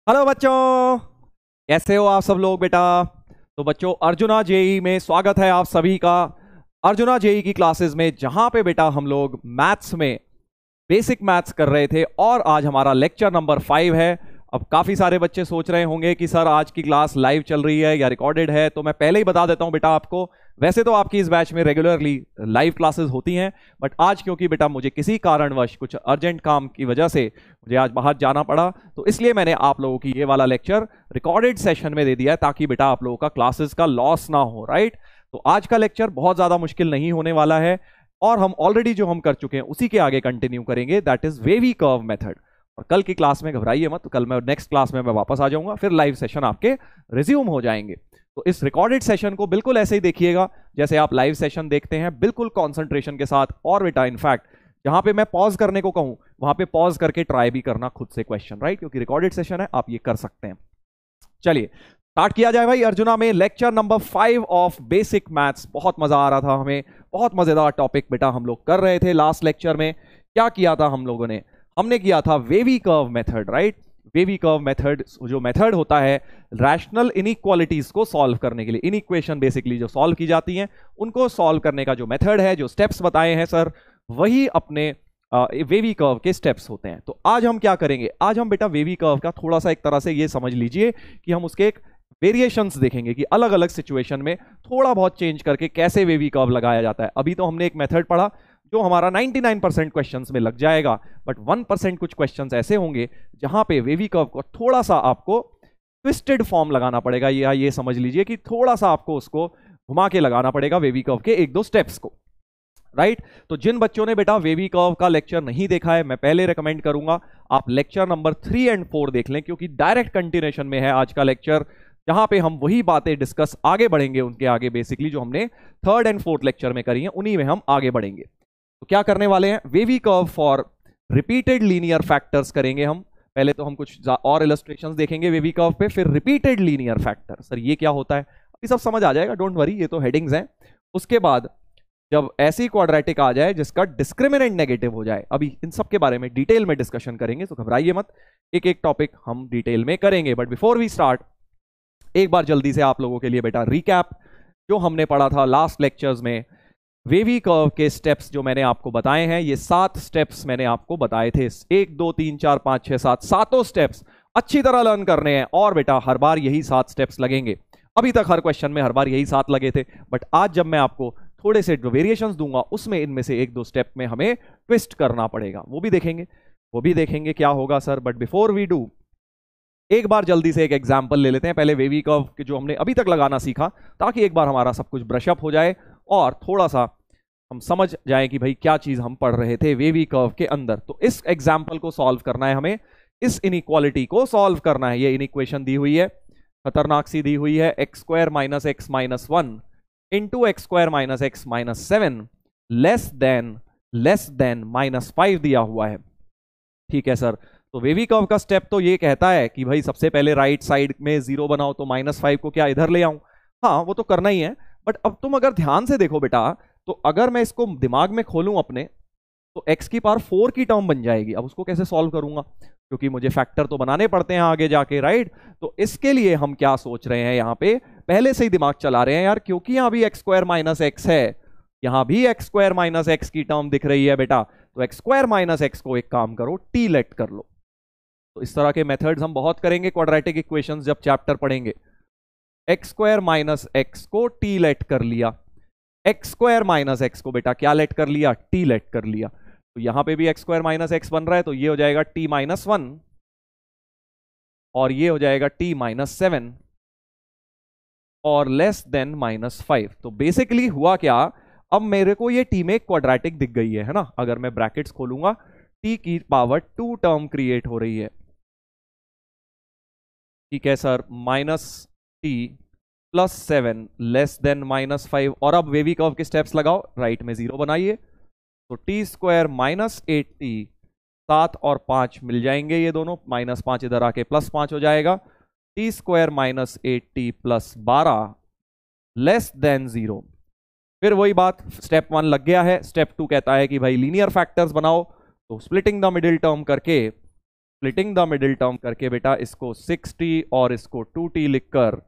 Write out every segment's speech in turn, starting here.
Hello बच्चों, कैसे हो आप सब लोग बेटा। तो बच्चों, अर्जुना जेई में स्वागत है आप सभी का। अर्जुना जेई की क्लासेस में जहां पे बेटा हम लोग मैथ्स में बेसिक मैथ्स कर रहे थे और आज हमारा लेक्चर नंबर 5 है। अब काफी सारे बच्चे सोच रहे होंगे कि सर आज की क्लास लाइव चल रही है या रिकॉर्डेड है, तो मैं पहले ही बता देता हूं बेटा आपको। वैसे तो आपकी इस बैच में रेगुलरली लाइव क्लासेस होती हैं, बट आज क्योंकि बेटा मुझे किसी कारणवश कुछ अर्जेंट काम की वजह से मुझे आज बाहर जाना पड़ा, तो इसलिए मैंने आप लोगों की ये वाला लेक्चर रिकॉर्डेड सेशन में दे दिया है ताकि बेटा आप लोगों का क्लासेस का लॉस ना हो, राइट। तो आज का लेक्चर बहुत ज्यादा मुश्किल नहीं होने वाला है और हम ऑलरेडी जो हम कर चुके हैं उसी के आगे कंटिन्यू करेंगे, that is wavy curve method. और कल की क्लास में घबराइए मत, कल मैं नेक्स्ट क्लास में मैं वापस आ जाऊंगा, फिर लाइव सेशन आपके रिज्यूम हो जाएंगे। तो इस रिकॉर्डेड सेशन को बिल्कुल ऐसे ही देखिएगा जैसे आप लाइव सेशन देखते हैं, बिल्कुल कॉन्सेंट्रेशन के साथ। और बेटा इनफैक्ट जहां पे मैं पॉज करने को कहूं वहां पे पॉज करके ट्राई भी करना खुद से क्वेश्चन, राइट, क्योंकि रिकॉर्डेड सेशन है, आप ये कर सकते हैं। चलिए स्टार्ट किया जाए भाई। अर्जुना में lecture number 5 of basic maths. बहुत मजा आ रहा था हमें, बहुत मजेदार टॉपिक बेटा हम लोग कर रहे थे। लास्ट लेक्चर में क्या किया था हम लोगों ने? हमने किया था wavy curve method, right. Wavy curve method जो मेथड होता है रैशनल इनइक्वालिटीज को सॉल्व करने के लिए, इनइक्वेशन बेसिकली जो सॉल्व की जाती हैं उनको सॉल्व करने का जो मेथड है, जो स्टेप्स बताए हैं सर, वही अपने वेवी कर्व के स्टेप्स होते हैं। तो आज हम क्या करेंगे? आज हम बेटा वेवी कर्व का थोड़ा सा एक तरह से ये समझ लीजिए कि हम उसके एक वेरिएशंस देखेंगे कि अलग अलग सिचुएशन में थोड़ा बहुत चेंज करके कैसे वेवी कर्व लगाया जाता है। अभी तो हमने एक मेथड पढ़ा जो हमारा 99% क्वेश्चंस में लग जाएगा, बट 1% कुछ क्वेश्चंस ऐसे होंगे जहां पे वेवी कर्व को थोड़ा सा आपको ट्विस्टेड फॉर्म लगाना पड़ेगा, या ये समझ लीजिए कि थोड़ा सा आपको उसको घुमा के लगाना पड़ेगा वेवी कर्व के एक दो स्टेप्स को, राइट। तो जिन बच्चों ने बेटा वेवी कर्व का लेक्चर नहीं देखा है, मैं पहले रेकमेंड करूंगा आप लेक्चर नंबर 3 और 4 देख लें, क्योंकि डायरेक्ट कंटिन्यूएशन में है आज का लेक्चर, जहां पे हम वही बातें डिस्कस आगे बढ़ेंगे उनके आगे, बेसिकली जो हमने 3rd और 4th लेक्चर में करी है उन्हीं में हम आगे बढ़ेंगे। तो क्या करने वाले हैं? Wavy curve for repeated linear factors करेंगे हम। पहले तो हम कुछ और इलस्ट्रेशंस देखेंगे वेवी कर्व पे, फिर रिपीटेड लीनियर फैक्टर। सर ये क्या होता है? अभी सब समझ आ जाएगा, डोंट वरी, ये तो हेडिंग्स हैं। उसके बाद जब ऐसी क्वाड्रेटिक आ जाए जिसका डिस्क्रिमिनेंट नेगेटिव हो जाए, अभी इन सब के बारे में डिटेल में डिस्कशन करेंगे, तो घबराइए मत, एक एक टॉपिक हम डिटेल में करेंगे। बट बिफोर वी स्टार्ट, एक बार जल्दी से आप लोगों के लिए बेटा रिकैप जो हमने पढ़ा था लास्ट लेक्चर्स में। वेवी कर्व के स्टेप्स जो मैंने आपको बताए हैं, ये 7 स्टेप्स मैंने आपको बताए थे। 1 2 3 4 5 6 7 सातों स्टेप्स अच्छी तरह लर्न करने हैं, और बेटा हर बार यही 7 स्टेप्स लगेंगे। अभी तक हर क्वेश्चन में हर बार यही 7 लगे थे, बट आज जब मैं आपको थोड़े से वेरिएशंस दूंगा उसमें इनमें से 1 2 स्टेप में हमें ट्विस्ट करना पड़ेगा, वो भी देखेंगे क्या होगा sir. But before we do, एक बार जल्दी से एक एग्जांपल ले लेते हैं पहले वेवी कर्व के जो हमने अभी तक लगाना सीखा, ताकि एक बार हमारा सब कुछ ब्रशअप हो जाए और थोड़ा सा हम समझ जाए कि भाई क्या चीज हम पढ़ रहे थे वेवी कर्व के अंदर। तो इस एग्जांपल को सॉल्व करना है हमें, इस इनइक्वालिटी को सॉल्व करना है। ये इनइक्वेशन दी हुई है, खतरनाक सी दी हुई है, x square minus x minus 1 into x square minus x minus 7 less than -5 दिया हुआ है। ठीक है सर। तो वेवी कर्व का स्टेप तो ये कहता है कि भाई सबसे पहले राइट साइड में 0 बनाओ, तो -5 को क्या इधर ले आऊं? हाँ वो तो करना ही है, बट अब तुम अगर ध्यान से देखो बेटा, तो अगर मैं इसको दिमाग में खोलूं अपने, तो x की पावर 4 की टर्म बन जाएगी। अब उसको कैसे सॉल्व करूंगा? क्योंकि मुझे फैक्टर तो बनाने पड़ते हैं आगे जाके, राइट। तो इसके लिए हम क्या सोच रहे हैं, यहां पे पहले से ही दिमाग चला रहे हैं यार, क्योंकि यहां भी एक्स स्क्वायर माइनस एक्स है, यहां भी एक्स स्क्वायर माइनस एक्स की टर्म दिख रही है बेटा, तो एक्स स्क्वायर माइनस एक्स को एक काम करो, टी लेट कर लो। तो इस तरह के मेथड्स हम बहुत करेंगे क्वाड्रेटिक इक्वेशंस जब चैप्टर पढ़ेंगे। एक्स स्क्वायर माइनस एक्स को टी लेट कर लिया, एक्स स्क्वायर माइनस एक्स को बेटा क्या लेट कर लिया? टी लेट कर लिया। तो यहां पे भी एक्स स्क्वायर माइनस एक्स बन रहा है, तो ये हो जाएगा टी माइनस 1 और ये हो जाएगा टी माइनस 7 और लेस देन -5। तो बेसिकली हुआ क्या, अब मेरे को ये टी में क्वाड्रेटिक दिख गई है ना। अगर मैं ब्रैकेट्स खोलूंगा, टी की पावर 2 टर्म क्रिएट हो रही है। ठीक है sir, -t plus 7 less than -5। और अब वेवी कर्व के स्टेप्स लगाओ, राइट में 0 बनाइए, तो टी स्क्वायर माइनस 8t, 7 और 5 मिल जाएंगे ये दोनों, -5 इधर आके +5 हो जाएगा, T square minus 8t plus 12 less than 0। फिर वही बात, स्टेप 1 लग गया है। स्टेप 2 कहता है कि भाई लीनियर फैक्टर्स बनाओ, तो स्प्लिटिंग द मिडिल टर्म करके स्प्लिटिंग द मिडिल टर्म करके बेटा इसको 6t और इसको 2t लिखकर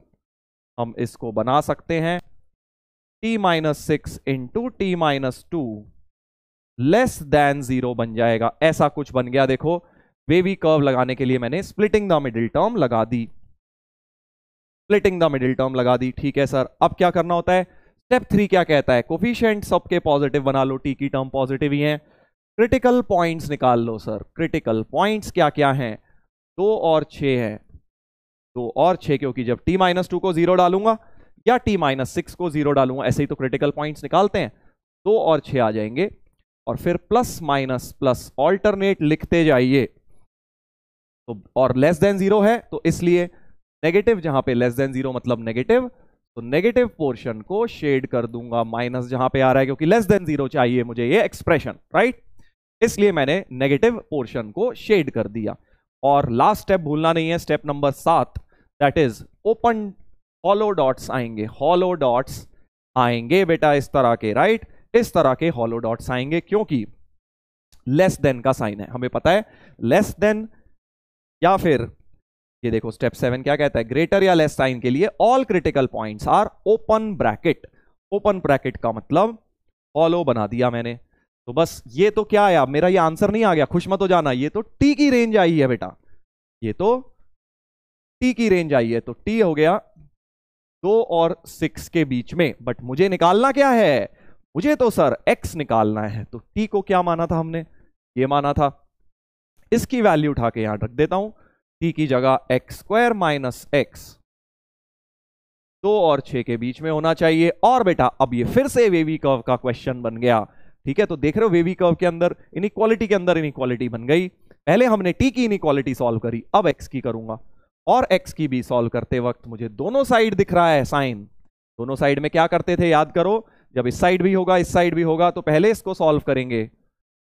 हम इसको बना सकते हैं t-6 into t-2 less than 0 बन जाएगा। ऐसा कुछ बन गया। देखो वेवी कर्व लगाने के लिए मैंने स्प्लिटिंग द मिडिल टर्म लगा दी, स्प्लिटिंग द मिडिल टर्म लगा दी। ठीक है सर, अब क्या करना होता है? स्टेप 3 क्या कहता है? कोफिशिएंट सबके पॉजिटिव बना लो, टी की टर्म पॉजिटिव ही है। क्रिटिकल पॉइंट्स निकाल लो सर। क्रिटिकल पॉइंट्स क्या क्या हैं? 2 और 6 हैं। 2 और 6 क्योंकि जब t-2 को 0 डालूंगा या t-6 को 0 डालूंगा, ऐसे ही तो क्रिटिकल पॉइंट्स निकालते हैं। 2 और 6 आ जाएंगे और फिर प्लस माइनस प्लस ऑल्टरनेट लिखते जाइए। तो और लेस देन 0 है तो इसलिए नेगेटिव, जहां पे लेस देन 0 मतलब नेगेटिव, तो नेगेटिव पोर्शन को शेड कर दूंगा। माइनस जहां पे आ रहा है क्योंकि लेस देन 0 चाहिए मुझे ये एक्सप्रेशन, राइट? इसलिए मैंने नेगेटिव पोर्शन को शेड कर दिया। और लास्ट स्टेप भूलना नहीं है, step number 7, that is open hollow dots आएंगे। हॉलो डॉट्स आएंगे बेटा इस तरह के, राइट? इस तरह के हॉलो डॉट्स आएंगे क्योंकि लेस देन का साइन है, हमें पता है लेस देन, या फिर ये देखो स्टेप 7 क्या कहता है? ग्रेटर या लेस साइन के लिए all critical points are open bracket. Open bracket का मतलब हॉलो बना दिया मैंने। तो बस ये तो क्या है, अब मेरा ये आंसर नहीं आ गया, खुश मत हो जाना, ये तो टी की रेंज आई है बेटा, ये तो टी की रेंज आई है। तो टी हो गया 2 और 6 के बीच में। बट मुझे निकालना क्या है? मुझे तो सर x निकालना है। तो t को क्या माना था हमने? ये माना था। इसकी वैल्यू उठा के यहां रख देता हूं, t की जगह x² माइनस x 2 और 6 के बीच में होना चाहिए। और बेटा अब ये फिर से वेवी कर्व का क्वेश्चन बन गया। ठीक है, तो देख रहे हो वेवी कर्व के अंदर इनइक्वालिटी के अंदर इनइक्वालिटी बन गई। पहले हमने t की इनइक्वालिटी सॉल्व करी, अब x की करूंगा। और x की भी सॉल्व करते वक्त मुझे दोनों साइड दिख रहा है साइन। दोनों साइड में क्या करते थे याद करो? जब इस साइड भी होगा इस साइड भी होगा तो पहले इसको सॉल्व करेंगे,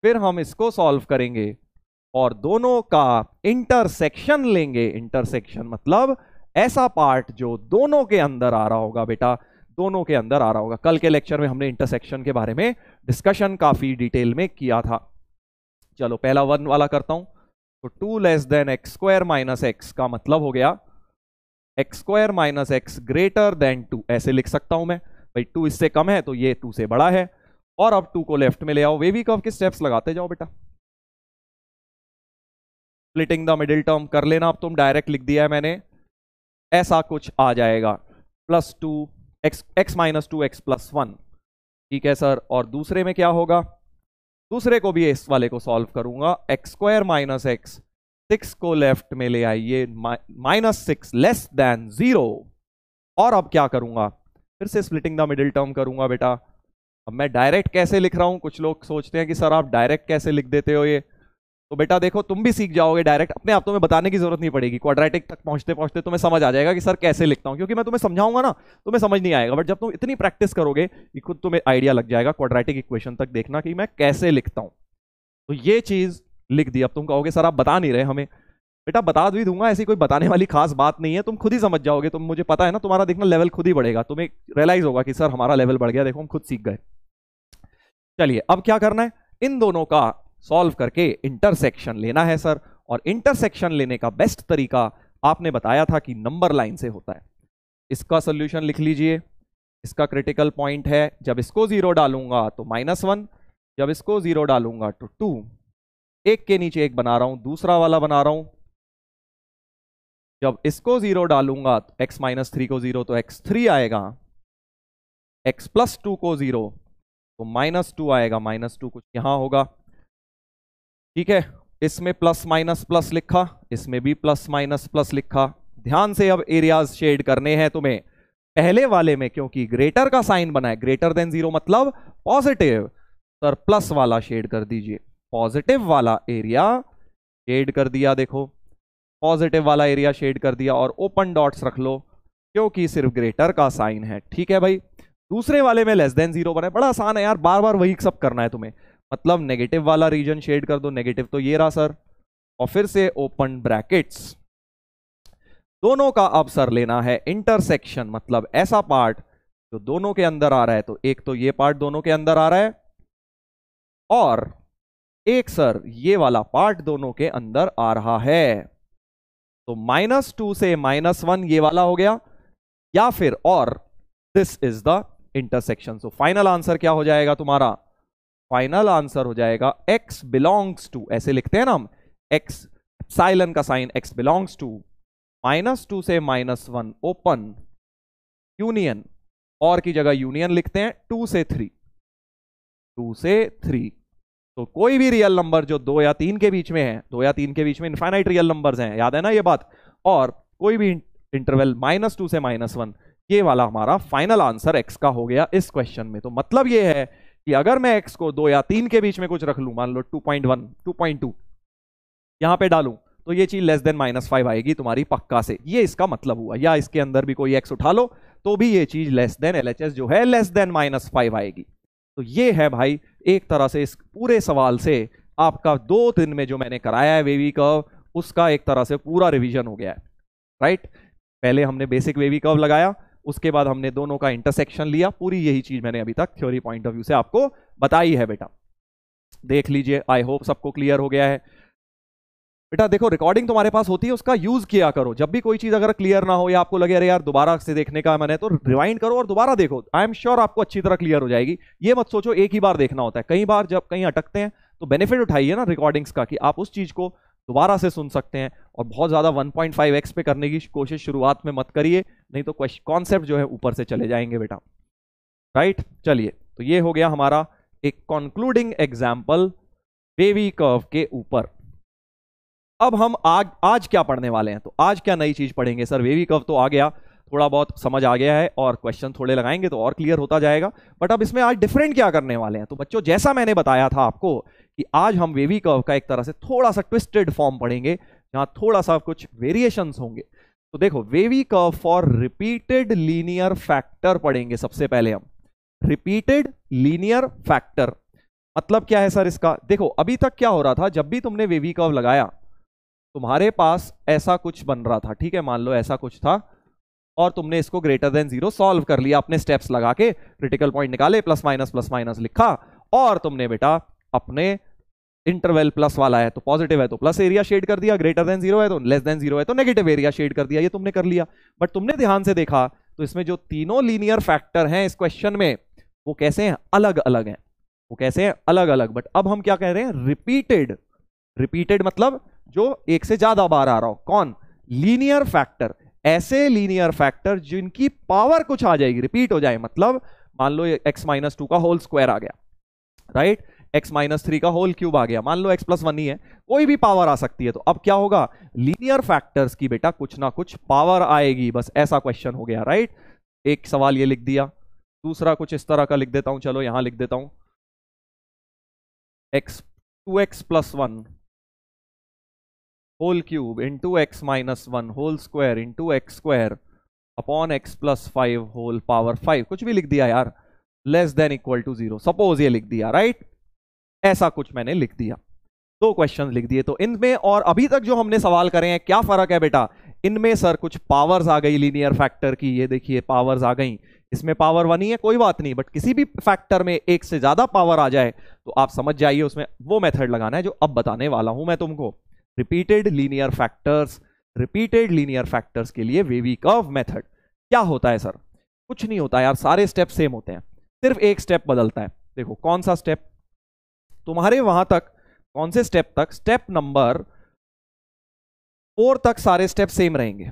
फिर हम इसको सॉल्व करेंगे और दोनों का इंटरसेक्शन लेंगे। इंटरसेक्शन मतलब ऐसा पार्ट जो दोनों के अंदर आ रहा होगा बेटा, दोनों के अंदर आ रहा होगा। कल के लेक्चर में हमने इंटरसेक्शन के बारे में डिस्कशन काफी डिटेल में किया था। चलो पहला 1 वाला करता हूं। तो 2 less then x² minus x का मतलब हो गया x² minus x greater than 2। ऐसे लिख सकता हूं मैं, भाई 2 इससे कम है तो ये 2 से बड़ा है। और अब 2 को लेफ्ट में ले आओ, वेवी कर्व के स्टेप्स लगाते जाओ बेटा। स्प्लिटिंग द मिडिल टर्म कर लेना, अब तुम डायरेक्ट लिख दिया है मैंने। ऐसा कुछ आ जाएगा +2 x माइनस 2 x प्लस 1। ठीक है सर, और दूसरे में क्या होगा? दूसरे को भी इस वाले को सॉल्व करूंगा। x² माइनस x 6 को लेफ्ट में ले आइए, -6 लेस देन 0। और अब क्या करूंगा? फिर से स्प्लिटिंग द मिडिल टर्म करूंगा बेटा। अब मैं डायरेक्ट कैसे लिख रहा हूं? कुछ लोग सोचते हैं कि सर आप डायरेक्ट कैसे लिख देते हो ये। तो बेटा देखो तुम भी सीख जाओगे डायरेक्ट, अपने आप तुम्हें बताने की जरूरत नहीं पड़ेगी। क्वाड्रेटिक तक पहुंचते पहुंचते तुम्हें समझ आ जाएगा कि सर कैसे लिखता हूं, क्योंकि मैं तुम्हें समझाऊंगा ना, तुम्हें समझ नहीं आएगा। बट जब तुम इतनी प्रैक्टिस करोगे कि खुद तुम्हें आइडिया लग जाएगा क्वाड्रेटिक इक्वेशन तक देखना कि मैं कैसे लिखता हूं। तो ये चीज लिख दी। अब तुम कहोगे सर आप बता नहीं रहे हमें। बेटा बता भी दूंगा, ऐसी कोई बताने वाली खास बात नहीं है, तुम खुद ही समझ जाओगे। तुम, मुझे पता है ना, तुम्हारा देखना लेवल खुद ही बढ़ेगा, तुम्हें रियलाइज होगा कि सर हमारा लेवल बढ़ गया, देखो हम खुद सीख गए। चलिए अब क्या करना है? इन दोनों का सॉल्व करके इंटरसेक्शन लेना है सर। और इंटरसेक्शन लेने का बेस्ट तरीका आपने बताया था कि नंबर लाइन से होता है। इसका सोल्यूशन लिख लीजिए। इसका क्रिटिकल पॉइंट है जब इसको 0 डालूंगा तो -1, जब इसको 0 डालूंगा तो 2। एक के नीचे एक बना रहा हूं, दूसरा वाला बना रहा हूं। जब इसको 0 डालूंगा तो x माइनस 3 को 0 तो x3 आएगा, x प्लस 2 को 0 तो -2 आएगा, -2 कुछ यहां होगा। ठीक है, इसमें प्लस माइनस प्लस लिखा, इसमें भी प्लस माइनस प्लस लिखा। ध्यान से अब एरियाज शेड करने हैं तुम्हें। पहले वाले में क्योंकि ग्रेटर का साइन बना है, ग्रेटर देन 0 मतलब पॉजिटिव, सर प्लस वाला शेड कर दीजिए। पॉजिटिव वाला एरिया शेड कर दिया, देखो पॉजिटिव वाला एरिया शेड कर दिया। और ओपन डॉट्स रख लो क्योंकि सिर्फ ग्रेटर का साइन है। ठीक है भाई, दूसरे वाले में लेस देन 0 बना है, बड़ा आसान है यार, बार बार वही सब करना है तुम्हें। मतलब नेगेटिव वाला रीजन शेड कर दो, नेगेटिव तो ये रहा सर, और फिर से ओपन ब्रैकेट्स। दोनों का अब सर लेना है इंटरसेक्शन, मतलब ऐसा पार्ट जो दोनों के अंदर आ रहा है। तो एक तो ये पार्ट दोनों के अंदर आ रहा है, और एक सर ये वाला पार्ट दोनों के अंदर आ रहा है, तो -2 से -1 ये वाला हो गया, या फिर और this is the intersection. So final answer क्या हो जाएगा तुम्हारा? फाइनल आंसर हो जाएगा x बिलोंग्स टू, ऐसे लिखते हैं ना हम, x साइलन का साइन x बिलोंग्स टू -2 से -1 ओपन यूनियन, और की जगह यूनियन लिखते हैं 2 से 3, 2 से 3। तो कोई भी रियल नंबर जो 2 या 3 के बीच में है, 2 या 3 के बीच में इनफाइनाइट रियल नंबर्स हैं, याद है ना ये बात, और कोई भी इंटरवल -2 से -1, ये वाला हमारा फाइनल आंसर x का हो गया इस क्वेश्चन में। तो मतलब ये है कि अगर मैं x को 2 या 3 के बीच में कुछ रख लूं, मान लो 2.1 2.2 यहां पे डालूं, तो ये चीज लेस देन -5 आएगी तुम्हारी पक्का से, ये इसका मतलब हुआ। या इसके अंदर भी कोई x उठा लो तो भी ये चीज लेस देन LHS जो है लेस देन -5 आएगी। तो ये है भाई एक तरह से इस पूरे सवाल से आपका 2 दिन में जो मैंने कराया है वेवी कर्व, उसका एक तरह से पूरा रिवीजन हो गया है, राइट। पहले हमने बेसिक वेवी कर्व लगाया, उसके बाद हमने दोनों का इंटरसेक्शन लिया, पूरी यही चीज मैंने अभी तक थ्योरी पॉइंट ऑफ व्यू से आपको बताई है बेटा। देख लीजिए, आई होप सबको क्लियर हो गया है। बेटा देखो, रिकॉर्डिंग तुम्हारे पास होती है, उसका यूज किया करो। जब भी कोई चीज अगर क्लियर ना हो या आपको लगे अरे यार दोबारा से देखने का मन है, तो रिवाइंड करो और दोबारा देखो, आई एम श्योर आपको अच्छी तरह क्लियर हो जाएगी। ये मत सोचो एक ही बार देखना होता है, कई बार जब कहीं अटकते हैं तो बेनिफिट उठाइए ना रिकॉर्डिंग्स का, कि आप उस चीज को दोबारा से सुन सकते हैं। और बहुत ज्यादा 1.5x पे करने की कोशिश शुरुआत में मत करिए, नहीं तो कॉन्सेप्ट जो है ऊपर से चले जाएंगे बेटा, राइट। चलिए, तो ये हो गया हमारा एक कंक्लूडिंग एग्जाम्पल वेवी कर्व के ऊपर। अब हम आज क्या पढ़ने वाले हैं? तो आज क्या नई चीज पढ़ेंगे सर? वेवी कर्व तो आ गया, थोड़ा बहुत समझ आ गया है, और क्वेश्चन थोड़े लगाएंगे तो और क्लियर होता जाएगा। बट अब इसमें आज डिफरेंट क्या करने वाले हैं? तो बच्चों जैसा मैंने बताया था आपको कि आज हम वेवी कर्व का एक तरह से थोड़ा सा ट्विस्टेड फॉर्म पढ़ेंगे, जहां थोड़ा सा कुछ वेरिएशंस होंगे। तो देखो, wavy curve for repeated linear factor पढ़ेंगे सबसे पहले हम। रिपीटेड लीनियर फैक्टर मतलब क्या है सर इसका? देखो अभी तक क्या हो रहा था, जब भी तुमने वेवी कर्व लगाया तुम्हारे पास ऐसा कुछ बन रहा था, ठीक है, मान लो ऐसा कुछ था, और तुमने इसको ग्रेटर देन 0 सॉल्व कर लिया अपने स्टेप्स लगा के, क्रिटिकल पॉइंट निकाले, प्लस माइनस लिखा, और तुमने बेटा अपने इंटरवल प्लस वाला है तो पॉजिटिव है तो प्लस एरिया शेड कर दिया, ग्रेटर देन 0 है तो लेस देन 0 है तो नेगेटिव एरिया शेड कर दिया, ये तुमने कर लिया। बट तुमने ध्यान से देखा तो इसमें जो तीनों लीनियर फैक्टर हैं इस क्वेश्चन में, वो कैसे हैं? अलग अलग हैं। वो कैसे हैं? अलग अलग। बट अब हम क्या कह रहे हैं? रिपीटेड। रिपीटेड मतलब जो एक से ज्यादा बार आ रहा हो। कौन? Linear factor. ऐसे लीनियर फैक्टर जिनकी पावर कुछ आ जाएगी, रिपीट हो जाए। मतलब मान लो x-2 का होल स्क्वायर आ गया, राइट, x-3 का होल क्यूब आ गया, मान लो x+1 ही है, कोई भी पावर आ सकती है। तो अब क्या होगा? लीनियर फैक्टर्स की बेटा कुछ ना कुछ पावर आएगी, बस ऐसा क्वेश्चन हो गया, राइट। एक सवाल ये लिख दिया, दूसरा कुछ इस तरह का लिख देता हूं, चलो यहां लिख देता हूं, 2x+1 whole cube into x-1 whole square into x square upon x+5 whole power 5, कुछ भी लिख दिया यार, less than equal to 0, suppose ये लिख दिया, राइट। ऐसा कुछ मैंने लिख दिया, 2 क्वेश्चन लिख दिए। तो इनमें और अभी तक जो हमने सवाल करे हैं, क्या फर्क है बेटा? इनमें सर कुछ पावर्स आ गई लीनियर फैक्टर की, ये देखिए पावर्स आ गई, इसमें पावर 1 ही है, कोई बात नहीं, बट किसी भी फैक्टर में एक से ज्यादा पावर आ जाए तो आप समझ जाइए उसमें वो मेथड लगाना है जो अब बताने वाला हूं मैं तुमको। Repeated linear factors, repeated linear factors के लिए वेवी कर्व मेथड। क्या होता है सर? कुछ नहीं होता यार, सारे स्टेप सेम होते हैं, सिर्फ एक स्टेप बदलता है। देखो कौन सा स्टेप? तुम्हारे वहां तक कौन से स्टेप तक? स्टेप नंबर 4 तक सारे स्टेप सेम रहेंगे,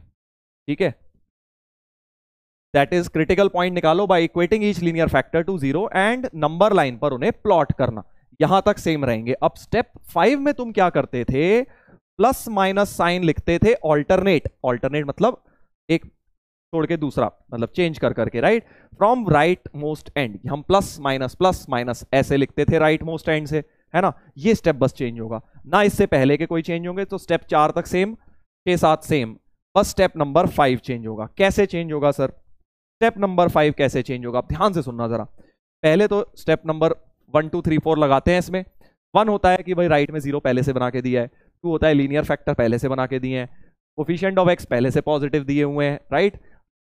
ठीक है। दैट इज क्रिटिकल पॉइंट निकालो by equating each linear factor to 0 and number line पर उन्हें प्लॉट करना, यहां तक सेम रहेंगे। अब स्टेप 5 में तुम क्या करते थे? प्लस माइनस साइन लिखते थे, ऑल्टरनेट। ऑल्टरनेट मतलब एक छोड़ के दूसरा, मतलब चेंज कर करके, right, from right most and. हम प्लस माइनस ऐसे लिखते थे राइट मोस्ट एंड से, है ना। ये स्टेप बस चेंज होगा ना, इससे पहले के कोई चेंज होंगे। तो स्टेप 4 तक सेम, 6-7 सेम, बस स्टेप नंबर 5 चेंज होगा। कैसे चेंज होगा सर? स्टेप नंबर 5 कैसे चेंज होगा? ध्यान से सुनना जरा। पहले तो स्टेप नंबर 1 2 3 4 लगाते हैं। इसमें 1 होता है कि भाई राइट में 0 पहले से बना के दिया है, 2 होता है लीनियर फैक्टर पहले से बना के दिए हैं, कोफिशिएंट ऑफ x पहले से पॉजिटिव दिए हुए हैं, राइट।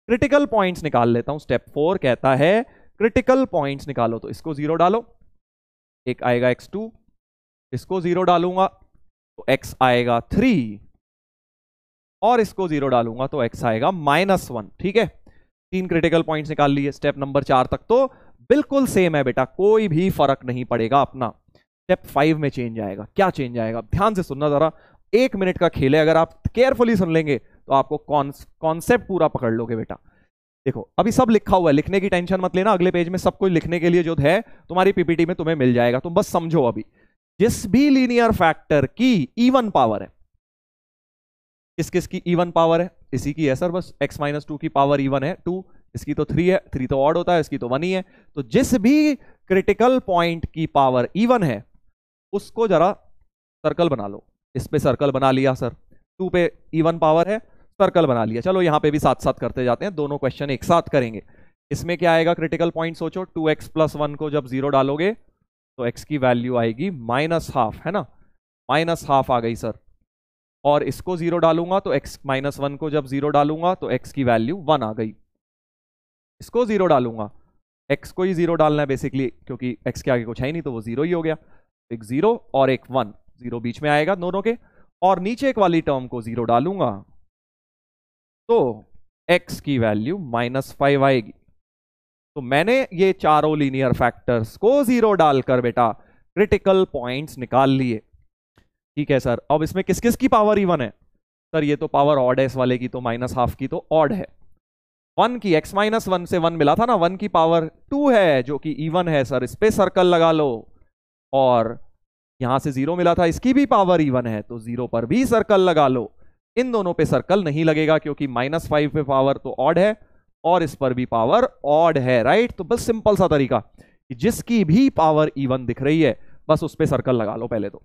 क्रिटिकल पॉइंट्स निकाल लेता हूं। स्टेप 4 कहता है क्रिटिकल पॉइंट्स निकालो, तो इसको 0 डालो, एक आएगा x2, इसको 0 डालूंगा तो x आएगा 3, और इसको 0 डालूंगा तो x आएगा -1। ठीक है, 3 क्रिटिकल पॉइंट्स निकाल लिए। स्टेप नंबर 4 तक तो बिल्कुल सेम है बेटा, कोई भी फर्क नहीं पड़ेगा अपना। स्टेप 5 में चेंज आएगा। क्या चेंज आएगा, ध्यान से सुनना जरा, 1 मिनट का खेल है, अगर आप केयरफुली सुन लेंगे तो आपको कॉन्सेप्ट पूरा पकड़ लोगे बेटा। देखो अभी सब लिखा हुआ है, लिखने की टेंशन मत लेना, अगले पेज में सब कुछ लिखने के लिए जो है तुम्हारी पीपीटी में तुम्हें मिल जाएगा, तुम बस समझो। अभी जिस भी लीनियर फैक्टर की इवन पावर है, किस किस की इवन पावर है, इसी की है सर, बस x-2 की पावर इवन है 2, इसकी तो 3 है, 3 तो ऑड होता है, इसकी तो 1 ही है। तो जिस भी क्रिटिकल पॉइंट की पावर इवन है उसको जरा सर्कल बना लो। इस पे सर्कल बना लिया सर, 2 पे इवन पावर है, सर्कल बना लिया। चलो यहां पे भी साथ साथ करते जाते हैं, दोनों क्वेश्चन एक साथ करेंगे। इसमें क्या आएगा क्रिटिकल पॉइंट, सोचो 2x + 1 को जब 0 डालोगे तो x की वैल्यू आएगी -½ है ना, -½ आ गई सर। और इसको 0 डालूंगा तो x -1 को जब 0 डालूंगा तो x की वैल्यू 1 आ गई। इसको 0 डालूंगा, x को ही 0 डालना है बेसिकली, क्योंकि x के आगे कुछ है ही नहीं तो वो 0 ही हो गया। एक 0 और एक 1, 0 बीच में आएगा दोनों के, और नीचे एक वाली टर्म को 0 डालूंगा तो x की वैल्यू -5 आएगी। तो मैंने ये चारों लीनियर फैक्टर्स को 0 डालकर बेटा क्रिटिकल पॉइंट्स निकाल लिए। ठीक है सर, अब इसमें किस किस की पावर इवन है सर, ये तो पावर ऑड है, इस वाले की तो -½ की तो ऑड है। 1 की x-1 से 1 मिला था ना, 1 की पावर 2 है जो कि इवन है सर, इस पे सर्कल लगा लो। और यहां से 0 मिला था, इसकी भी पावर इवन है तो 0 पर भी सर्कल लगा लो। इन दोनों पे सर्कल नहीं लगेगा क्योंकि -5 पे पावर तो ऑड है और इस पर भी पावर ऑड है, राइट। तो बस सिंपल सा तरीका कि जिसकी भी पावर इवन दिख रही है बस उस पे सर्कल लगा लो पहले तो।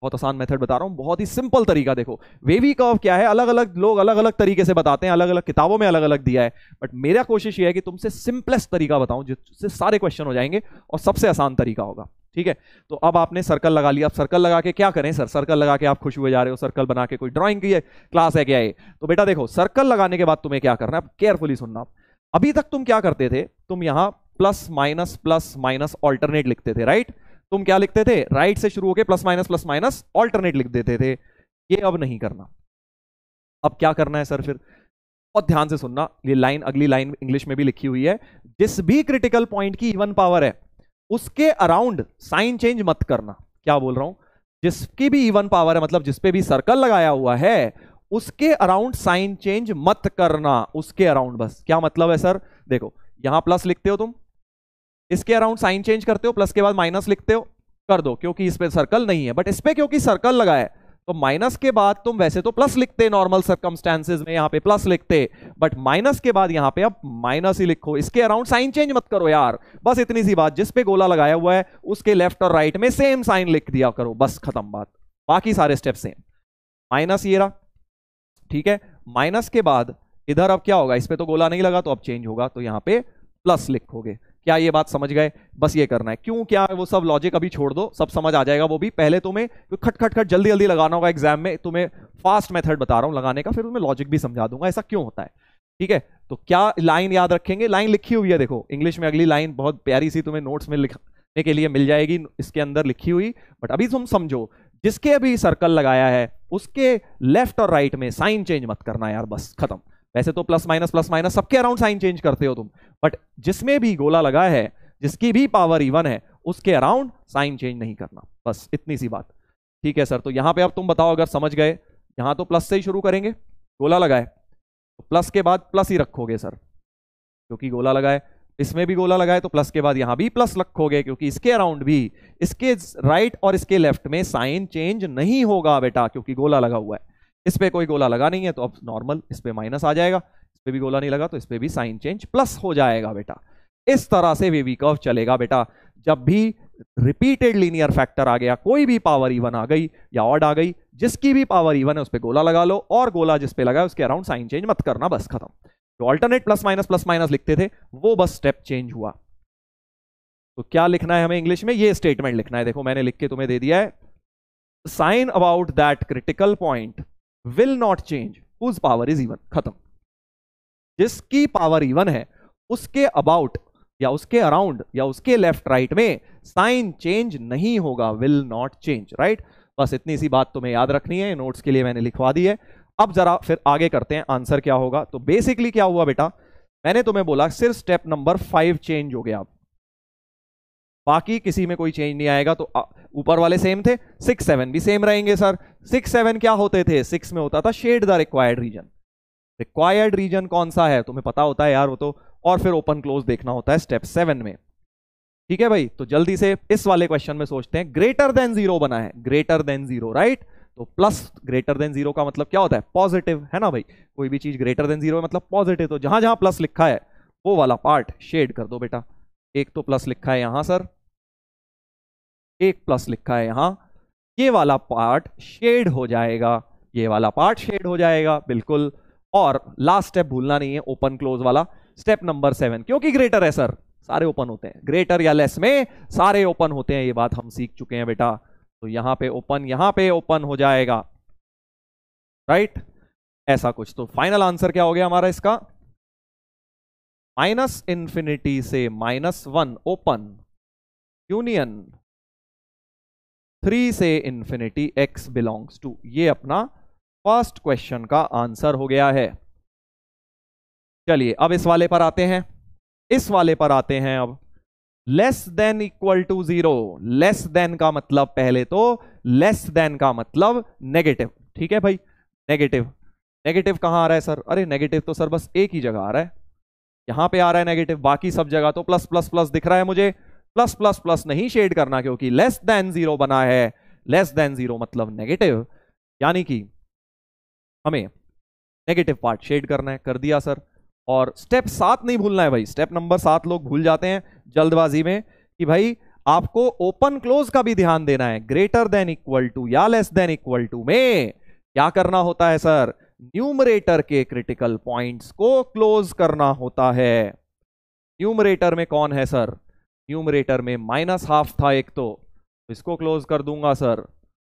बहुत आसान मेथड बता रहा हूं, बहुत ही सिंपल तरीका। देखो वेवी कर्व क्या है, अलग अलग लोग अलग अलग तरीके से बताते हैं, अलग अलग किताबों में अलग अलग दिया है, बट मेरा कोशिश ये है कि तुमसे सिंपलेस्ट तरीका बताऊं जिससे सारे क्वेश्चन हो जाएंगे और सबसे आसान तरीका होगा। ठीक है, तो अब आपने सर्कल लगा लिया। अब सर्कल लगा के क्या करें सर, सर्कल लगा के आप खुश हुए जा रहे हो, सर्कल बना के कोई ड्राइंग की क्लास है क्या ये? तो बेटा देखो, सर्कल लगाने के बाद तुम्हें क्या करना है, केयरफुली सुनना। अभी तक तुम क्या करते थे, तुम यहां प्लस माइनस ऑल्टरनेट लिखते थे, राइट। तुम क्या लिखते थे, राइट से शुरू होकर प्लस माइनस ऑल्टरनेट लिख देते थे। ये अब नहीं करना। अब क्या करना है सर फिर, बहुत ध्यान से सुनना, ये लाइन अगली लाइन इंग्लिश में भी लिखी हुई है, जिस भी क्रिटिकल पॉइंट की इवन पावर है उसके अराउंड साइन चेंज मत करना। क्या बोल रहा हूं, जिसकी भी इवन पावर है मतलब जिस पे भी सर्कल लगाया हुआ है उसके अराउंड साइन चेंज मत करना, उसके अराउंड बस। क्या मतलब है सर, देखो यहां प्लस लिखते हो तुम, इसके अराउंड साइन चेंज करते हो, प्लस के बाद माइनस लिखते हो, कर दो क्योंकि इस पे सर्कल नहीं है, बट इस पे क्योंकि सर्कल लगा है तो माइनस के बाद तुम वैसे तो प्लस लिखते, नॉर्मल सर्कमस्टेंसेज में यहां पे प्लस लिखते, बट माइनस के बाद यहां पे अब माइनस ही लिखो। इसके अराउंड साइन चेंज मत करो यार, बस इतनी सी बात। जिस पे गोला लगाया हुआ है उसके लेफ्ट और राइट में सेम साइन लिख दिया करो, बस खत्म बात। बाकी सारे स्टेप सेम। माइनस ये रहा, ठीक है। माइनस के बाद इधर अब क्या होगा, इस पे तो गोला नहीं लगा तो अब चेंज होगा, तो यहां पे प्लस लिखोगे। क्या ये बात समझ गए, बस ये करना है। क्यों, क्या वो सब लॉजिक अभी छोड़ दो, सब समझ आ जाएगा वो भी। पहले तुम्हें खट खट खट जल्दी जल्दी लगाना होगा एग्जाम में, तुम्हें फास्ट मेथड बता रहा हूं लगाने का, फिर तुम्हें लॉजिक भी समझा दूंगा ऐसा क्यों होता है। ठीक है, तो क्या लाइन याद रखेंगे, लाइन लिखी हुई है देखो इंग्लिश में, अगली लाइन बहुत प्यारी सी तुम्हें नोट्स में लिखने के लिए मिल जाएगी, इसके अंदर लिखी हुई। बट अभी तुम समझो, जिसके अभी सर्कल लगाया है उसके लेफ्ट और राइट में साइन चेंज मत करना यार, बस खत्म। वैसे तो प्लस माइनस सबके अराउंड साइन चेंज करते हो तुम, बट जिसमें भी गोला लगा है, जिसकी भी पावर इवन है, उसके अराउंड साइन चेंज नहीं करना, बस इतनी सी बात। ठीक है सर, तो यहां पे अब तुम बताओ अगर समझ गए, यहां तो प्लस से ही शुरू करेंगे, गोला लगाए तो प्लस के बाद प्लस ही रखोगे सर क्योंकि गोला लगाए, इसमें भी गोला लगाए तो प्लस के बाद यहां भी प्लस रखोगे क्योंकि इसके अराउंड भी, इसके राइट और इसके लेफ्ट में साइन चेंज नहीं होगा बेटा क्योंकि गोला लगा हुआ है। इस पे कोई गोला लगा नहीं है तो अब नॉर्मल इस पे माइनस आ जाएगा, इस पे भी गोला नहीं लगा तो इस पे भी साइन चेंज प्लस हो जाएगा बेटा। इस तरह से वेवी कर्व चलेगा बेटा। जब भी रिपीटेड लीनियर फैक्टर आ गया, कोई भी पावर इवन आ गई या ऑड आ गई, जिसकी भी पावर इवन है उस पे गोला लगा लो, और गोला जिस पे लगा है उसके अराउंड साइन चेंज मत करना, बस खत्म। तो ऑल्टरनेट प्लस माइनस लिखते थे वो बस स्टेप चेंज हुआ। तो क्या लिखना है हमें इंग्लिश में, ये स्टेटमेंट लिखना है, देखो मैंने लिख के तुम्हें दे दिया है। Sign about that critical point will not change whose power is even, खत्म। जिसकी पावर इवन है उसके अबाउट या उसके अराउंड या उसके लेफ्ट राइट में साइन चेंज नहीं होगा, विल नॉट चेंज, राइट। बस इतनी सी बात तुम्हें याद रखनी है, नोट्स के लिए मैंने लिखवा दी है। अब जरा फिर आगे करते हैं, आंसर क्या होगा। तो बेसिकली क्या हुआ बेटा, मैंने तुम्हें बोला सिर्फ स्टेप नंबर 5 चेंज हो गया, बाकी किसी में कोई चेंज नहीं आएगा। तो ऊपर वाले सेम थे, 6 7 भी सेम रहेंगे सर। 6 7 क्या होते थे, 6 में होता था shade the required region. Required region कौन सा है तुम्हें पता होता है यार वो तो, और फिर ओपन क्लोज देखना होता है स्टेप 7 में, ठीक है भाई। तो जल्दी से इस वाले क्वेश्चन में सोचते हैं। ग्रेटर देन 0 बना है, ग्रेटर देन 0, राइट। तो प्लस ग्रेटर देन 0 का मतलब क्या होता है, पॉजिटिव, है ना भाई। कोई भी चीज ग्रेटर देन 0 मतलब पॉजिटिव। तो जहां जहां प्लस लिखा है वो वाला पार्ट शेड कर दो बेटा। एक तो प्लस लिखा है यहां सर, एक प्लस लिखा है यहां, ये वाला पार्ट शेड हो जाएगा, ये वाला पार्ट शेड हो जाएगा, बिल्कुल। और लास्ट स्टेप भूलना नहीं है, ओपन क्लोज वाला स्टेप नंबर 7, क्योंकि ग्रेटर है सर, सारे ओपन होते हैं। ग्रेटर या लेस में सारे ओपन होते हैं, ये बात हम सीख चुके हैं बेटा। तो यहां पे ओपन हो जाएगा, राइट। ऐसा कुछ। तो फाइनल आंसर क्या हो गया हमारा इसका, -∞ से -1 ओपन, यूनियन 3 से इंफिनिटी x बिलोंग्स टू। ये अपना फर्स्ट क्वेश्चन का आंसर हो गया है। चलिए अब इस वाले पर आते हैं, इस वाले पर आते हैं। अब less than equal to 0, less than का मतलब, पहले तो लेस देन का मतलब नेगेटिव, ठीक है भाई। नेगेटिव, नेगेटिव कहां आ रहा है सर, अरे नेगेटिव तो सर बस एक ही जगह आ रहा है, यहां पे आ रहा है नेगेटिव, बाकी सब जगह तो प्लस प्लस प्लस दिख रहा है मुझे। प्लस प्लस प्लस नहीं शेड करना, क्योंकि लेस देन 0 बना है, लेस देन 0 मतलब नेगेटिव, यानी कि हमें नेगेटिव पार्ट शेड करना है। कर दिया सर। और स्टेप 7 नहीं भूलना है भाई, स्टेप नंबर 7 लोग भूल जाते हैं जल्दबाजी में, कि भाई आपको ओपन क्लोज का भी ध्यान देना है। ग्रेटर देन इक्वल टू या लेस देन इक्वल टू में क्या करना होता है सर, न्यूमरेटर के क्रिटिकल पॉइंट्स को क्लोज करना होता है। न्यूमरेटर में कौन है सर, न्यूमरेटर में -½ था एक, तो इसको क्लोज कर दूंगा सर।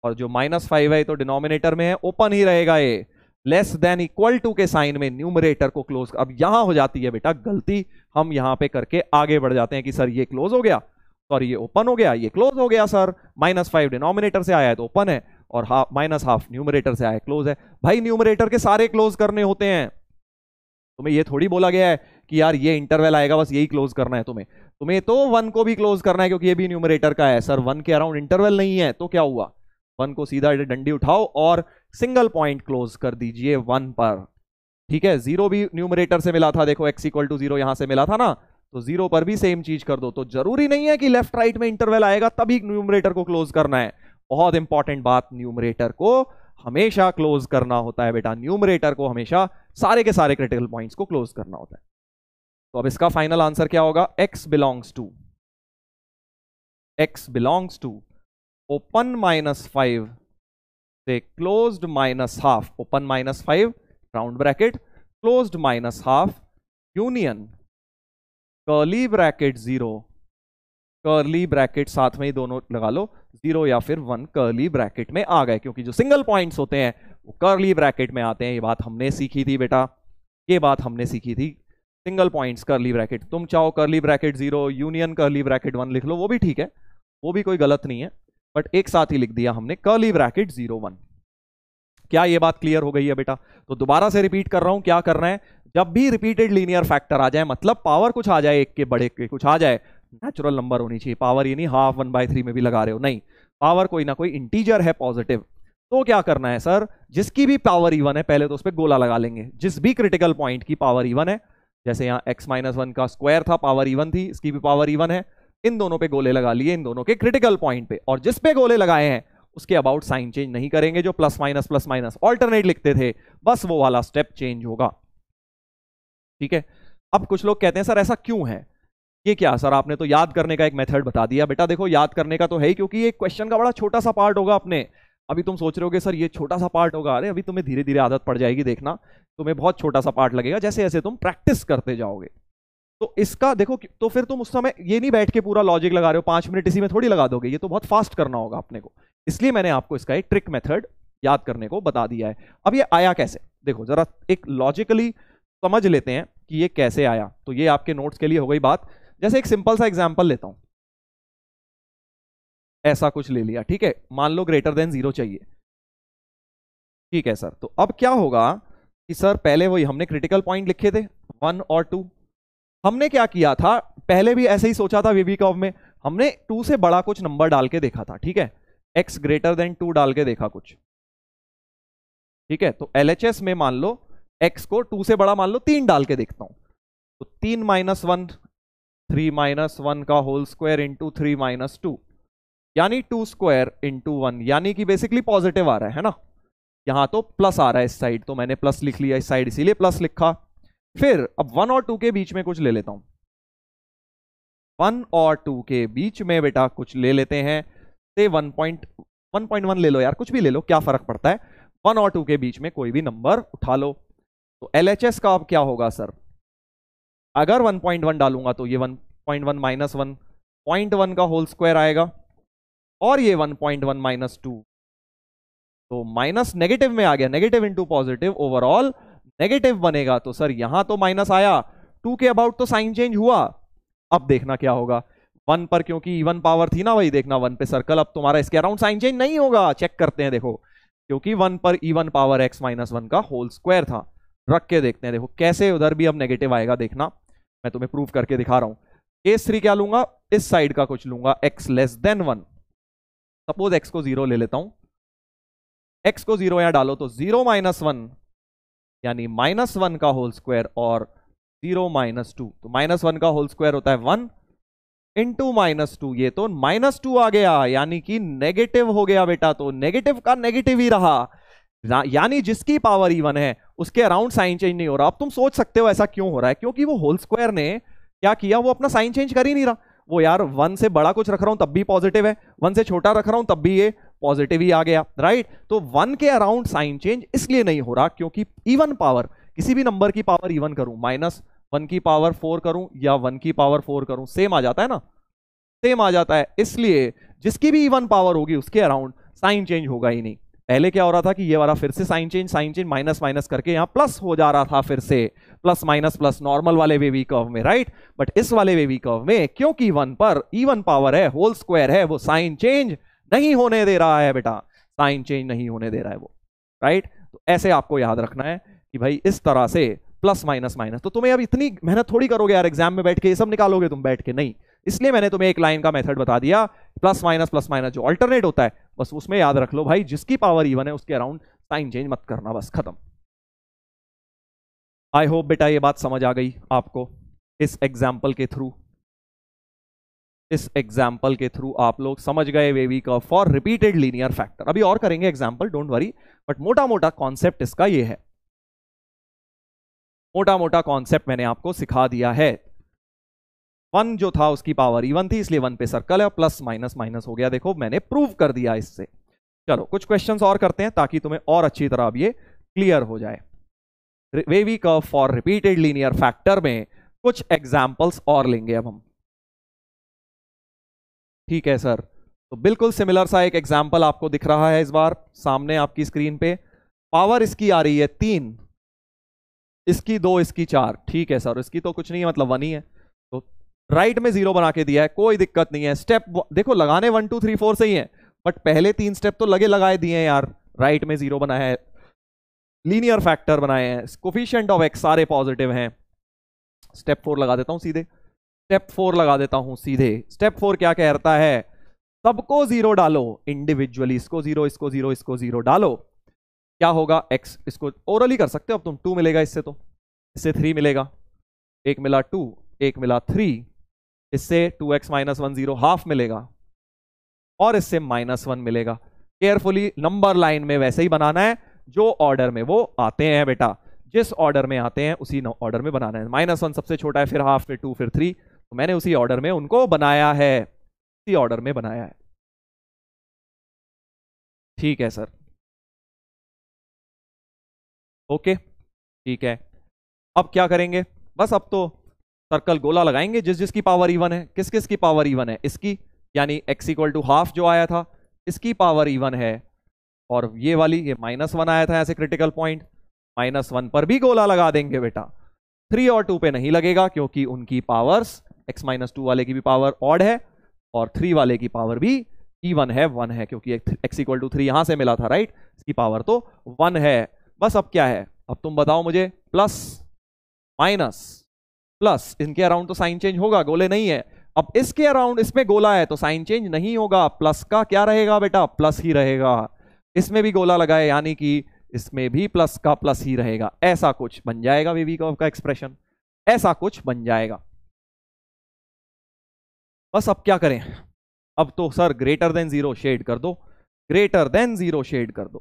और जो -5 है तो डिनोमिनेटर में है, ओपन ही रहेगा ये। लेस देन इक्वल टू के साइन में न्यूमरेटर को क्लोज, अब यहां हो जाती है बेटा गलती, हम यहां पे करके आगे बढ़ जाते हैं कि सर ये क्लोज हो गया, सॉरी ये ओपन हो गया, ये क्लोज हो गया सर। -5 डिनोमिनेटर से आया है तो ओपन है, और -½ न्यूमरेटर से आया क्लोज है। भाई न्यूमरेटर के सारे क्लोज करने होते हैं, तुम्हें ये थोड़ी बोला गया है कि यार ये इंटरवल आएगा बस यही क्लोज करना है। तुम्हें तो 1 को भी क्लोज करना है, क्योंकि ये भी न्यूमरेटर का है। सर 1 के अराउंड इंटरवल नहीं है, तो क्या हुआ, 1 को सीधा डंडी उठाओ और सिंगल पॉइंट क्लोज कर दीजिए 1 पर, ठीक है। 0 भी न्यूमरेटर से मिला था, देखो x = 0 यहां से मिला था ना, तो 0 पर भी सेम चीज कर दो। तो जरूरी नहीं है कि लेफ्ट राइट में इंटरवल आएगा तभी न्यूमरेटर को क्लोज करना है। बहुत इंपॉर्टेंट बात, न्यूमरेटर को हमेशा क्लोज करना होता है बेटा, न्यूमरेटर को हमेशा सारे के सारे क्रिटिकल पॉइंट्स को क्लोज करना होता है। तो अब इसका फाइनल आंसर क्या होगा, x बिलोंग्स टू ओपन -5 से closed -½ open -5 round bracket closed -½ union curly bracket 0, curly bracket साथ में ही दोनों लगा लो, 0 या फिर 1 कर्ली ब्रैकेट में आ गए, क्योंकि जो सिंगल पॉइंट्स होते हैं वो कर्ली ब्रैकेट में आते हैं। ये बात हमने सीखी थी बेटा, ये बात हमने सीखी थी। सिंगल पॉइंट्स कर्ली ब्रैकेट, तुम चाहो curly bracket 0 union curly bracket 1 लिख लो, वो भी ठीक है, वो भी कोई गलत नहीं है, बट एक साथ ही लिख दिया हमने कर्ली ब्रैकेट 0 1। क्या ये बात क्लियर हो गई है बेटा? तो दोबारा से रिपीट कर रहा हूं, क्या करना है, जब भी रिपीटेड लीनियर फैक्टर आ जाए, मतलब पावर कुछ आ जाए, एक के बड़े के कुछ आ जाए, नेचुरल नंबर होनी चाहिए पावर, ये नहीं हाफ 1/3 में भी लगा रहे हो, नहीं, पावर कोई ना कोई इंटीजर है पॉजिटिव, तो क्या करना है सर, जिसकी भी पावर इवन है पहले तो उस पर गोला लगा लेंगे। जिस भी क्रिटिकल पॉइंट की पावर इवन है, जैसे यहाँ x-1 का स्क्वायर था, पावर इवन थी, इसकी भी पावर इवन है, इन दोनों पे गोले लगा लिए, इन दोनों के क्रिटिकल पॉइंट पे, और जिस पे गोले लगाए हैं उसके अबाउट साइन चेंज नहीं करेंगे, जो प्लस माइनस ऑल्टरनेट लिखते थे, बस वो वाला स्टेप चेंज होगा, ठीक है। अब कुछ लोग कहते हैं सर ऐसा क्यों है, ये क्या सर, आपने तो याद करने का एक मेथड बता दिया। बेटा देखो याद करने का तो है ही, क्योंकि ये क्वेश्चन का बड़ा छोटा सा पार्ट होगा अपने। अभी तुम सोच रहे होगे सर ये छोटा सा पार्ट होगा, अरे अभी तुम्हें धीरे धीरे आदत पड़ जाएगी, देखना तुम्हें बहुत छोटा सा पार्ट लगेगा जैसे जैसे तुम प्रैक्टिस करते जाओगे। तो इसका देखो, तो फिर तुम उस समय ये नहीं बैठ के पूरा लॉजिक लगा रहे हो, 5 मिनट इसी में थोड़ी लगा दोगे, ये तो बहुत फास्ट करना होगा अपने को, इसलिए मैंने आपको इसका एक ट्रिक मेथड याद करने को बता दिया है। अब ये आया कैसे, देखो जरा एक लॉजिकली समझ लेते हैं कि ये कैसे आया। तो ये आपके नोट्स के लिए हो गई बात। जैसे एक सिंपल सा एग्जांपल लेता हूं, ऐसा कुछ ले लिया, ठीक है, मान लो ग्रेटर देन 0 चाहिए, ठीक है सर। तो अब क्या होगा कि सर पहले वही हमने क्रिटिकल पॉइंट लिखे थे 1 और 2। हमने क्या किया था, पहले भी ऐसे ही सोचा था वीवी कर्व में, हमने 2 से बड़ा कुछ नंबर डाल के देखा था, ठीक है, x ग्रेटर देन 2 डाल के देखा कुछ, ठीक है। तो LHS में मान लो x को 2 से बड़ा मान लो 3 डाल के देखता हूं, तो 3 - 1 3 - 1 का होल स्क्वायर इंटू 3 - 2 यानी 2 स्क्वायर इंटू 1, यानी कि बेसिकली पॉजिटिव आ रहा है ना, यहां तो प्लस आ रहा है इस साइड, तो मैंने प्लस लिख लिया इस साइड, इसीलिए प्लस लिखा। फिर अब 1 और 2 के बीच में कुछ ले लेता हूं, 1 और 2 के बीच में बेटा कुछ ले लेते हैं, से 1.1 ले लो यार, कुछ भी ले लो, क्या फर्क पड़ता है, 1 और 2 के बीच में कोई भी नंबर उठा लो। तो LHS का अब क्या होगा सर, अगर 1.1 डालूंगा तो ये 1.1 - 1 0.1 का होल स्क्वायर आएगा, और ये 1.1 - 2 तो माइनस नेगेटिव में आ गया, negative into positive, overall negative बनेगा। तो सर यहां तो माइनस आया, 2 के अबाउट तो साइन चेंज हुआ। अब देखना क्या होगा, 1 पर क्योंकि इवन पावर थी ना, वही देखना 1 पे सर्कल, अब तुम्हारा इसके अराउंड साइन चेंज नहीं होगा, चेक करते हैं, देखो क्योंकि 1 पर इवन पावर x - 1 का होल स्क्वायर था, रख के देखते हैं, देखो कैसे उधर भी अब नेगेटिव आएगा, देखना मैं तुम्हें प्रूव करके दिखा रहा हूं। केस 3 क्या लूंगा, इस साइड का कुछ लूंगा, x less than 1, suppose x को 0 ले लेता हूं, x को 0 यहां डालो तो 0 - 1 यानी -1 का होल स्क्वायर और 0 - 2, तो -1 का होल स्क्वायर होता है 1 इंटू -2, ये तो -2 आ गया, यानी कि नेगेटिव हो गया बेटा, तो नेगेटिव का नेगेटिव ही रहा, यानी जिसकी पावर इवन है उसके अराउंड साइन चेंज नहीं हो रहा। अब तुम सोच सकते हो ऐसा क्यों हो रहा है, क्योंकि वो होल स्क्वायर ने क्या किया, वो अपना साइन चेंज कर ही नहीं रहा, वो यार 1 से बड़ा कुछ रख रहा हूं तब भी पॉजिटिव है, 1 से छोटा रख रहा हूं तब भी ये पॉजिटिव ही आ गया, राइट। तो 1 के अराउंड साइन चेंज इसलिए नहीं हो रहा क्योंकि इवन पावर, किसी भी नंबर की पावर इवन करूं, -1 की पावर 4 करूं या 1 की पावर 4 करूं, सेम आ जाता है ना, सेम आ जाता है, इसलिए जिसकी भी इवन पावर होगी उसके अराउंड साइन चेंज होगा ही नहीं। पहले क्या हो रहा था कि ये वाला फिर से साइन चेंज माइनस माइनस करके यहां प्लस हो जा रहा था, फिर से प्लस माइनस प्लस नॉर्मल वाले वेवी कर्व में, राइट। बट इस वाले वेवी कर्व में क्योंकि 1 पर इवन पावर है, होल स्क्वायर है, वो साइन चेंज नहीं होने दे रहा है बेटा, साइन चेंज नहीं होने दे रहा है वो, राइट। तो ऐसे आपको याद रखना है कि भाई इस तरह से प्लस माइनस माइनस, तो तुम्हें अब इतनी मेहनत थोड़ी करोगे यार एग्जाम में बैठ के, ये सब निकालोगे तुम बैठ के, नहीं, इसलिए मैंने तुम्हें एक लाइन का मेथड बता दिया, प्लस माइनस जो अल्टरनेट होता है, बस उसमें याद रख लो भाई, जिसकी पावर इवन है उसके अराउंड साइन चेंज मत करना, बस खत्म। आई होप बेटा ये बात समझ आ गई आपको इस एग्जाम्पल के थ्रू, इस एग्जाम्पल के थ्रू आप लोग समझ गए wavy curve for repeated linear factor. अभी और करेंगे एग्जाम्पल, डोंट वरी, बट मोटा मोटा कॉन्सेप्ट इसका ये है, मोटा मोटा कॉन्सेप्ट मैंने आपको सिखा दिया है। 1 जो था उसकी पावर इवन थी, इसलिए 1 पे सर्कल है, प्लस माइनस माइनस हो गया, देखो मैंने प्रूव कर दिया इससे। चलो कुछ क्वेश्चंस और करते हैं ताकि तुम्हें और अच्छी तरह अब ये क्लियर हो जाए। Wavy curve for repeated linear factor में कुछ एग्जाम्पल्स और लेंगे अब हम, ठीक है सर। तो बिल्कुल सिमिलर सा एक एग्जाम्पल आपको दिख रहा है इस बार सामने आपकी स्क्रीन पे, पावर इसकी आ रही है 3, इसकी 2, इसकी 4, ठीक है सर, इसकी तो कुछ नहीं है, मतलब 1 ही है, तो राइट में 0 बना के दिया है, कोई दिक्कत नहीं है। स्टेप देखो लगाने 1 2 3 4 से ही है, बट पहले 3 स्टेप तो लगे लगाए दिए हैं यार, राइट में 0 बनाया है, लीनियर फैक्टर बनाए हैं, कोफिशिएंट ऑफ x सारे पॉजिटिव हैं। स्टेप 4 लगा देता हूं सीधे, स्टेप 4 लगा देता हूं सीधे। स्टेप 4 क्या कहता है, सबको 0 डालो इंडिविजुअली, इसको 0 इसको 0 इसको 0 डालो, क्या होगा x, इसको ओरली कर सकते हो अब तुम, 2 मिलेगा इससे, तो इससे 3 मिलेगा, एक मिला 2, एक मिला 3, इससे 2x - 1 0 हाफ मिलेगा, और इससे -1 मिलेगा। केयरफुली नंबर लाइन में वैसे ही बनाना है जो ऑर्डर में वो आते हैं बेटा, जिस ऑर्डर में आते हैं उसी ऑर्डर में बनाना है। -1 सबसे छोटा है, फिर हाफ, फिर 2, फिर 3, तो मैंने उसी ऑर्डर में उनको बनाया है, उसी ऑर्डर में बनाया है, ठीक है सर, ओके ठीक है। अब क्या करेंगे, बस अब तो सर्कल गोला लगाएंगे, जिस जिसकी पावर इवन है, किस किस की पावर इवन है, इसकी यानी x = हाफ जो आया था इसकी पावर इवन है, और ये वाली ये -1 आया था ऐसे क्रिटिकल पॉइंट, -1 पर भी गोला लगा देंगे बेटा। 3 और 2 पे नहीं लगेगा क्योंकि उनकी पावर्स x माइनस 2 वाले की भी पावर ऑड है और 3 वाले की पावर भी इवन है, 1 है, क्योंकि x इक्वल टू 3 यहां से मिला था, राइट। इसकी पावर तो 1 है। बस अब क्या है, अब तुम बताओ मुझे, प्लस माइनस प्लस, इनके अराउंड तो साइन चेंज होगा, गोले नहीं है। अब इसके अराउंड, इसमें गोला है तो साइन चेंज नहीं होगा, प्लस का क्या रहेगा बेटा, प्लस ही रहेगा। इसमें भी गोला लगा है यानी कि इसमें भी प्लस का प्लस ही रहेगा। ऐसा कुछ बन जाएगा वेवी कर्व का एक्सप्रेशन, ऐसा कुछ बन जाएगा। बस अब क्या करें, अब तो सर ग्रेटर देन 0 शेड कर दो, ग्रेटर देन 0 शेड कर दो।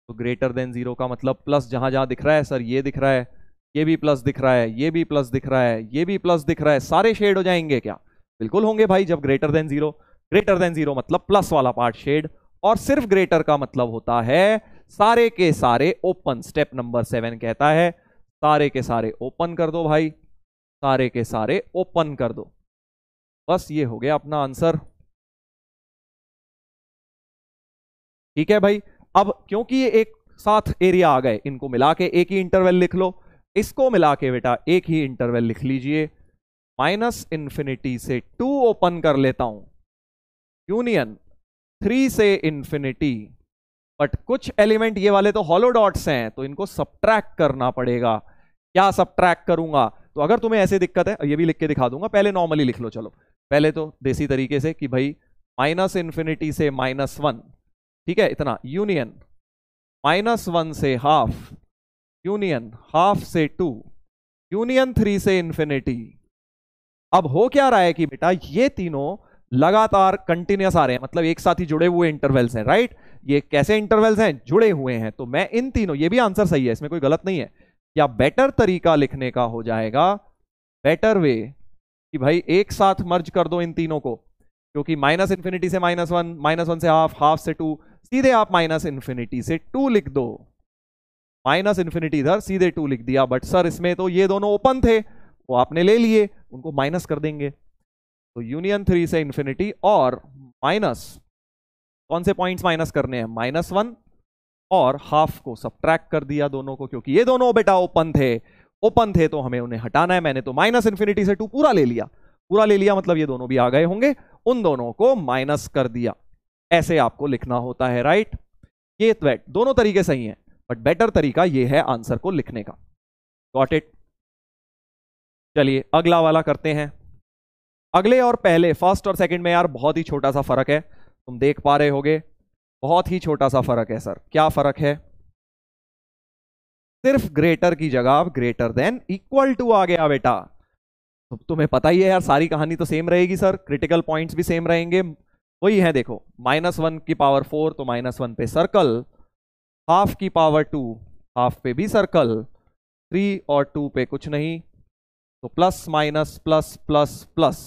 तो ग्रेटर देन 0 का मतलब प्लस जहां जहां दिख रहा है सर, ये दिख रहा है, ये भी प्लस दिख रहा है, ये भी प्लस दिख रहा है, ये भी प्लस दिख रहा है, सारे शेड हो जाएंगे क्या? बिल्कुल होंगे भाई, जब ग्रेटर देन 0। ग्रेटर देन 0 मतलब प्लस वाला पार्ट शेड, और सिर्फ ग्रेटर का मतलब होता है सारे के सारे ओपन। स्टेप नंबर 7 कहता है सारे के सारे ओपन कर दो भाई, सारे के सारे ओपन कर दो। बस ये हो गया अपना आंसर। ठीक है भाई। अब क्योंकि ये एक साथ एरिया आ गए, इनको मिला के एक ही इंटरवल लिख लो, इसको मिला के बेटा एक ही इंटरवल लिख लीजिए। माइनस इन्फिनिटी से 2 ओपन कर लेता हूं, यूनियन 3 से इन्फिनिटी। बट कुछ एलिमेंट ये वाले तो हॉलो डॉट्स हैं, तो इनको सबट्रैक्ट करना पड़ेगा। क्या सबट्रैक्ट करूंगा? तो अगर तुम्हें ऐसे दिक्कत है, ये भी लिख के दिखा दूंगा, पहले नॉर्मली लिख लो। चलो पहले तो देसी तरीके से कि भाई माइनस इन्फिनिटी से -1, ठीक है, इतना, यूनियन -1 से हाफ, यूनियन हाफ से 2, यूनियन 3 से इन्फिनिटी। अब हो क्या रहा है कि बेटा ये तीनों लगातार कंटिन्यूस आ रहे हैं, मतलब एक साथ ही जुड़े हुए इंटरवल्स हैं, राइट। ये कैसे इंटरवल्स हैं? जुड़े हुए हैं। तो मैं इन तीनों, ये भी आंसर सही है, इसमें कोई गलत नहीं है। क्या बेटर तरीका लिखने का हो जाएगा, बेटर वे, कि भाई एक साथ मर्ज कर दो इन तीनों को, क्योंकि माइनस इन्फिनिटी से -1, -1 से हाफ, हाफ से 2, सीधे आप माइनस इन्फिनिटी से 2 लिख दो। माइनस इन्फिनिटी इधर सीधे 2 लिख दिया, बट सर इसमें तो ये दोनों ओपन थे, वो आपने ले लिए, उनको माइनस कर देंगे। तो यूनियन 3 से इन्फिनिटी और माइनस, कौन से पॉइंट्स माइनस करने हैं? -1 और हाफ को सबट्रैक्ट कर दिया दोनों को, क्योंकि ये दोनों बेटा ओपन थे, ओपन थे तो हमें उन्हें हटाना है। मैंने तो माइनस इन्फिनिटी से 2 पूरा ले लिया, पूरा ले लिया मतलब ये दोनों भी आ गए होंगे, उन दोनों को माइनस कर दिया। ऐसे आपको लिखना होता है, राइट। ये दोनों तरीके सही हैं, बट बेटर तरीका ये है आंसर को लिखने का। Got it? चलिए अगला वाला करते हैं। अगले और पहले, फर्स्ट और सेकंड में यार बहुत ही छोटा सा फर्क है, तुम देख पा रहे होगे, बहुत ही छोटा सा फर्क है। सर क्या फर्क है? सिर्फ ग्रेटर की जगह अब ग्रेटर देन इक्वल टू आ गया बेटा। तो तुम्हें पता ही है यार, सारी कहानी तो सेम रहेगी सर, क्रिटिकल पॉइंट्स भी सेम रहेंगे, वही है। देखो -1 की पावर 4 तो -1 पे सर्कल, हाफ की पावर 2 हाफ पे भी सर्कल, 3 और 2 पे कुछ नहीं, तो plus minus plus plus plus,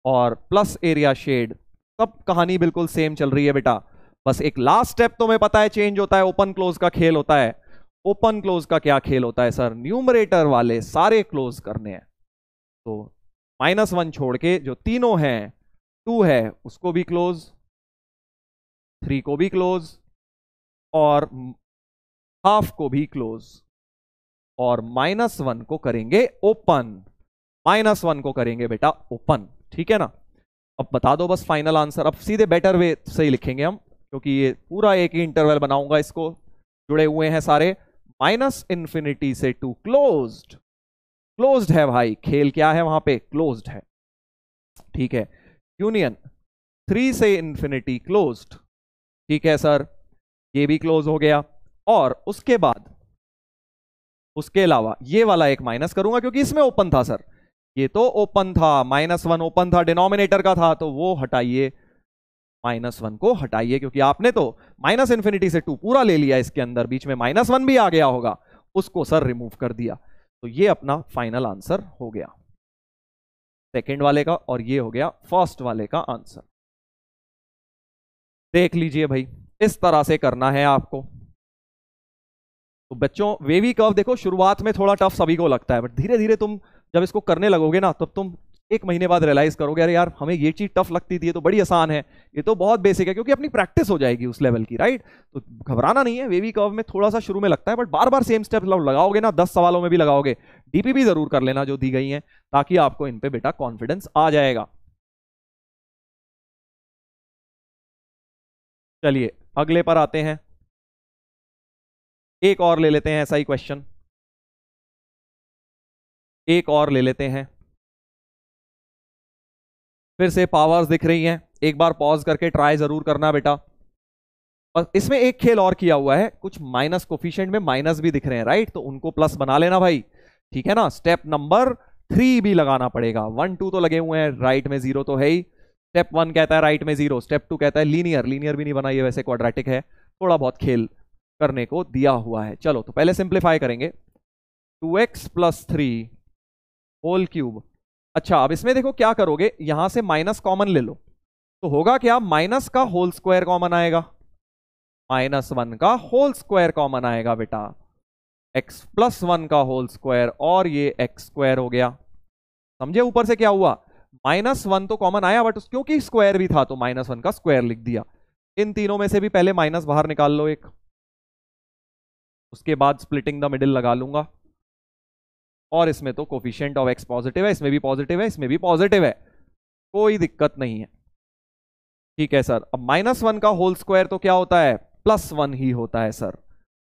और प्लस एरिया शेड, सब कहानी बिल्कुल सेम चल रही है बेटा। बस एक लास्ट स्टेप तुम्हें पता है चेंज होता है, ओपन क्लोज का खेल होता है। ओपन क्लोज का क्या खेल होता है सर? न्यूमरेटर वाले सारे क्लोज करने हैं। तो -1 छोड़ के जो तीनों हैं, 2 है उसको भी क्लोज, 3 को भी क्लोज, और हाफ को भी क्लोज, और -1 को करेंगे ओपन, -1 को करेंगे बेटा ओपन। ठीक है ना? अब बता दो बस फाइनल आंसर। अब सीधे बेटर वे से ही लिखेंगे हम, क्योंकि ये पूरा एक ही इंटरवल बनाऊंगा, इसको जुड़े हुए हैं सारे। माइनस इन्फिनिटी से 2 क्लोज्ड, क्लोज्ड है भाई, खेल क्या है वहां पे? क्लोज्ड है। ठीक है, यूनियन 3 से इन्फिनिटी क्लोज्ड, ठीक है सर, ये भी क्लोज हो गया। और उसके बाद, उसके अलावा ये वाला एक माइनस करूंगा, क्योंकि इसमें ओपन था सर, ये तो ओपन था, -1 ओपन था, डिनोमिनेटर का था, तो वो हटाइए, -1 को हटाइए, क्योंकि आपने तो माइनस इन्फिनिटी से 2 पूरा ले लिया, इसके अंदर बीच में -1 भी आ गया होगा, उसको सर रिमूव कर दिया। तो ये अपना फाइनल आंसर हो गया सेकंड वाले का, और ये हो गया फर्स्ट वाले का आंसर। देख लीजिए भाई, इस तरह से करना है आपको। तो बच्चों वेवी कर्व देखो, शुरुआत में थोड़ा टफ सभी को लगता है, बट धीरे धीरे तुम जब इसको करने लगोगे ना, तब तुम 1 महीने बाद रियलाइज करोगे अरे यार हमें ये चीज टफ लगती थी, ये तो बड़ी आसान है, ये तो बहुत बेसिक है, क्योंकि अपनी प्रैक्टिस हो जाएगी उस लेवल की, राइट। तो घबराना नहीं है, वेवी कर्व में थोड़ा सा शुरू में लगता है, but bar bar same step लगाओगे ना, 10 सवालों में भी लगाओगे, डीपीबी जरूर कर लेना जो दी गई हैं, ताकि आपको इन पे बेटा कॉन्फिडेंस आ जाएगा। चलिए अगले पर आते हैं, एक और ले लेते हैं ऐसा ही क्वेश्चन, एक और ले लेते हैं। फिर से पावर्स दिख रही हैं, एक बार पॉज करके ट्राई जरूर करना बेटा। और इसमें एक खेल और किया हुआ है, कुछ माइनस कोफिशिएंट में माइनस भी दिख रहे हैं, राइट, तो उनको प्लस बना लेना भाई, ठीक है ना। स्टेप नंबर 3 भी लगाना पड़ेगा, 1 2 तो लगे हुए हैं, राइट में 0 तो है ही। स्टेप 1 कहता है राइट में 0, स्टेप 2 कहता है लीनियर, लीनियर भी नहीं बना, ये वैसे क्वाड्रेटिक है, थोड़ा बहुत खेल करने को दिया हुआ है। चलो तो पहले सिंप्लीफाई करेंगे, 2x + 3 होल क्यूब। अच्छा अब इसमें देखो क्या करोगे, यहां से माइनस कॉमन ले लो, तो होगा क्या, माइनस का होल स्क्वायर कॉमन आएगा, -1 का होल स्क्वायर कॉमन आएगा बेटा, x + 1 का होल स्क्वायर, और ये x² हो गया। समझे ऊपर से क्या हुआ, -1 तो कॉमन आया, बट क्योंकि स्क्वायर भी था तो -1 का स्क्वायर लिख दिया। इन तीनों में से भी पहले माइनस बाहर निकाल लो एक, उसके बाद स्प्लिटिंग द मिडिल लगा लूंगा, और इसमें तो कोफिशिएंट ऑफ x पॉजिटिव है, इसमें भी पॉजिटिव है, इसमें भी पॉजिटिव है, कोई दिक्कत नहीं है, ठीक है सर। अब -1 का होल स्क्वायर तो क्या होता है, +1 ही होता है सर।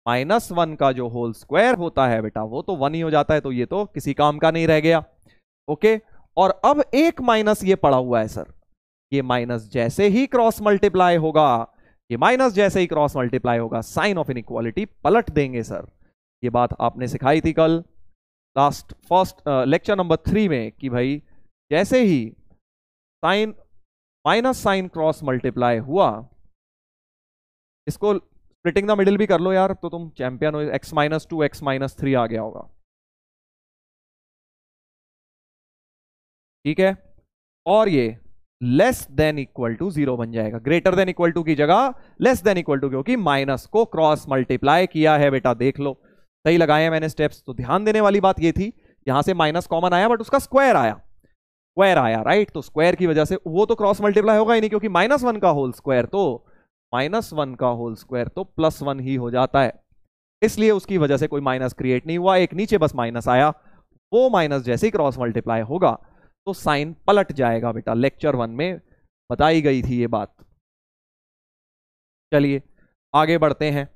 -1 का जो होल स्क्वायर होता है बेटा वो तो 1 ही हो जाता है, तो ये तो किसी काम का नहीं रह गया, ओके। और अब एक माइनस ये पड़ा हुआ है सर, ये माइनस जैसे ही क्रॉस मल्टीप्लाई होगा, ये माइनस जैसे ही क्रॉस मल्टीप्लाई होगा, साइन ऑफ इनइक्वालिटी पलट देंगे सर। ये बात आपने सिखाई थी कल फर्स्ट लेक्चर नंबर 3 में, कि भाई जैसे ही sign minus sign cross multiply हुआ, इसको स्प्लिटिंग द मिडिल भी कर लो यार, तो तुम चैंपियन हो, x - 2 x - 3 आ गया होगा, ठीक है। और ये लेस देन इक्वल टू 0 बन जाएगा, ग्रेटर देन इक्वल टू की जगह लेस देन इक्वल टू, क्योंकि माइनस को क्रॉस मल्टीप्लाई किया है बेटा, देख लो सही लगाए हैं मैंने स्टेप्स। तो ध्यान देने वाली बात ये थी, यहां से माइनस कॉमन आया बट उसका स्क्वायर आया, स्क्वायर आया, राइट, तो स्क्वायर की वजह से वो तो क्रॉस मल्टीप्लाई होगा ही नहीं, क्योंकि -1 का होल स्क्वायर तो -1 का होल स्क्वायर तो +1 ही हो जाता है, इसलिए उसकी वजह से कोई माइनस क्रिएट नहीं हुआ, एक नीचे बस माइनस आया, वो माइनस जैसे ही क्रॉस मल्टीप्लाई होगा तो साइन पलट जाएगा बेटा, लेक्चर 1 में बताई गई थी ये बात। चलिए आगे बढ़ते हैं,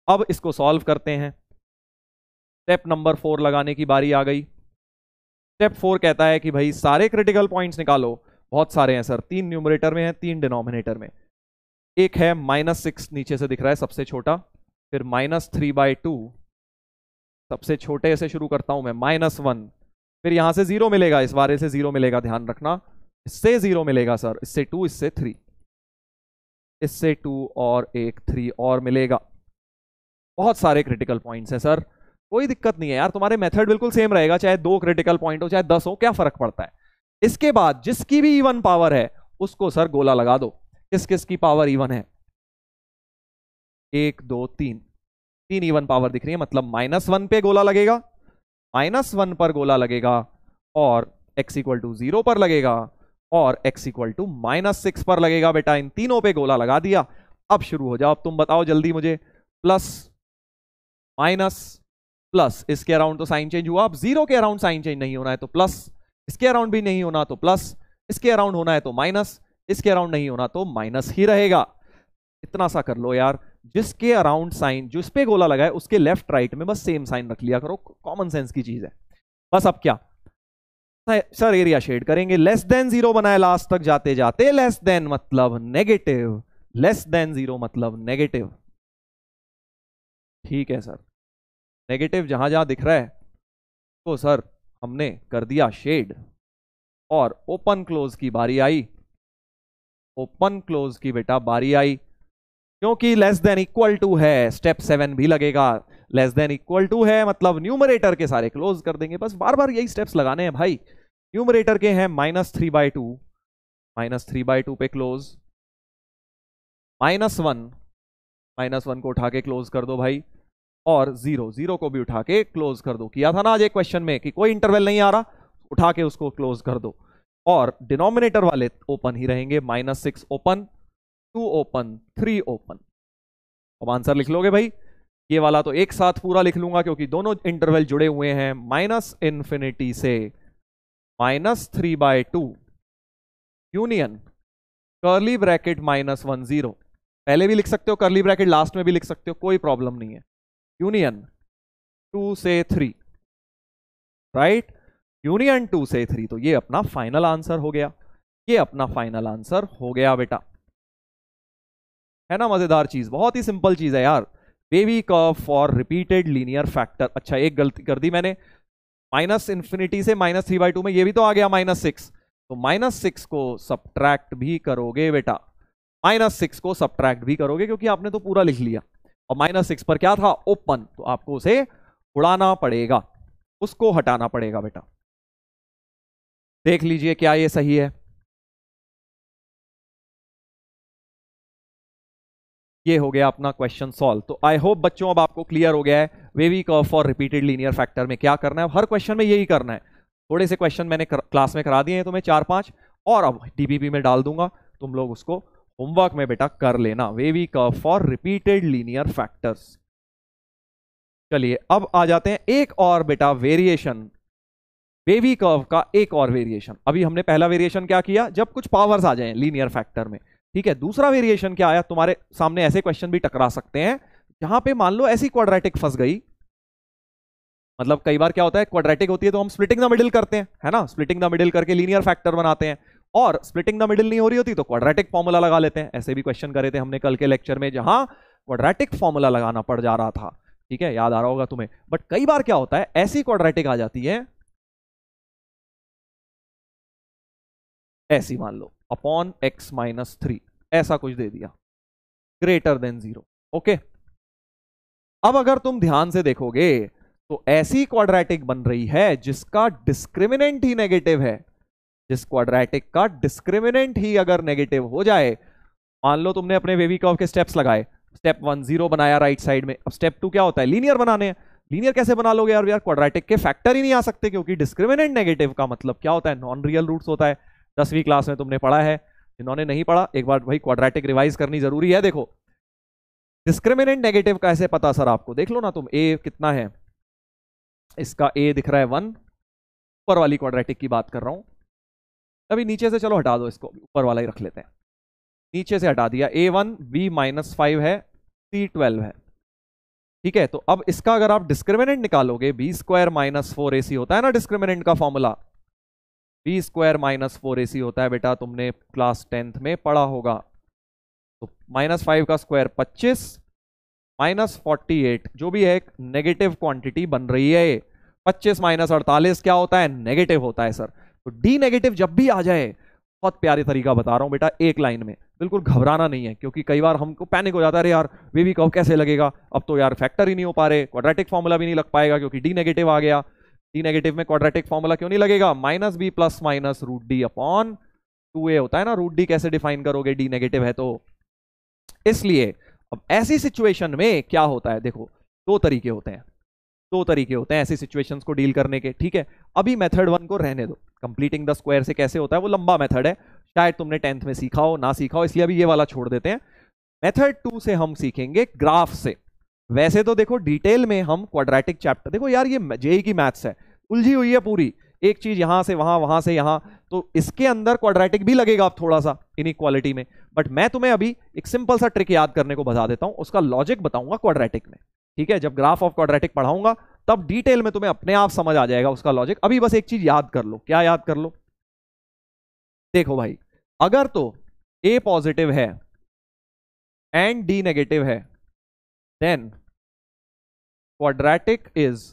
अब इसको सॉल्व करते हैं। स्टेप नंबर 4 लगाने की बारी आ गई। स्टेप 4 कहता है कि भाई सारे क्रिटिकल पॉइंट्स निकालो, बहुत सारे हैं सर, 3 न्यूमरेटर में है, 3 डिनोमिनेटर में। एक है -6 नीचे से दिख रहा है सबसे छोटा, फिर -3/2, सबसे छोटे से शुरू करता हूं मैं, -1, फिर यहां से 0 मिलेगा, इस बारे से 0 मिलेगा, ध्यान रखना, इससे 0 मिलेगा सर, इससे 2, इससे 3, इससे 2 और एक 3 और मिलेगा। बहुत सारे क्रिटिकल पॉइंट्स हैं सर, कोई दिक्कत नहीं है यार, तुम्हारे मेथड बिल्कुल सेम रहेगा, चाहे 2 क्रिटिकल पॉइंट हो चाहे 10 हो, क्या फर्क पड़ता है। इसके बाद जिसकी भी इवन पावर है उसको सर गोला लगा दो, किस किस की पावर इवन है, 1 2 3, 3 इवन पावर दिख रही है, मतलब -1 पे गोला लगेगा, -1 पर गोला लगेगा, और x = 0 पर लगेगा, और x = -6 पर लगेगा बेटा, इन तीनों पे गोला लगा दिया। अब शुरू हो जाओ, अब तुम बताओ जल्दी मुझे, प्लस माइनस प्लस, इसके अराउंड तो साइन चेंज हुआ, अब 0 के अराउंड साइन चेंज नहीं होना है तो प्लस, इसके अराउंड भी नहीं होना तो प्लस, इसके अराउंड होना है तो माइनस, इसके अराउंड नहीं होना तो माइनस ही रहेगा। इतना सा कर लो यार, जिसके अराउंड साइन, जिस पे गोला लगा है उसके लेफ्ट राइट में बस सेम साइन रख लिया करो, कॉमन सेंस की चीज है बस। अब क्या सर, एरिया शेड करेंगे, लेस देन 0 बनाए लास्ट तक जाते जाते, लेस देन मतलब नेगेटिव, लेस देन 0 मतलब नेगेटिव, ठीक है सर। नेगेटिव जहां जहां दिख रहा है तो सर हमने कर दिया शेड, और ओपन क्लोज की बारी आई, ओपन क्लोज की बेटा बारी आई, क्योंकि लेस देन इक्वल टू है, स्टेप 7 भी लगेगा, लेस देन इक्वल टू है मतलब न्यूमरेटर के सारे क्लोज कर देंगे, बस बार बार यही स्टेप्स लगाने हैं भाई। न्यूमरेटर के हैं -3/2, -3/2 पे क्लोज, -1 को उठा के क्लोज कर दो भाई, और 0 को भी उठा के क्लोज कर दो। किया था ना आज एक क्वेश्चन में कि कोई इंटरवल नहीं आ रहा, उठा के उसको क्लोज कर दो, और डिनोमिनेटर वाले ओपन ही रहेंगे, -6 ओपन, 2 ओपन, 3 ओपन। अब आंसर लिख लोगे भाई, ये वाला तो एक साथ पूरा लिख लूंगा क्योंकि दोनों इंटरवल जुड़े हुए हैं, -∞ से -3/2 यूनियन कर्ली ब्रैकेट -1 0, पहले भी लिख सकते हो, कर्ली ब्रैकेट लास्ट में भी लिख सकते हो, कोई प्रॉब्लम नहीं है, यूनियन 2 से 3, राइट, यूनियन 2 से 3। तो ये अपना फाइनल आंसर हो गया, ये अपना फाइनल आंसर हो गया बेटा, है ना मजेदार चीज, बहुत ही सिंपल चीज है यार। Wavy curve for repeated linear factor. अच्छा एक गलती कर दी मैंने, -∞ से -3/2 में ये भी तो आ गया -6, तो -6 को सब्ट्रैक्ट भी करोगे बेटा, -6 को सब्ट्रैक्ट भी करोगे क्योंकि आपने तो पूरा लिख लिया, और -6 पर क्या था, ओपन, तो आपको उसे उड़ाना पड़ेगा, उसको हटाना पड़ेगा बेटा। देख लीजिए क्या ये सही है, ये हो गया अपना क्वेश्चन सॉल्व। तो आई होप बच्चों अब आपको क्लियर हो गया है wavy curve for repeated linear factor में क्या करना है, हर क्वेश्चन में यही करना है। थोड़े से क्वेश्चन मैंने क्लास में करा दिए हैं तुम्हें 4-5, और अब डीबीपी में डाल दूंगा, तुम लोग उसको होमवर्क में बेटा कर लेना, wavy curve for repeated linear factors. चलिए अब आ जाते हैं एक और बेटा वेरिएशन, वेवी कर्व का एक और वेरिएशन। अभी हमने पहला वेरिएशन क्या किया, जब कुछ पावर्स आ जाएं लीनियर फैक्टर में, ठीक है। दूसरा वेरिएशन क्या आया, तुम्हारे सामने ऐसे क्वेश्चन भी टकरा सकते हैं जहां पे मान लो ऐसी क्वाड्रेटिक फंस गई, मतलब कई बार क्या होता है क्वाड्रेटिक होती है तो हम स्प्लिटिंग द मिडिल करते हैं, है ना, स्प्लिटिंग द मिडिल करके लीनियर फैक्टर बनाते हैं, और स्प्लिटिंग द मिडिल नहीं हो रही होती तो क्वाड्रेटिक फॉर्मूला लगा लेते हैं। ऐसे भी क्वेश्चन करे थे हमने कल के लेक्चर में जहां क्वाड्रेटिक फॉर्मूला लगाना पड़ जा रहा था, ठीक है, याद आ रहा होगा तुम्हें। बट कई बार क्या होता है ऐसी क्वाड्रेटिक आ जाती है, ऐसी मान लो अपॉन x-3 ऐसा कुछ दे दिया, ग्रेटर देन 0, ओके। अब अगर तुम ध्यान से देखोगे तो ऐसी क्वाड्रेटिक बन रही है जिसका डिस्क्रिमिनेंट ही नेगेटिव है, जिस क्वाड्रेटिक का डिस्क्रिमिनेंट ही अगर नेगेटिव हो जाए, मान लो तुमने अपने वेवी कर्व के स्टेप्स लगाए, स्टेप 1 0 बनाया राइट साइड में, अब स्टेप 2 क्या होता है, लीनियर बनाने हैं। लीनियर कैसे बना लोगे यार क्वाड्रेटिक के फैक्टर ही नहीं आ सकते क्योंकि डिस्क्रिमिनेंट नेगेटिव का मतलब क्या होता है, नॉन रियल रूट्स होता है। 10वीं क्लास में तुमने पढ़ा है, जिन्होंने नहीं पढ़ा एक बार भाई क्वाड्रेटिक रिवाइज करनी जरूरी है। देखो डिस्क्रिमिनेंट नेगेटिव कैसे पता सर आपको, देख लो ना तुम, ए कितना है, इसका ए दिख रहा है 1, ऊपर वाली क्वाड्रेटिक की बात कर रहा हूं। अभी नीचे से चलो हटा दो इसको, ऊपर वाला ही रख लेते हैं, नीचे से हटा दिया, A1 B-5 है, C12 है, ठीक है। तो अब इसका अगर आप डिस्क्रिमिनेंट निकालोगे, B² - 4AC होता है ना डिस्क्रिमिनेंट का फॉर्मूला, B² - 4AC होता है बेटा, तुमने क्लास 10th में पढ़ा होगा। तो -5 का स्क्वायर 25 -48 जो भी है एक नेगेटिव क्वांटिटी बन रही है। 25 - 48 क्या होता है, नेगेटिव होता है सर। तो डी नेगेटिव जब भी आ जाए, बहुत प्यारे तरीका बता रहा हूं बेटा, एक लाइन में, बिल्कुल घबराना नहीं है, क्योंकि कई बार हमको पैनिक हो जाता है, अरे यार वेवी कर्व कैसे लगेगा, अब तो यार फैक्टर ही नहीं हो पा रहे, क्वाड्रेटिक फॉर्मूला भी नहीं लग पाएगा क्योंकि डी नेगेटिव आ गया। डी नेगेटिव में क्वाड्रेटिक फॉर्मूला क्यों नहीं लगेगा, -b ± √d अपॉन 2a होता है ना, √d कैसे डिफाइन करोगे, डी नेगेटिव है तो। इसलिए अब ऐसी सिचुएशन में क्या होता है, देखो दो तरीके होते हैं ऐसी सिचुएशंस को डील करने के, ठीक है। अभी मेथड 1 को रहने दो, कंप्लीटिंग द स्क्वायर से कैसे होता है वो लंबा मेथड है, शायद तुमने 10th में सीखा हो ना सीखा हो, इसलिए अभी ये वाला छोड़ देते हैं। मेथड 2 से हम सीखेंगे ग्राफ से। वैसे तो देखो डिटेल में हम क्वाड्रेटिक चैप्टर, देखो यार ये जेईई की मैथ्स है, उलझी हुई है पूरी, एक चीज यहां से वहां, वहां से यहां, तो इसके अंदर क्वाड्रेटिक भी लगेगा अब थोड़ा सा इनइक्वालिटी में। बट मैं तुम्हें अभी एक सिंपल सा ट्रिक याद करने को बता देता हूं, उसका लॉजिक बताऊंगा क्वाड्रेटिक में, ठीक है। जब ग्राफ ऑफ क्वाड्रेटिक पढ़ाऊंगा तब डिटेल में तुम्हें अपने आप समझ आ जाएगा उसका लॉजिक। अभी बस एक चीज याद कर लो, क्या याद कर लो, देखो भाई, अगर तो ए पॉजिटिव है एंड डी नेगेटिव है, then quadratic is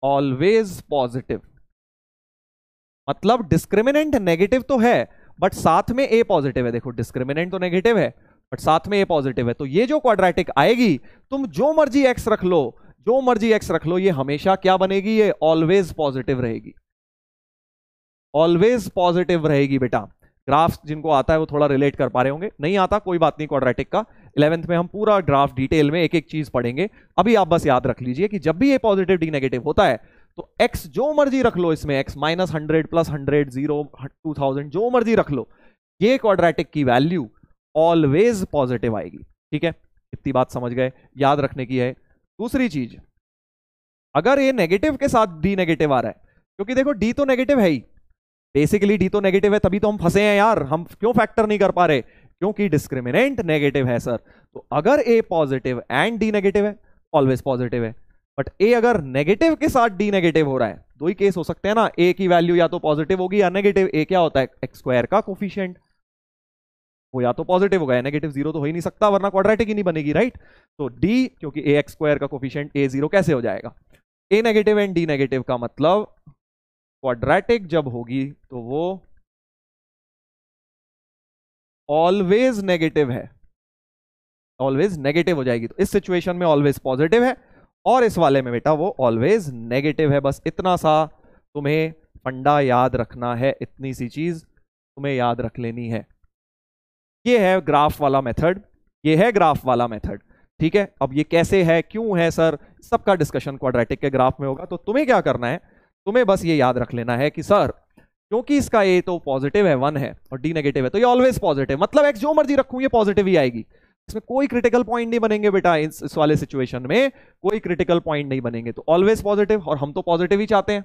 always positive. मतलब डिस्क्रिमिनेंट नेगेटिव तो है बट साथ में ए पॉजिटिव है, देखो डिस्क्रिमिनेंट तो नेगेटिव है बट साथ में ए पॉजिटिव है, तो ये जो क्वाड्रेटिक आएगी, तुम जो मर्जी एक्स रख लो, जो मर्जी एक्स रख लो, ये हमेशा क्या बनेगी, ये ऑलवेज पॉजिटिव रहेगी, ऑलवेज पॉजिटिव रहेगी बेटा। ग्राफ जिनको आता है वो थोड़ा रिलेट कर पा रहे होंगे, नहीं आता कोई बात नहीं, क्वाड्रेटिक का 11th में हम पूरा ग्राफ डिटेल में एक एक चीज पढ़ेंगे। अभी आप बस याद रख लीजिए कि जब भी ये पॉजिटिव डी नेगेटिव होता है तो x जो मर्जी रख लो इसमें, x -100 +100 0 2000 जो मर्जी रख लो, ये क्वाड्रेटिक की वैल्यू ऑलवेज पॉजिटिव आएगी, ठीक है। इतनी बात समझ गए, याद रखने की है। दूसरी चीज, अगर ये नेगेटिव के साथ डी नेगेटिव आ रहा है, क्योंकि देखो डी तो नेगेटिव है ही, बेसिकली डी तो नेगेटिव है, तभी तो हम फंसे हैं यार, हम क्यों फैक्टर नहीं कर पा रहे, क्योंकि डिस्क्रिमिनेंट नेगेटिव है सर। तो अगर ए पॉजिटिव एंड डी नेगेटिव है, ऑलवेज पॉजिटिव है। बट ए अगर नेगेटिव के साथ डी नेगेटिव हो रहा है, दो ही केस हो सकते हैं ना, ए की वैल्यू या तो पॉजिटिव होगी या नेगेटिव। ए क्या होता है, एक्स स्क्वायर का कोफिशिएंट, वो या तो पॉजिटिव होगा या नेगेटिव, जीरो तो हो ही नहीं सकता, वरना क्वाड्रेटिक ही नहीं बनेगी, राइट। तो डी, क्योंकि ए एक्स स्क्वायर का कोफिशिएंट ए जीरो कैसे हो जाएगा, ए नेगेटिव एंड डी नेगेटिव का मतलब क्वाड्रेटिक जब होगी तो वो ऑलवेज नेगेटिव है, ऑलवेज नेगेटिव हो जाएगी। तो इस सिचुएशन में ऑलवेज पॉजिटिव है और इस वाले में बेटा वो ऑलवेज नेगेटिव है। बस इतना सा तुम्हें फंडा याद रखना है, इतनी सी चीज तुम्हें याद रख लेनी है। ये है ग्राफ वाला मेथड, ये है ग्राफ वाला मेथड, ठीक है। अब ये कैसे है, क्यों है सर, सबका डिस्कशन क्वाड्रेटिक के ग्राफ में होगा। तो तुम्हें क्या करना है, तुम्हें बस ये याद रख लेना है कि सर क्योंकि इसका ए तो पॉजिटिव है 1 है और डी नेगेटिव है, तो ये ऑलवेज पॉजिटिव, मतलब एक्स जो मर्जी रखूं ये पॉजिटिव ही आएगी। इसमें कोई क्रिटिकल पॉइंट नहीं बनेंगे बेटा, इस वाले सिचुएशन में कोई क्रिटिकल पॉइंट नहीं बनेंगे। तो ऑलवेज पॉजिटिव, और हम तो पॉजिटिव ही चाहते हैं,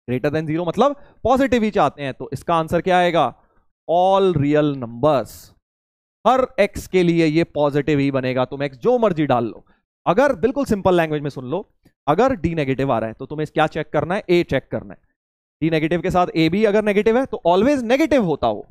ग्रेटर देन 0 मतलब पॉजिटिव ही चाहते हैं। तो इसका आंसर क्या आएगा, ऑल रियल नंबर्स, हर एक्स के लिए ये पॉजिटिव ही बनेगा, तुम एक्स जो मर्जी डाल लो। अगर बिल्कुल सिंपल लैंग्वेज में सुन लो, अगर डी नेगेटिव आ रहा है तो तुम्हें क्या चेक करना है, ए चेक करना है। डी नेगेटिव के साथ ए भी अगर नेगेटिव है तो ऑलवेज नेगेटिव होता हो,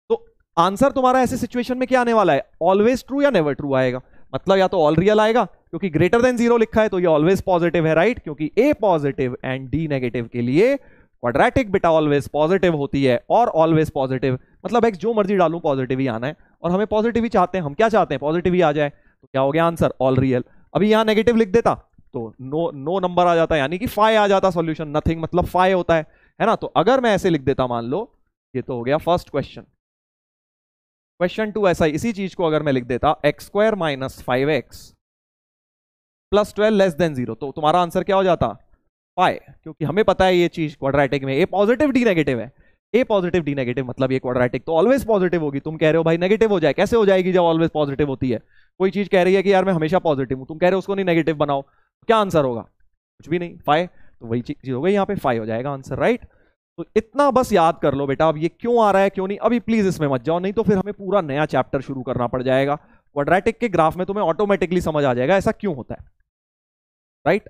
तो आंसर तुम्हारा ऐसे सिचुएशन में क्या आने वाला है, ऑलवेज ट्रू या नेवर ट्रू आएगा। मतलब या तो ऑल रियल आएगा, क्योंकि ग्रेटर देन 0 लिखा है तो ये ऑलवेज पॉजिटिव है, राइट। क्योंकि ए पॉजिटिव एंड डी नेगेटिव के लिए क्वाड्रेटिक बेटा ऑलवेज पॉजिटिव होती है, और ऑलवेज पॉजिटिव मतलब एक्स जो मर्जी डालूं पॉजिटिव ही आना है, और हमें पॉजिटिव ही चाहते हैं। हम क्या चाहते हैं, पॉजिटिव ही आ जाए। तो क्या हो गया आंसर, ऑल रियल। अभी यहां नेगेटिव लिख देता तो नो नंबर आ जाता, यानी कि फाइ आ जाता सॉल्यूशन, नथिंग मतलब फाइ होता है ना। तो अगर मैं ऐसे लिख देता, मान लो ये तो हो गया फर्स्ट क्वेश्चन। क्वेश्चन 2 ऐसा, इसी चीज को अगर मैं लिख देता x square minus 5x plus 12 less than 0, तो तुम्हारा आंसर क्या हो जाता, फाइ। क्योंकि हमें पता है ये चीज क्वाड्रेटिक में ए पॉजिटिव डी नेगेटिव है, ए पॉजिटिव डी नेगेटिव मतलब ये क्वाड्रेटिक तो ऑलवेज पॉजिटिव होगी। तुम कह रहे हो भाई नेगेटिव हो जाए, कैसे हो जाएगी जब ऑलवेज पॉजिटिव होती है। कोई चीज कह रही है कि यार मैं हमेशा पॉजिटिव हूं, तुम कह रहे हो उसको नहीं नेगेटिव बनाओ, क्या आंसर होगा, कुछ भी नहीं, फाइ। तो वही चीज हो गई यहाँ पे, फाइ हो जाएगा आंसर, राइट। तो इतना बस याद कर लो बेटा। अब ये क्यों आ रहा है क्यों नहीं, अभी प्लीज इसमें मत जाओ, नहीं तो फिर हमें पूरा नया चैप्टर शुरू करना पड़ जाएगा। क्वाड्रेटिक के ग्राफ में तुम्हें ऑटोमेटिकली समझ आ जाएगा ऐसा क्यों होता है, राइट।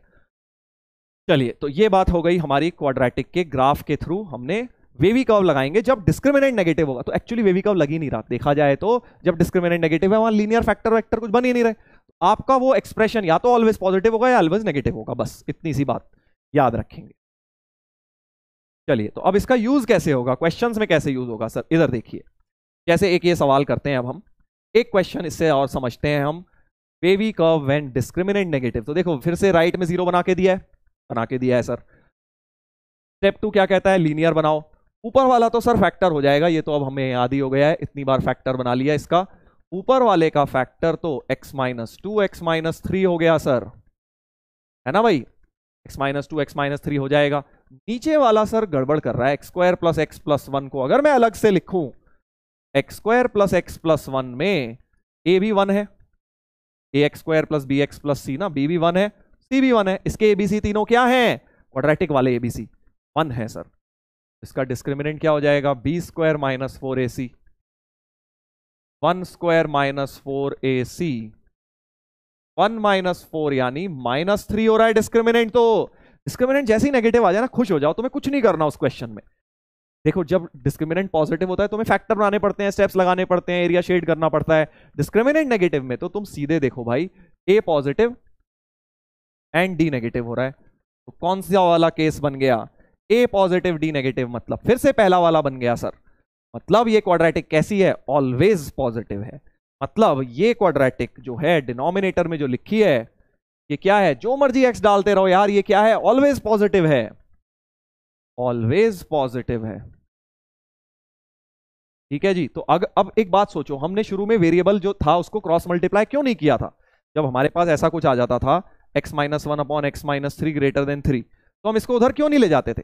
चलिए, तो ये बात हो गई हमारी क्वाड्रेटिक के ग्राफ के थ्रू। हमने वेवी कर्व लगाएंगे जब डिस्क्रिमिनेंट नेगेटिव होगा। तो एक्चुअली वेवी कर्व लग ही नहीं रहा, देखा जाए तो जब डिस्क्रिमिनेंट नेगेटिव है वहां लीनियर फैक्टर वेक्टर कुछ बन ही नहीं रहे। तो आपका वो एक्सप्रेशन या तो ऑलवेज पॉजिटिव होगा या ऑलवेज नेगेटिव होगा, बस इतनी सी बात याद रखेंगे। चलिए, तो अब इसका यूज कैसे होगा, क्वेश्चंस में कैसे यूज होगा सर, इधर देखिए। जैसे एक ये सवाल करते हैं, अब हम एक क्वेश्चन इससे और समझते हैं हम, wavy curve when discriminant negative. तो देखो फिर से राइट में 0 बना के दिया है सर। स्टेप 2 क्या कहता है, लीनियर बनाओ। ऊपर वाला तो सर फैक्टर हो जाएगा, ये तो अब हमें याद ही हो गया है, इतनी बार फैक्टर बना लिया इसका। ऊपर वाले का फैक्टर तो x माइनस 2 x माइनस 3 हो गया सर, है ना भाई, x माइनस 2 x माइनस 3 हो जाएगा। नीचे वाला सर गड़बड़ कर रहा है, x square plus x plus 1 को अगर मैं अलग से लिखूं, x square plus x plus 1 में ए भी 1 है, A x square plus B x plus C ना, बी भी 1 है सी भी 1 है, इसके एबीसी तीनों क्या हैं, क्वाड्रेटिक वाले एबीसी 1 है सर। इसका डिस्क्रिमिनेंट क्या हो जाएगा, b square minus 4ac, 1 square minus 4ac, 1 minus 4 यानी माइनस 3 हो रहा है डिस्क्रिमिनेंट। तो डिस्क्रिमिनेंट जैसे ही नेगेटिव आ जाए ना, खुश हो जाओ, तुम्हें कुछ नहीं करना उस क्वेश्चन में। देखो जब डिस्क्रिमिनेंट पॉजिटिव होता है तुम्हें फैक्टर बनाने पड़ते हैं, स्टेप्स लगाने पड़ते हैं, एरिया शेड करना पड़ता है। डिस्क्रिमिनेंट नेगेटिव में तो तुम सीधे देखो भाई, ए पॉजिटिव एंड डी नेगेटिव हो रहा है, तो कौन सा वाला केस बन गया, ए पॉजिटिव डी नेगेटिव, मतलब फिर से पहला वाला बन गया सर। मतलब ये क्वाड्रेटिक कैसी है, ऑलवेज पॉजिटिव है। मतलब ये क्वाड्रेटिक जो है डिनोमिनेटर में जो लिखी है, ये क्या है, जो मर्जी एक्स डालते रहो यार, ये क्या है, ऑलवेज पॉजिटिव है, ऑलवेज पॉजिटिव है। ठीक है जी। तो अब एक बात सोचो, हमने शुरू में वेरिएबल जो था उसको क्रॉस मल्टीप्लाई क्यों नहीं किया था। जब हमारे पास ऐसा कुछ आ जाता था x minus 1 upon x minus 3 greater than 3, तो हम इसको उधर क्यों नहीं ले जाते थे।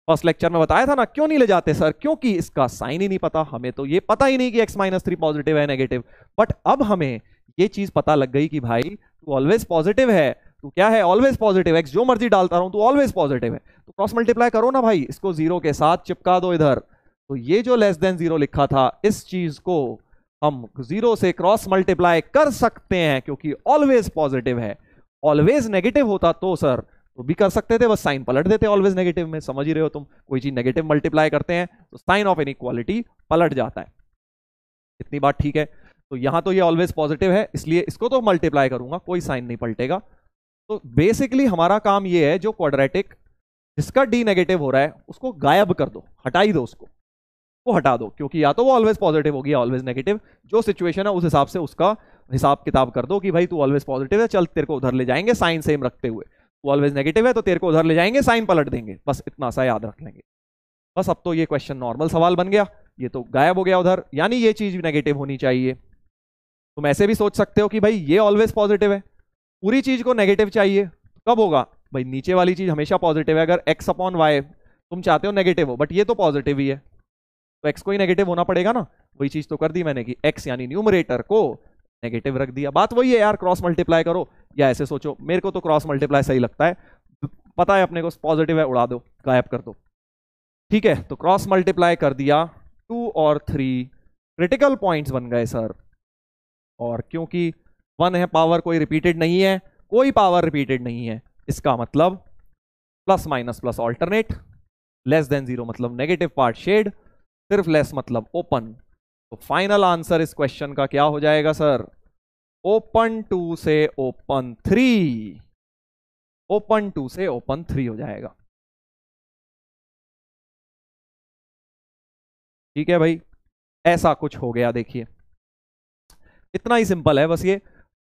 फर्स्ट लेक्चर में बताया था ना, क्यों नहीं ले जाते सर, क्योंकि इसका साइन ही नहीं पता, हमें तो ये पता ही नहीं कि x माइनस 3 पॉजिटिव है नेगेटिव। बट अब हमें ये चीज पता लग गई कि भाई तू ऑलवेज पॉजिटिव है, तू क्या है, ऑलवेज पॉजिटिव, एक्स जो मर्जी डालता रहूं तू ऑलवेज पॉजिटिव है, तो क्रॉस मल्टीप्लाई करो ना भाई, इसको जीरो के साथ चिपका दो इधर। तो ये जो लेस देन जीरो लिखा था, इस चीज को हम जीरो से क्रॉस मल्टीप्लाई कर सकते हैं क्योंकि ऑलवेज पॉजिटिव है। ऑलवेज नेगेटिव होता तो सर तो भी कर सकते थे, बस साइन पलट देते ऑलवेज नेगेटिव में। समझ ही रहे हो तुम, कोई चीज नेगेटिव मल्टीप्लाई करते हैं तो साइन ऑफ इनइक्वालिटी पलट जाता है। इतनी बात ठीक है। तो यहां तो ये ऑलवेज पॉजिटिव है इसलिए इसको तो मल्टीप्लाई करूंगा, कोई साइन नहीं पलटेगा। तो बेसिकली हमारा काम ये है, जो क्वाड्रेटिक जिसका डी नेगेटिव हो रहा है उसको गायब कर दो, हटा ही दो उसको, वो हटा दो, क्योंकि या तो वो ऑलवेज पॉजिटिव होगी या ऑलवेज नेगेटिव, जो सिचुएशन है उस हिसाब से उसका हिसाब किताब कर दो कि भाई तू ऑलवेज पॉजिटिव है, चल तेरे को उधर ले जाएंगे साइन सेम रखते हुए, तू ऑलवेज नेगेटिव है तो तेरे को उधर ले जाएंगे साइन पलट देंगे, बस इतना सा याद रख लेंगे। बस अब तो ये क्वेश्चन नॉर्मल सवाल बन गया, ये तो गायब हो गया उधर, यानी ये चीज नेगेटिव होनी चाहिए। तुम ऐसे भी सोच सकते हो कि भाई ये ऑलवेज पॉजिटिव है, पूरी चीज को नेगेटिव चाहिए, कब होगा भाई, नीचे वाली चीज हमेशा पॉजिटिव है। अगर एक्स अपॉन वाई तुम चाहते हो नेगेटिव हो, बट ये तो पॉजिटिव ही है, तो एक्स को ही नेगेटिव होना पड़ेगा ना। वही चीज तो कर दी मैंने कि एक्स यानी न्यूमरेटर को नेगेटिव रख दिया। बात वही है यार, क्रॉस मल्टीप्लाई करो या ऐसे सोचो, मेरे को तो क्रॉस मल्टीप्लाई सही लगता है, पता है अपने को पॉजिटिव है, उड़ा दो, गायब कर दो। ठीक है, तो क्रॉस मल्टीप्लाई कर दिया, 2 और 3 क्रिटिकल पॉइंट्स बन गए सर। और क्योंकि 1 है, पावर कोई रिपीटेड नहीं है, कोई पावर रिपीटेड नहीं है, इसका मतलब plus minus plus alternate, less than zero मतलब नेगेटिव पार्ट शेड, सिर्फ लेस मतलब ओपन। तो फाइनल आंसर इस क्वेश्चन का क्या हो जाएगा सर, ओपन 2 से ओपन 3, ओपन 2 से ओपन 3 हो जाएगा। ठीक है भाई, ऐसा कुछ हो गया, देखिए इतना ही सिंपल है बस ये,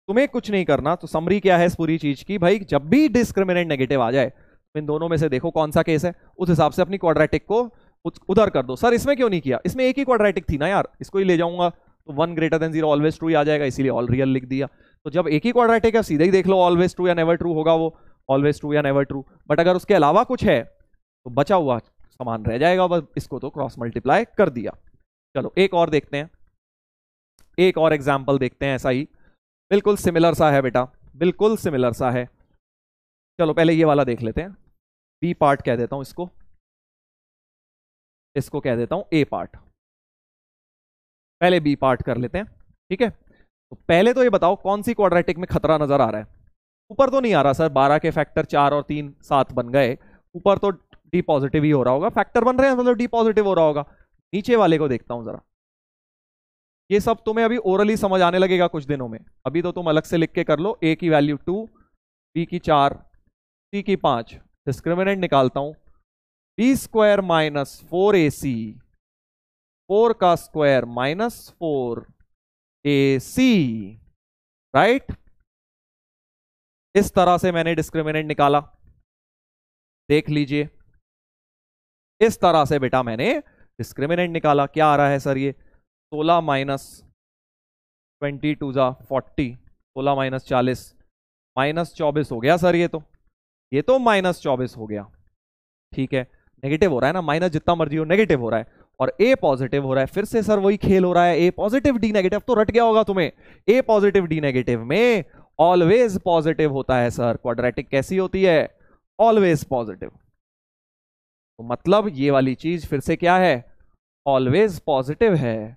तुम्हें कुछ नहीं करना। तो समरी क्या है इस पूरी चीज की, भाई जब भी डिस्क्रिमिनेंट नेगेटिव आ जाए इन दोनों में से देखो कौन सा केस है, उस हिसाब से अपनी क्वाड्रेटिक को उधर कर दो। सर इसमें क्यों नहीं किया, इसमें एक ही क्वाड्रेटिक थी ना यार, इसको ही ले जाऊंगा तो 1 ग्रेटर देन 0 ऑलवेज ट्रू आ जाएगा, इसीलिए ऑल रियल लिख दिया। तो जब एक ही क्वाड्रेटिक है सीधे ही देख लो ऑलवेज ट्रू या नेवर ट्रू होगा, वो ऑलवेज ट्रू या नेवर ट्रू। बट अगर उसके अलावा कुछ है तो बचा हुआ समान रह जाएगा, बस इसको तो क्रॉस मल्टीप्लाई कर दिया। चलो एक और देखते हैं, एक और एग्जाम्पल देखते हैं, ऐसा ही बिल्कुल सिमिलर सा है बेटा, बिल्कुल सिमिलर सा है। चलो पहले ये वाला देख लेते हैं, बी पार्ट कह देता हूं इसको, इसको कह देता हूं ए पार्ट, पहले बी पार्ट कर लेते हैं। ठीक है, तो पहले तो ये बताओ कौन सी क्वाड्रेटिक में खतरा नजर आ रहा है। ऊपर तो नहीं आ रहा सर, 12 के फैक्टर 4 और 3 7 बन गए, ऊपर तो डी पॉजिटिव ही हो रहा होगा, फैक्टर बन रहे हैं मतलब डी पॉजिटिव हो रहा होगा। नीचे वाले को देखता हूं जरा, ये सब तुम्हें अभी ओरली समझ आने लगेगा कुछ दिनों में, अभी तो तुम अलग से लिख के कर लो। ए की वैल्यू 2, बी की 4, सी की 5, डिस्क्रिमिनेंट निकालता हूं, बी स्क्वायर माइनस 4ac, 4 का स्क्वायर माइनस 4ac, राइट। इस तरह से मैंने डिस्क्रिमिनेंट निकाला, देख लीजिए इस तरह से बेटा मैंने डिस्क्रिमिनेंट निकाला। क्या आ रहा है सर, ये 16 माइनस 22 जा 40, 16 माइनस 40 माइनस 24 हो गया सर, ये तो माइनस 24 हो गया। ठीक है, नेगेटिव हो रहा है ना, माइनस जितना मर्जी हो नेगेटिव हो रहा है, और ए पॉजिटिव हो रहा है। फिर से सर वही खेल हो रहा है, ए पॉजिटिव डी नेगेटिव, तो रट गया होगा तुम्हें, ए पॉजिटिव डी नेगेटिव में ऑलवेज पॉजिटिव होता है सर। क्वाड्रेटिक कैसी होती है, ऑलवेज पॉजिटिव। तो मतलब ये वाली चीज फिर से क्या है, ऑलवेज पॉजिटिव है।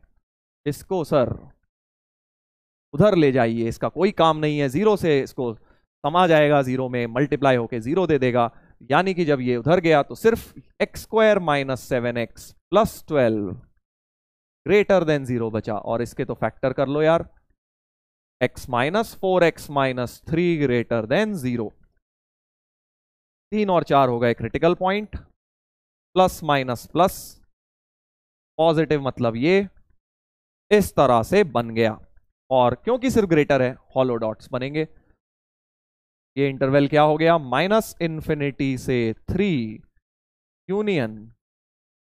इसको सर उधर ले जाइए, इसका कोई काम नहीं है, जीरो से इसको समा जाएगा, जीरो में मल्टीप्लाई होके जीरो दे देगा। यानी कि जब ये उधर गया तो सिर्फ x square minus 7x plus 12 greater than 0 बचा, और इसके तो फैक्टर कर लो यार, x minus 4x minus 3 greater than 0। 3 और 4 हो गए critical point, plus minus plus positive मतलब ये इस तरह से बन गया, और क्योंकि सिर्फ ग्रेटर है हॉलो डॉट्स बनेंगे। ये इंटरवल क्या हो गया, माइनस इन्फिनिटी से 3 यूनियन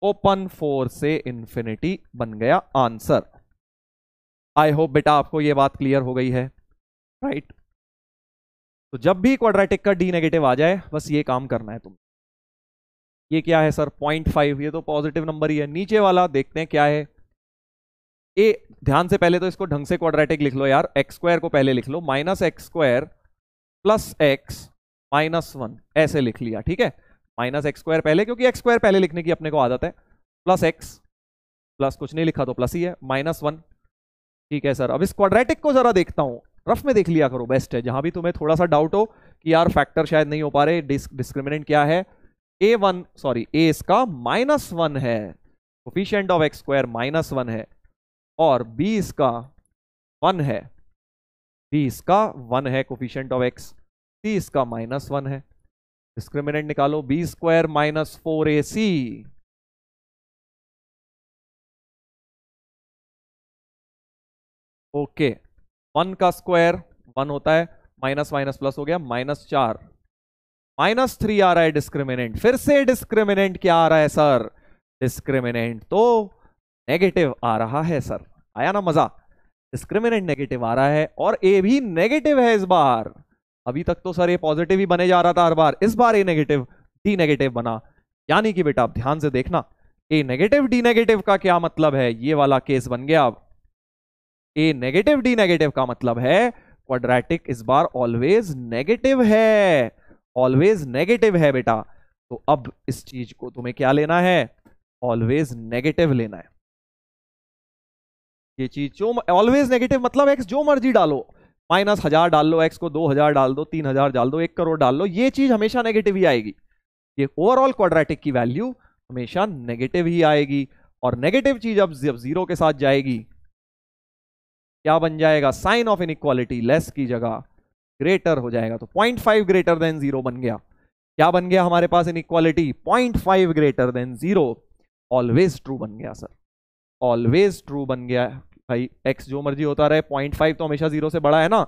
ओपन 4 से इन्फिनिटी बन गया आंसर। आई होप बेटा आपको ये बात क्लियर हो गई है, राइट। तो जब भी क्वाड्रेटिक का डी नेगेटिव आ जाए बस ये काम करना है तुम। ये क्या है सर 0.5, ये तो पॉजिटिव नंबर ही है। नीचे वाला देखते हैं क्या है, ए ध्यान से पहले तो इसको ढंग से क्वाड्रेटिक लिख लो यार, एक्स स्क्वायर को पहले लिख लो, minus x square plus x minus one, ऐसे लिख लिया, ठीक है। माइनस एक्स स्क्वायर पहले, क्योंकि एक्स स्क्वायर पहले लिखने की अपने को आदत है, प्लस एक्स, प्लस कुछ नहीं लिखा तो प्लस ही है, माइनस वन, ठीक है सर। अब इस क्वाड्रेटिक को जरा देखता हूं, रफ में देख लिया करो, बेस्ट है। जहां भी तुम्हें थोड़ा सा डाउट हो कि यार फैक्टर शायद नहीं हो पा रहे, डिस्क्रिमिनेंट क्या है, ए वन, सॉरी ए इसका माइनस वन है, coefficient of x square minus one है, और बी इसका वन है, बी इसका वन है कोफिशिएंट ऑफ एक्स, सी इसका माइनस वन है। डिस्क्रिमिनेंट निकालो, बी स्क्वायर माइनस फोर ए सी, ओके, वन का स्क्वायर वन होता है, माइनस माइनस प्लस हो गया, माइनस चार, माइनस थ्री आ रहा है डिस्क्रिमिनेंट। फिर से डिस्क्रिमिनेंट क्या आ रहा है सर, डिस्क्रिमिनेंट तो नेगेटिव आ रहा है सर, आया ना मजा, डिस्क्रिमिनेंट नेगेटिव आ रहा है, और ए भी नेगेटिव है इस बार। अभी तक तो सर ये पॉजिटिव ही बने जा रहा था हर बार, इस बार ए नेगेटिव डी नेगेटिव बना। यानी कि बेटा आप ध्यान से देखना, ए नेगेटिव डी नेगेटिव का क्या मतलब है, ये वाला केस बन गया। अब ए नेगेटिव डी नेगेटिव का मतलब है क्वाड्रेटिक इस बार ऑलवेज नेगेटिव है, ऑलवेज नेगेटिव है बेटा। तो अब इस चीज को तुम्हें क्या लेना है, ऑलवेज नेगेटिव लेना है। ये चीज जो ऑलवेज नेगेटिव मतलब एक्स जो मर्जी डालो, माइनस 1000 डाल लो, एक्स को 2000 डाल दो, 3000 डाल दो, 1 करोड़ डाल लो, ये चीज हमेशा नेगेटिव ही आएगी। ये ओवरऑल क्वाड्रेटिक की वैल्यू हमेशा नेगेटिव ही आएगी। और नेगेटिव चीज अब जब जीरो के साथ जाएगी, क्या बन जाएगा, साइन ऑफ इनइक्वालिटी लेस की जगह ग्रेटर हो जाएगा। तो 0.5 ग्रेटर देन जीरो बन गया। क्या बन गया हमारे पास inequality, 0.5 greater than zero, always true बन गया सर, ऑलवेज ट्रू बन गया। भाई एक्स जो मर्जी होता रहे, 0.5 तो हमेशा जीरो से बड़ा है ना।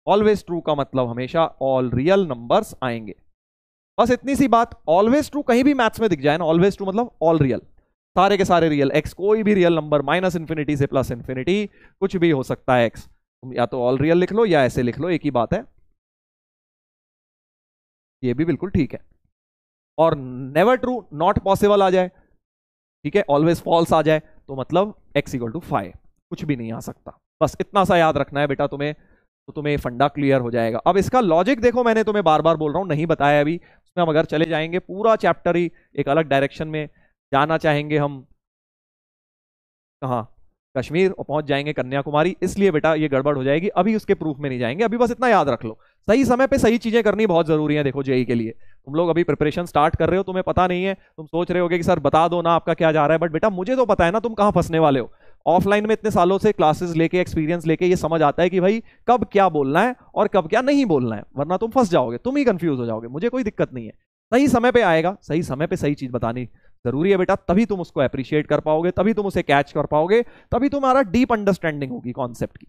ऑलवेज ट्रू का मतलब हमेशा ऑल रियल नंबर्स आएंगे, बस इतनी सी बात। ऑलवेज ट्रू कहीं भी मैथ्स में दिख जाए ना, ऑलवेज ट्रू मतलब ऑल रियल, सारे के सारे रियल, एक्स कोई भी रियल नंबर, माइनस इंफिनिटी से प्लस इंफिनिटी कुछ भी हो सकता है एक्स, तुम या तो ऑल रियल लिख लो या ऐसे लिख लो, एक ही बात है। ये भी बिल्कुल ठीक है। और नेवर ट्रू, नॉट पॉसिबल आ जाए, ठीक है, ऑलवेज फॉल्स आ जाए, तो मतलब एक्स इक्वल टू 5, कुछ भी नहीं आ सकता। बस इतना सा याद रखना है बेटा तुम्हें, तो तुम्हें फंडा क्लियर हो जाएगा। अब इसका लॉजिक देखो, मैंने तुम्हें बार बार बोल रहा हूं, नहीं बताया अभी, उसमें हम अगर चले जाएंगे पूरा चैप्टर ही एक अलग डायरेक्शन में जाना चाहेंगे हम, कहाँ, कश्मीर, और पहुंच जाएंगे कन्याकुमारी, इसलिए बेटा ये गड़बड़ हो जाएगी, अभी उसके प्रूफ में नहीं जाएंगे। अभी बस इतना याद रख लो, सही समय पे सही चीजें करनी बहुत जरूरी है। देखो जेई के लिए तुम लोग अभी प्रिपरेशन स्टार्ट कर रहे हो, तुम्हें पता नहीं है, तुम सोच रहे होगे कि सर बता दो ना आपका क्या जा रहा है, बट बेटा मुझे तो पता है ना तुम कहाँ फंसने वाले हो। ऑफलाइन में इतने सालों से क्लासेस लेके, एक्सपीरियंस लेके ये समझ आता है कि भाई कब क्या बोलना है और कब क्या नहीं बोलना है, वरना तुम फंस जाओगे, तुम ही कंफ्यूज हो जाओगे। मुझे कोई दिक्कत नहीं है, सही समय पे आएगा, सही समय पे सही चीज बतानी जरूरी है बेटा, तभी तुम उसको अप्रिशिएट कर पाओगे, तभी तुम उसे कैच कर पाओगे, तभी तुम्हारा डीप अंडरस्टैंडिंग होगी कॉन्सेप्ट की।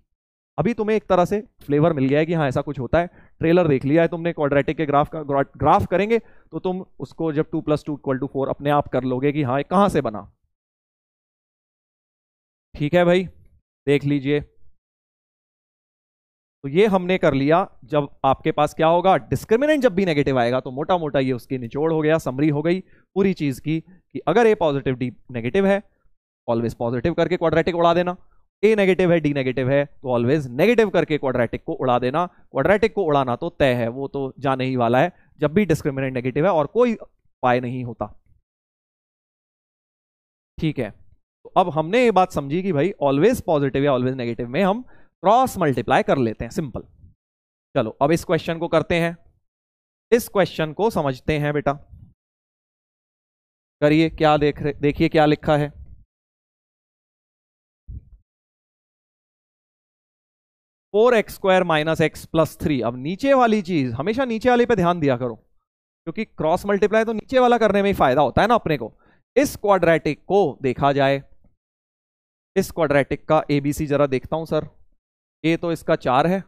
अभी तुम्हें एक तरह से फ्लेवर मिल गया है कि हाँ ऐसा कुछ होता है, ट्रेलर देख लिया है तुमने क्वाड्रेटिक के ग्राफ का, ग्राफ करेंगे तो तुम उसको जब 2 + 2 = 4 अपने आप कर लोगे कि हाँ कहां से बना। ठीक है भाई, देख लीजिए। तो ये हमने कर लिया। जब आपके पास क्या होगा, डिस्क्रिमिनेंट जब भी नेगेटिव आएगा, तो मोटा मोटा ये उसकी निचोड़ हो गया, समरी हो गई पूरी चीज की, कि अगर ए पॉजिटिव डी नेगेटिव है, ऑलवेज पॉजिटिव करके क्वाड्रेटिक उड़ा देना, ए नेगेटिव है डी नेगेटिव है, तो ऑलवेज नेगेटिव करके क्वाड्रेटिक को उड़ा देना। क्वाड्रेटिक को उड़ाना तो तय है, वो तो जाने ही वाला है जब भी डिस्क्रिमिनेंट नेगेटिव है, और कोई उपाय नहीं होता। ठीक है, तो अब हमने ये बात समझी कि भाई ऑलवेज पॉजिटिव या ऑलवेज नेगेटिव में हम क्रॉस मल्टीप्लाई कर लेते हैं, सिंपल। चलो अब इस क्वेश्चन को करते हैं, इस क्वेश्चन को समझते हैं बेटा। करिए, क्या देखिए क्या लिखा है। 4x² - x + 3। अब नीचे वाली चीज, हमेशा नीचे वाले पे ध्यान दिया करो, क्योंकि क्रॉस मल्टीप्लाई तो नीचे वाला करने में ही फायदा होता है ना अपने को। इस क्वाड्रेटिक को देखा जाए, इस क्वाड्रेटिक का एबीसी जरा देखता हूं सर। ए तो इसका 4 है,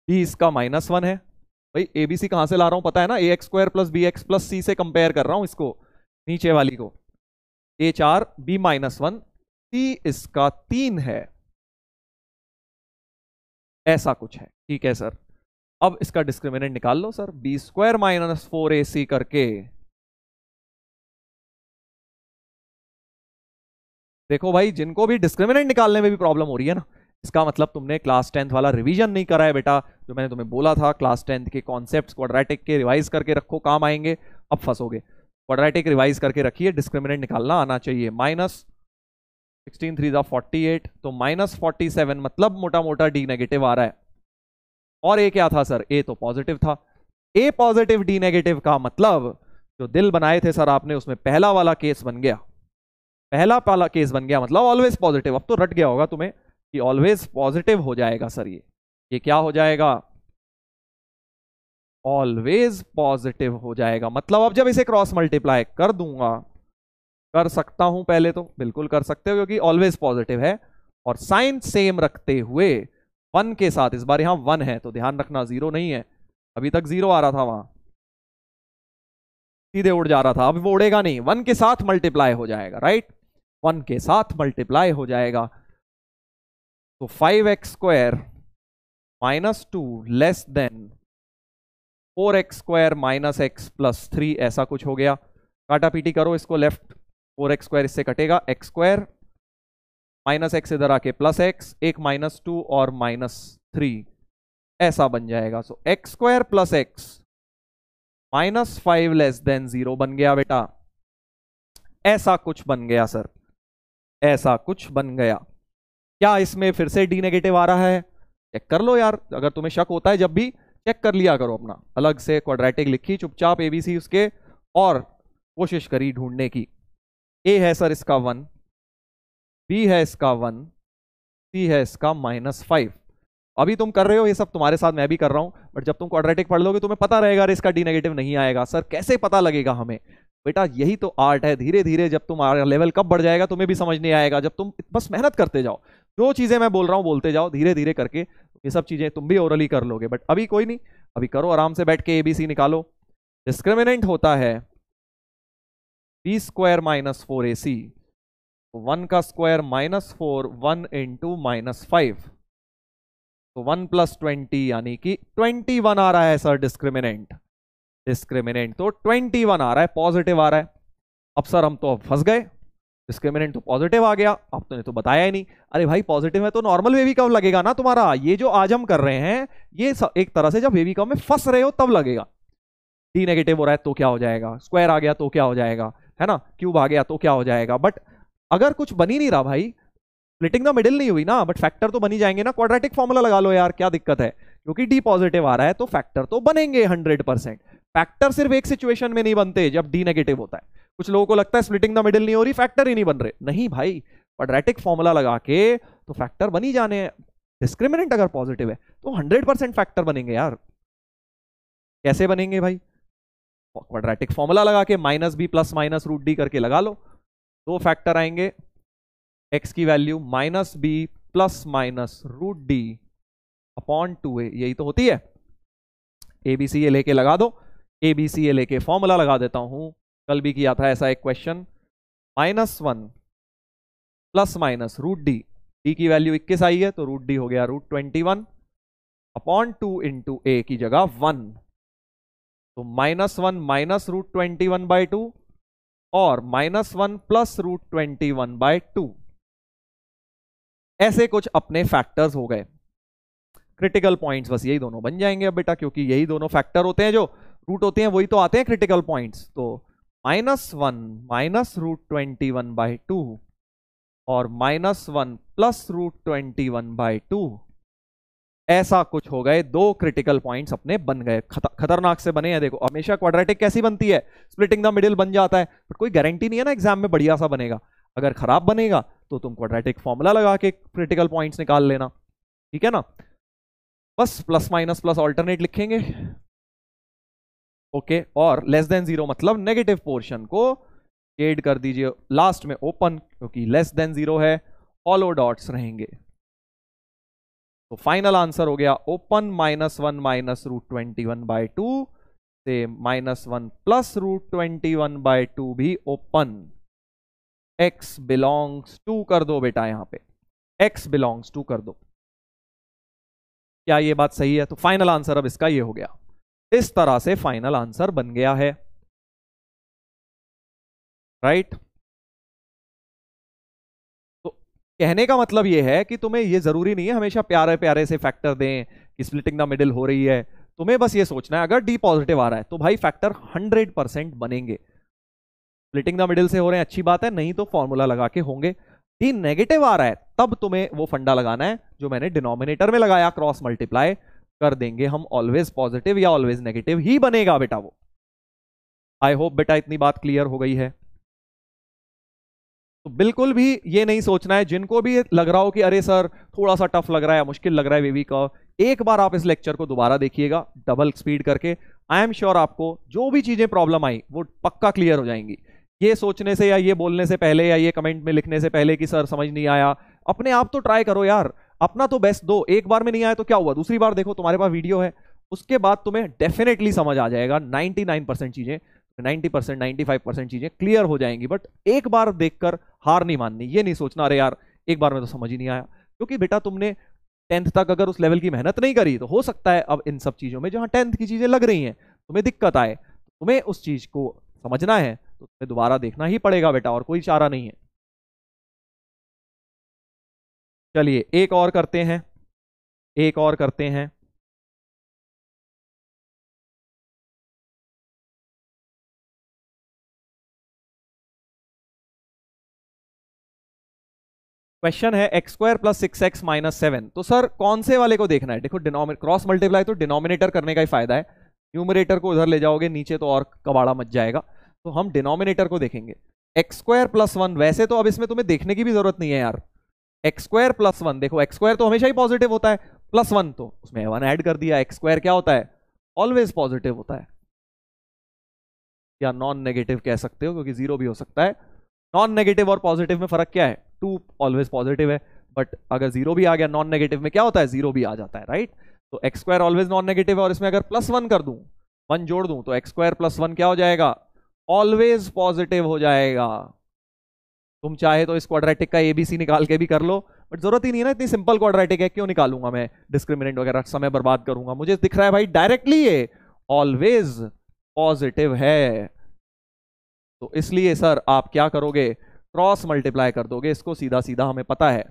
बी इसका -1 है। भाई एबीसी कहां से ला रहा हूं पता है ना, ax² + bx + c से कंपेयर कर रहा हूं इसको, नीचे वाली को। ए 4, बी -1, सी इसका 3 है, ऐसा कुछ है। ठीक है सर, अब इसका डिस्क्रिमिनेंट निकाल लो सर, b² - 4ac करके देखो भाई, जिनको भी डिस्क्रिमिनेंट निकालने में भी प्रॉब्लम हो रही है ना, इसका मतलब तुमने क्लास 10th वाला रिवीजन नहीं करा है बेटा। जो मैंने तुम्हें बोला था क्लास 10th के कॉन्सेप्ट्स क्वाड्रेटिक के रिवाइज करके रखो, काम आएंगे। अब फंसोगे। क्वाड्रेटिक रिवाइज करके रखिए, डिस्क्रिमिनेंट निकालना आना चाहिए। माइनस 16 3 48, तो -47 मतलब मोटा मोटा डी नेगेटिव आ रहा है। और ए क्या था सर? ए तो पॉजिटिव था। ए पॉजिटिव डी नेगेटिव का मतलब जो दिल बनाए थे सर आपने, उसमें पहला वाला केस बन गया। पहला वाला केस बन गया मतलब ऑलवेज पॉजिटिव। अब तो रट गया होगा तुम्हें कि ऑलवेज पॉजिटिव हो जाएगा सर। ये क्या हो जाएगा? ऑलवेज पॉजिटिव हो जाएगा। मतलब अब जब इसे क्रॉस मल्टीप्लाई कर दूंगा, कर सकता हूं पहले तो, बिल्कुल कर सकते हो क्योंकि ऑलवेज पॉजिटिव है। और साइन सेम रखते हुए 1 के साथ, इस बार यहां 1 है तो ध्यान रखना 0 नहीं है। अभी तक 0 आ रहा था वहां, सीधे उड़ जा रहा था, अब वो उड़ेगा नहीं, 1 के साथ मल्टीप्लाई हो जाएगा। राइट, 1 के साथ मल्टीप्लाई हो जाएगा। तो 5x² -2 less then 4x² -x+3 ऐसा कुछ हो गया। काटा पीटी करो इसको, लेफ्ट 4x² इससे कटेगा, x² -x इधर आके +x, एक -2 और -3 ऐसा बन जाएगा। So x² + x -5 less than 0 बन गया बेटा। ऐसा कुछ बन गया सर, ऐसा कुछ बन गया। क्या इसमें फिर से डी नेगेटिव आ रहा है? चेक कर लो यार, अगर तुम्हें शक होता है जब भी चेक कर लिया करो अपना। अलग से क्वाड्रेटिक लिखी चुपचाप एबीसी उसके, और कोशिश करी ढूंढने की। ए है सर इसका 1, बी है इसका 1, सी है इसका -5। अभी तुम कर रहे हो ये सब, तुम्हारे साथ मैं भी कर रहा हूं, बट जब तुम क्वाड्रेटिक पढ़ लोगे तुम्हें पता रहेगा इसका डी नेगेटिव नहीं आएगा। सर कैसे पता लगेगा हमें? बेटा यही तो आर्ट है। धीरे धीरे जब तुम्हारा लेवल कब बढ़ जाएगा तुम्हें भी समझ नहीं आएगा, जब तुम बस मेहनत करते जाओ। जो चीजें मैं बोल रहा हूं बोलते जाओ, धीरे धीरे करके ये सब चीजें तुम भी ओरली कर लोगे। बट अभी कोई नहीं, अभी करो आराम से बैठ के एबीसी निकालो। डिस्क्रिमिनेंट होता है b² -4ac, 1 का स्क्वायर -4, 1 इंटू -5, तो 1 + 20 यानी कि 21 आ रहा है सर डिस्क्रिमिनेंट। डिस्क्रिमिनेंट तो 21 आ रहा है, पॉजिटिव आ रहा है। अब सर हम तो अब फंस गए, डिस्क्रिमिनेंट तो पॉजिटिव आ गया, अब तुमने तो बताया ही नहीं। अरे भाई पॉजिटिव है तो नॉर्मल वेवी कर्व लगेगा ना तुम्हारा। ये जो आज हम कर रहे हैं ये एक तरह से जब वेवी कर्व में फंस रहे हो तब लगेगा। डी नेगेटिव हो रहा है तो क्या हो जाएगा? स्क्वायर आ गया तो क्या हो जाएगा? है ना, क्यूब आ गया तो क्या हो जाएगा? बट अगर कुछ बन ही नहीं रहा भाई, स्प्लिटिंग द मिडिल नहीं हुई ना, बट फैक्टर तो बनी जाएंगे ना। क्वाड्रेटिक फॉर्मूला लगा लो यार, क्या दिक्कत है? क्योंकि डी पॉजिटिव आ रहा है तो फैक्टर तो बनेंगे 100%। फैक्टर सिर्फ एक सिचुएशन में नहीं बनते जब डी नेगेटिव होता है। कुछ लोगों को लगता है स्प्लिटिंग द मिडिल नहीं हो रही, फैक्टर ही नहीं बन रहे। नहीं भाई, क्वाड्रेटिक फॉर्मूला लगा के तो फैक्टर बनी जाने हैं। डिस्क्रिमिनेंट अगर पॉजिटिव है तो 100% फैक्टर बनेंगे यार। कैसे बनेंगे भाई? क्वाड्रेटिक फॉर्मूला लगा के -b + √d करके लगा लो, दो फैक्टर आएंगे। x की value -b + √d upon 2a, यही तो होती है। एबीसी ये लेके लगा दो, एबीसी ये लेके फॉर्मूला लगा देता हूं। कल भी किया था ऐसा एक क्वेश्चन। -1 ± √d, d की वैल्यू 21 आई है तो √d हो गया √21 अपॉन 2 इंटू a की जगह 1, तो -1 - √21/2 और -1 + √21/2 ऐसे कुछ अपने फैक्टर्स हो गए। क्रिटिकल पॉइंट्स बस यही दोनों बन जाएंगे अब बेटा, क्योंकि यही दोनों फैक्टर होते हैं, जो रूट होते हैं वही तो आते हैं क्रिटिकल पॉइंट्स। तो -1 - √21/2 और -1 + √21/2 ऐसा कुछ हो गए। दो क्रिटिकल पॉइंट्स अपने बन गए, खतरनाक से बने हैं। देखो हमेशा क्वाड्रेटिक कैसी बनती है, स्प्लिटिंग द मिडिल बन जाता है, बट कोई गारंटी नहीं है ना एग्जाम में बढ़िया सा बनेगा। अगर खराब बनेगा तो तुम क्वाड्रेटिक फॉर्मूला लगा के क्रिटिकल पॉइंट्स निकाल लेना, ठीक है ना। बस प्लस माइनस प्लस ऑल्टरनेट लिखेंगे, ओके। और लेस देन 0 मतलब नेगेटिव पोर्शन को शेड कर दीजिए लास्ट में ओपन, क्योंकि लेस देन 0 है, हॉलो डॉट्स रहेंगे। तो फाइनल आंसर हो गया ओपन -1 - √21/2 से -1 + √21/2 भी ओपन। x बिलोंग्स टू कर दो बेटा, यहां पे x बिलोंग्स टू कर दो। क्या ये बात सही है? तो फाइनल आंसर अब इसका ये हो गया। इस तरह से फाइनल आंसर बन गया है, राइट। कहने का मतलब ये है कि तुम्हें ये जरूरी नहीं है हमेशा प्यारे प्यारे से फैक्टर दें कि स्प्लिटिंग द मिडिल हो रही है। तुम्हें बस ये सोचना है अगर डी पॉजिटिव आ रहा है तो भाई फैक्टर 100% बनेंगे। स्प्लिटिंग द मिडिल से हो रहे हैं अच्छी बात है, नहीं तो फॉर्मूला लगा के होंगे। डी नेगेटिव आ रहा है तब तुम्हें वो फंडा लगाना है जो मैंने डिनोमिनेटर में लगाया, क्रॉस मल्टीप्लाई कर देंगे हम, ऑलवेज पॉजिटिव या ऑलवेज नेगेटिव ही बनेगा बेटा वो। आई होप बेटा इतनी बात क्लियर हो गई है। तो बिल्कुल भी ये नहीं सोचना है, जिनको भी लग रहा हो कि अरे सर थोड़ा सा टफ लग रहा है, मुश्किल लग रहा है वेवी का, एक बार आप इस लेक्चर को दोबारा देखिएगा डबल स्पीड करके। आई एम श्योर आपको जो भी चीजें प्रॉब्लम आई वो पक्का क्लियर हो जाएंगी। ये सोचने से या ये बोलने से पहले या ये कमेंट में लिखने से पहले कि सर समझ नहीं आया, अपने आप तो ट्राई करो यार, अपना तो बेस्ट दो। एक बार में नहीं आया तो क्या हुआ, दूसरी बार देखो, तुम्हारे पास वीडियो है, उसके बाद तुम्हें डेफिनेटली समझ आ जाएगा। 99% चीजें, 90% 95% चीजें क्लियर हो जाएंगी। बट एक बार देखकर हार नहीं माननी, ये नहीं सोचना अरे यार एक बार में तो समझ ही नहीं आया, क्योंकि बेटा तुमने 10th तक अगर उस लेवल की मेहनत नहीं करी तो हो सकता है अब इन सब चीजों में जहां 10th की चीजें लग रही हैं तुम्हें दिक्कत आए। तुम्हें उस चीज को समझना है तो तुम्हें दोबारा देखना ही पड़ेगा बेटा, और कोई चारा नहीं है। चलिए एक और करते हैं, एक और करते हैं। क्वेश्चन है x square plus 6x minus 7। तो सर कौन से वाले को देखना है? देखो क्रॉस मल्टीप्लाई तो डिनोमिनेटर करने का ही फायदा है, न्यूमरेटर को उधर ले जाओगे नीचे तो और कबाड़ा मच जाएगा। तो हम डिनोमिनेटर को देखेंगे। एक्स स्क्वायर प्लस 1, वैसे तो अब इसमें तुम्हें देखने की भी जरूरत नहीं है यार। एक्स स्क्वायर प्लस 1, देखो एक्स स्क्वायर तो हमेशा ही पॉजिटिव होता है, प्लस 1 तो उसमें 1 ऐड कर दिया। एक्स स्क्वायर क्या होता है? ऑलवेज पॉजिटिव होता है, या नॉन नेगेटिव कह सकते हो क्योंकि जीरो भी हो सकता है। नॉन नेगेटिव और पॉजिटिव में फर्क क्या है? 2 ऑलवेज पॉजिटिव है, बट अगर जीरो भी आ गया नॉन नेगेटिव में क्या होता है? जीरो भी आ जाता है, राइट। तो x square always non negative है, और इसमें अगर प्लस 1 कर दूं, 1 जोड़ दूं, तो एक्स स्क्वायर प्लस 1 क्या हो जाएगा? ऑलवेज पॉजिटिव हो जाएगा। तुम चाहे तो इस क्वाड्रेटिक का एबीसी निकाल के भी कर लो, बट जरूरत ही नहीं है ना, इतनी सिंपल क्वाड्रेटिक है, क्यों निकालूंगा मैं डिस्क्रिमिनेंट वगैरह, समय बर्बाद करूंगा। मुझे दिख रहा है भाई डायरेक्टली ये ऑलवेज पॉजिटिव है, तो इसलिए सर आप क्या करोगे? क्रॉस मल्टीप्लाई कर दोगे इसको, सीधा सीधा हमें पता है,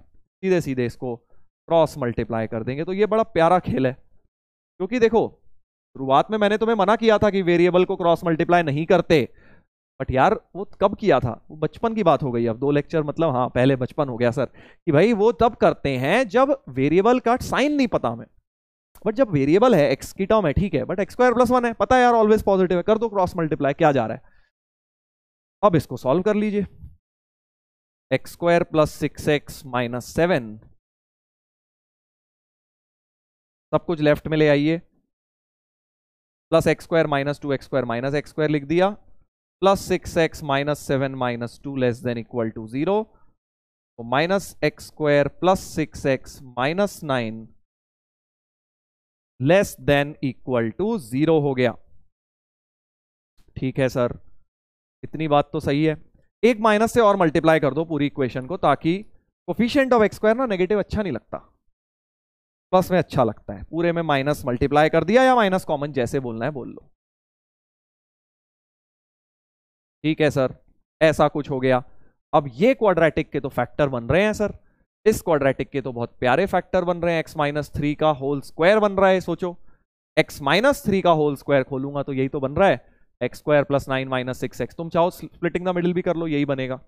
सीधे सीधे इसको क्रॉस मल्टीप्लाई कर देंगे। तो ये बड़ा प्यारा खेल है, क्योंकि देखो शुरुआत में मैंने तुम्हें मना किया था कि वेरिएबल को क्रॉस मल्टीप्लाई नहीं करते, बट यार वो कब किया था? वो बचपन की बात हो गई। अब 2 लेक्चर मतलब, हाँ पहले बचपन हो गया सर, कि भाई वो तब करते हैं जब वेरिएबल का साइन नहीं पता हमें। बट जब वेरिएबल है, एक्स की टर्म है, ठीक है, बट एक्स स्क्वायर प्लस 1 है, पता है यार ऑलवेज पॉजिटिव है, कर दो क्रॉस मल्टीप्लाई, क्या जा रहा है। अब इसको सॉल्व कर लीजिए। X square plus 6x minus 7, सब कुछ लेफ्ट में ले आइए, plus x square minus 2x square minus x square लिख दिया, plus 6x minus 7 minus 2 less than equal to 0, तो minus x square plus 6x minus 9 less than equal to 0 हो गया। ठीक है सर, इतनी बात तो सही है। एक माइनस से और मल्टीप्लाई कर दो पूरी इक्वेशन को, ताकि कोफिशिएंट ऑफ एक्स स्क्वायर ना नेगेटिव अच्छा नहीं लगता, प्लस में अच्छा लगता है। पूरे में माइनस मल्टीप्लाई कर दिया, या माइनस कॉमन जैसे बोलना है बोल लो। ठीक है सर, ऐसा कुछ हो गया। अब ये क्वाड्रेटिक के तो फैक्टर बन रहे हैं सर, इस क्वाड्रेटिक के तो बहुत प्यारे फैक्टर बन रहे हैं। एक्स माइनस 3 का होल स्क्वायर बन रहा है, सोचो एक्स माइनस 3 का होल स्क्वायर खोलूंगा तो यही तो बन रहा है, x square plus 9 minus 6x। तुम चाहो स्प्लिटिंग द मिडिल भी कर लो, यही बनेगा।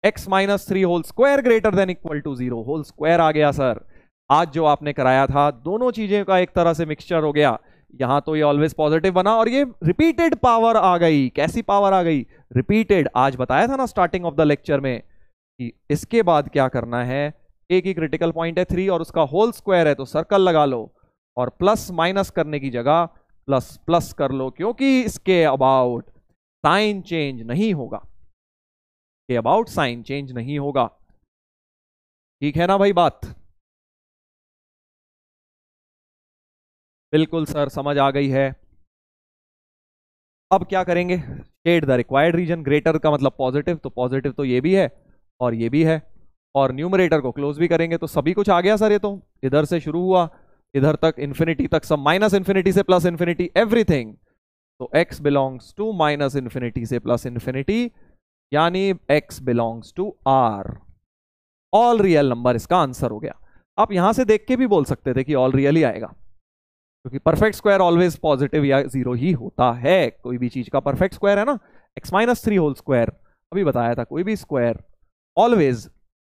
X minus 3 whole square greater than equal to 0, whole square आ गया सर। आज जो आपने कराया था दोनों चीजें का एक तरह से मिक्सचर हो गया। यहां तो ये ऑलवेज पॉजिटिव बना, और ये रिपीटेड पावर आ गई। कैसी पावर आ गई? रिपीटेड। आज बताया था ना स्टार्टिंग ऑफ द लेक्चर में कि इसके बाद क्या करना है, एक ही क्रिटिकल पॉइंट है 3 और उसका होल स्क्वायर है, तो सर्कल लगा लो, और प्लस माइनस करने की जगह प्लस प्लस कर लो, क्योंकि इसके अबाउट साइन चेंज नहीं होगा, के अबाउट साइन चेंज नहीं होगा। ठीक है ना भाई बात? बिल्कुल सर, समझ आ गई है। अब क्या करेंगे? Shade the required region. Greater का मतलब पॉजिटिव, तो पॉजिटिव तो ये भी है और ये भी है, और न्यूमरेटर को क्लोज भी करेंगे, तो सभी कुछ आ गया सर। ये तो इधर से शुरू हुआ इधर तक इन्फिनिटी तक, सब माइनस इन्फिनिटी से प्लस इन्फिनिटी, एवरीथिंग। तो x belongs to minus infinity से प्लस इन्फिनिटी, यानी x belongs to R। All real number इसका आंसर हो गया। आप यहां से देख के भी बोल सकते थे कि ऑल रियल ही आएगा, क्योंकि परफेक्ट स्क्वायर ऑलवेज पॉजिटिव या जीरो ही होता है। कोई भी चीज का परफेक्ट स्क्वायर है ना, x-3 होल स्क्वायर अभी बताया था, कोई भी स्क्वायर ऑलवेज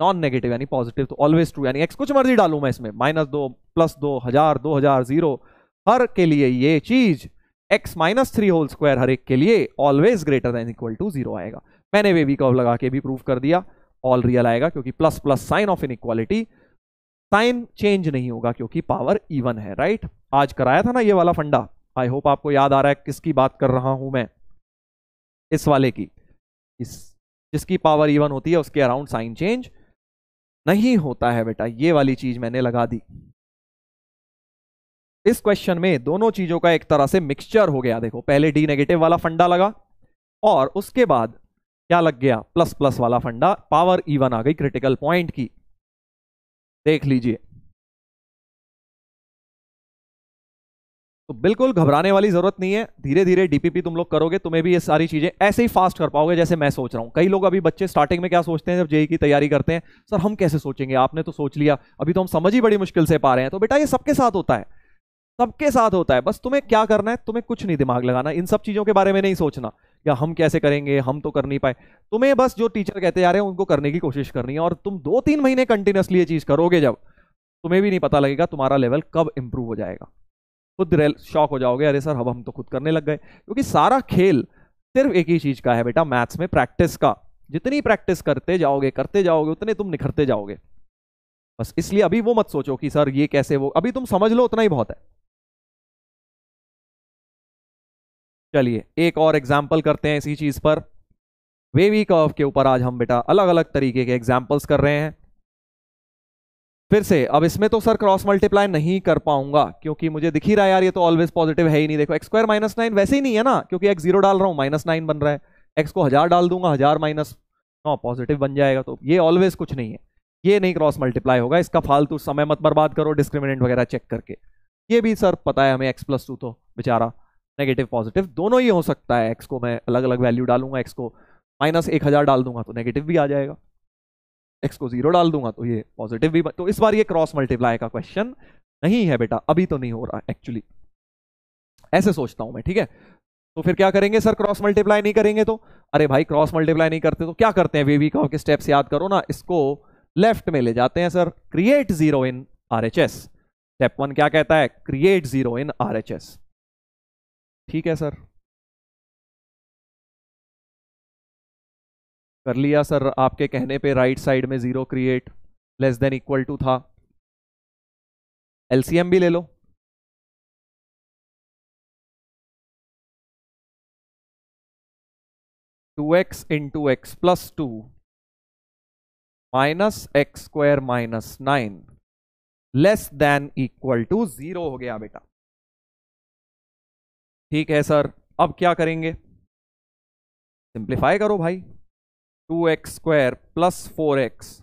नॉन नेगेटिव यानी पॉजिटिव, तो ऑलवेज ट्रू, यानी एक्स कुछ मर्जी डालू मैं इसमें, -2 +2 1000 2000 0, हर के लिए ये चीज x-3 होल स्क्वायर हर एक के लिए always greater than equal to 0 आएगा। मैंने वेवी कर्व लगा के भी प्रूव कर दिया, ऑल रियल आएगा, क्योंकि plus plus sign of inequality, sign change नहीं होगा क्योंकि पावर इवन है, राइट। आज कराया था ना ये वाला फंडा, आई होप आपको याद आ रहा है किसकी बात कर रहा हूं मैं, इस वाले की, जिसकी पावर इवन होती है उसके अराउंड साइन चेंज नहीं होता है बेटा। ये वाली चीज मैंने लगा दी। इस क्वेश्चन में दोनों चीजों का एक तरह से मिक्सचर हो गया। देखो पहले डी नेगेटिव वाला फंडा लगा और उसके बाद क्या लग गया, प्लस प्लस वाला फंडा, पावर इवन आ गई क्रिटिकल पॉइंट की। देख लीजिए, तो बिल्कुल घबराने वाली जरूरत नहीं है। धीरे धीरे डीपीपी तुम लोग करोगे, तुम्हें भी ये सारी चीजें ऐसे ही फास्ट कर पाओगे जैसे मैं सोच रहा हूं। कई लोग अभी बच्चे स्टार्टिंग में क्या सोचते हैं जब जेई की तैयारी करते हैं, सर हम कैसे सोचेंगे, आपने तो सोच लिया, अभी तो हम समझ ही बड़ी मुश्किल से पा रहे हैं। तो बेटा ये सबके साथ होता है, सबके साथ होता है। बस तुम्हें क्या करना है, तुम्हें कुछ नहीं दिमाग लगाना, इन सब चीजों के बारे में नहीं सोचना, या हम कैसे करेंगे, हम तो कर नहीं पाए। तुम्हें बस जो टीचर कहते जा रहे हैं उनको करने की कोशिश करनी है, और तुम 2-3 महीने कंटिन्यूसली ये चीज करोगे, जब तुम्हें भी नहीं पता लगेगा तुम्हारा लेवल कब इंप्रूव हो जाएगा। खुद शॉक हो जाओगे, अरे सर अब हम तो खुद करने लग गए। क्योंकि सारा खेल सिर्फ एक ही चीज का है बेटा, मैथ्स में प्रैक्टिस का। जितनी प्रैक्टिस करते जाओगे उतने तुम निखरते जाओगे। बस इसलिए अभी वो मत सोचो कि सर ये कैसे, वो अभी तुम समझ लो उतना ही बहुत है। चलिए एक और एग्जाम्पल करते हैं इसी चीज पर। वेवी कर्व के ऊपर आज हम बेटा अलग अलग तरीके के एग्जाम्पल्स कर रहे हैं। फिर से अब इसमें तो सर क्रॉस मल्टीप्लाई नहीं कर पाऊंगा, क्योंकि मुझे दिख ही रहा है यार ये तो ऑलवेज पॉजिटिव है ही नहीं। देखो x² -9 वैसे ही नहीं है ना, क्योंकि x 0 डाल रहा हूं -9 बन रहा है, x को 1000 डाल दूंगा 1000 -9 पॉजिटिव बन जाएगा। तो ये ऑलवेज कुछ नहीं है, ये नहीं क्रॉस मल्टीप्लाई होगा। इसका फालतू समय मत बर्बाद करो डिस्क्रिमिनेंट वगैरह चेक करके। ये भी सर पता है हमें, x+2 तो बेचारा नेगेटिव पॉजिटिव दोनों ही हो सकता है। x को मैं अलग अलग वैल्यू डालूंगा, x को -1000 डाल दूंगा तो नेगेटिव भी आ जाएगा, x को 0 डाल दूंगा तो ये पॉजिटिव भी। तो इस बार ये क्रॉस मल्टीप्लाई का क्वेश्चन नहीं है बेटा, अभी तो नहीं हो रहा एक्चुअली, ऐसे सोचता हूं मैं, ठीक है। तो फिर क्या करेंगे सर, क्रॉस मल्टीप्लाई नहीं करेंगे तो, अरे भाई क्रॉस मल्टीप्लाई नहीं करते तो क्या करते हैं, वेवी कर्व के स्टेप्स याद करो ना। इसको लेफ्ट में ले जाते हैं सर, क्रिएट 0 इन RHS। स्टेप 1 क्या कहता है, क्रिएट 0 इन RHS, ठीक है सर। कर लिया सर, आपके कहने पे राइट साइड में 0 create, less than equal to था। एलसीएम भी ले लो, two x into x plus 2 -x² -9 less than equal to 0 हो गया बेटा, ठीक है सर। अब क्या करेंगे, सिंप्लीफाई करो भाई, 2x² + 4x,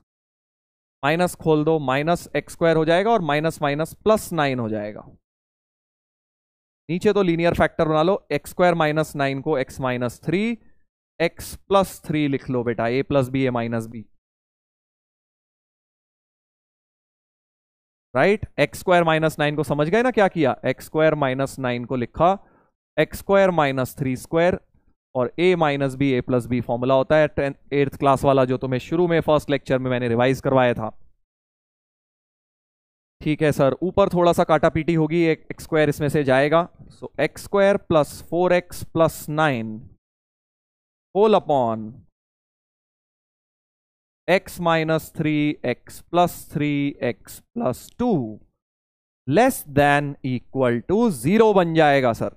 माइनस खोल दो, -x² हो जाएगा और माइनस माइनस +9 हो जाएगा। नीचे तो लीनियर फैक्टर बना लो, x² -9 को x -3, x +3 लिख लो बेटा, a + b a -b, right. x² -9 को समझ गए ना क्या किया, x² -9 को लिखा x² -3² और a -b a + b formula होता है 8th क्लास वाला, जो तुम्हें शुरू में फर्स्ट लेक्चर में मैंने रिवाइज करवाया था, ठीक है सर। ऊपर थोड़ा सा काटा पीटी होगी, एक x² इसमें से जाएगा, so x² + 4x + 9 whole upon x -3 x + 3 x + 2 less than equal to 0 बन जाएगा सर,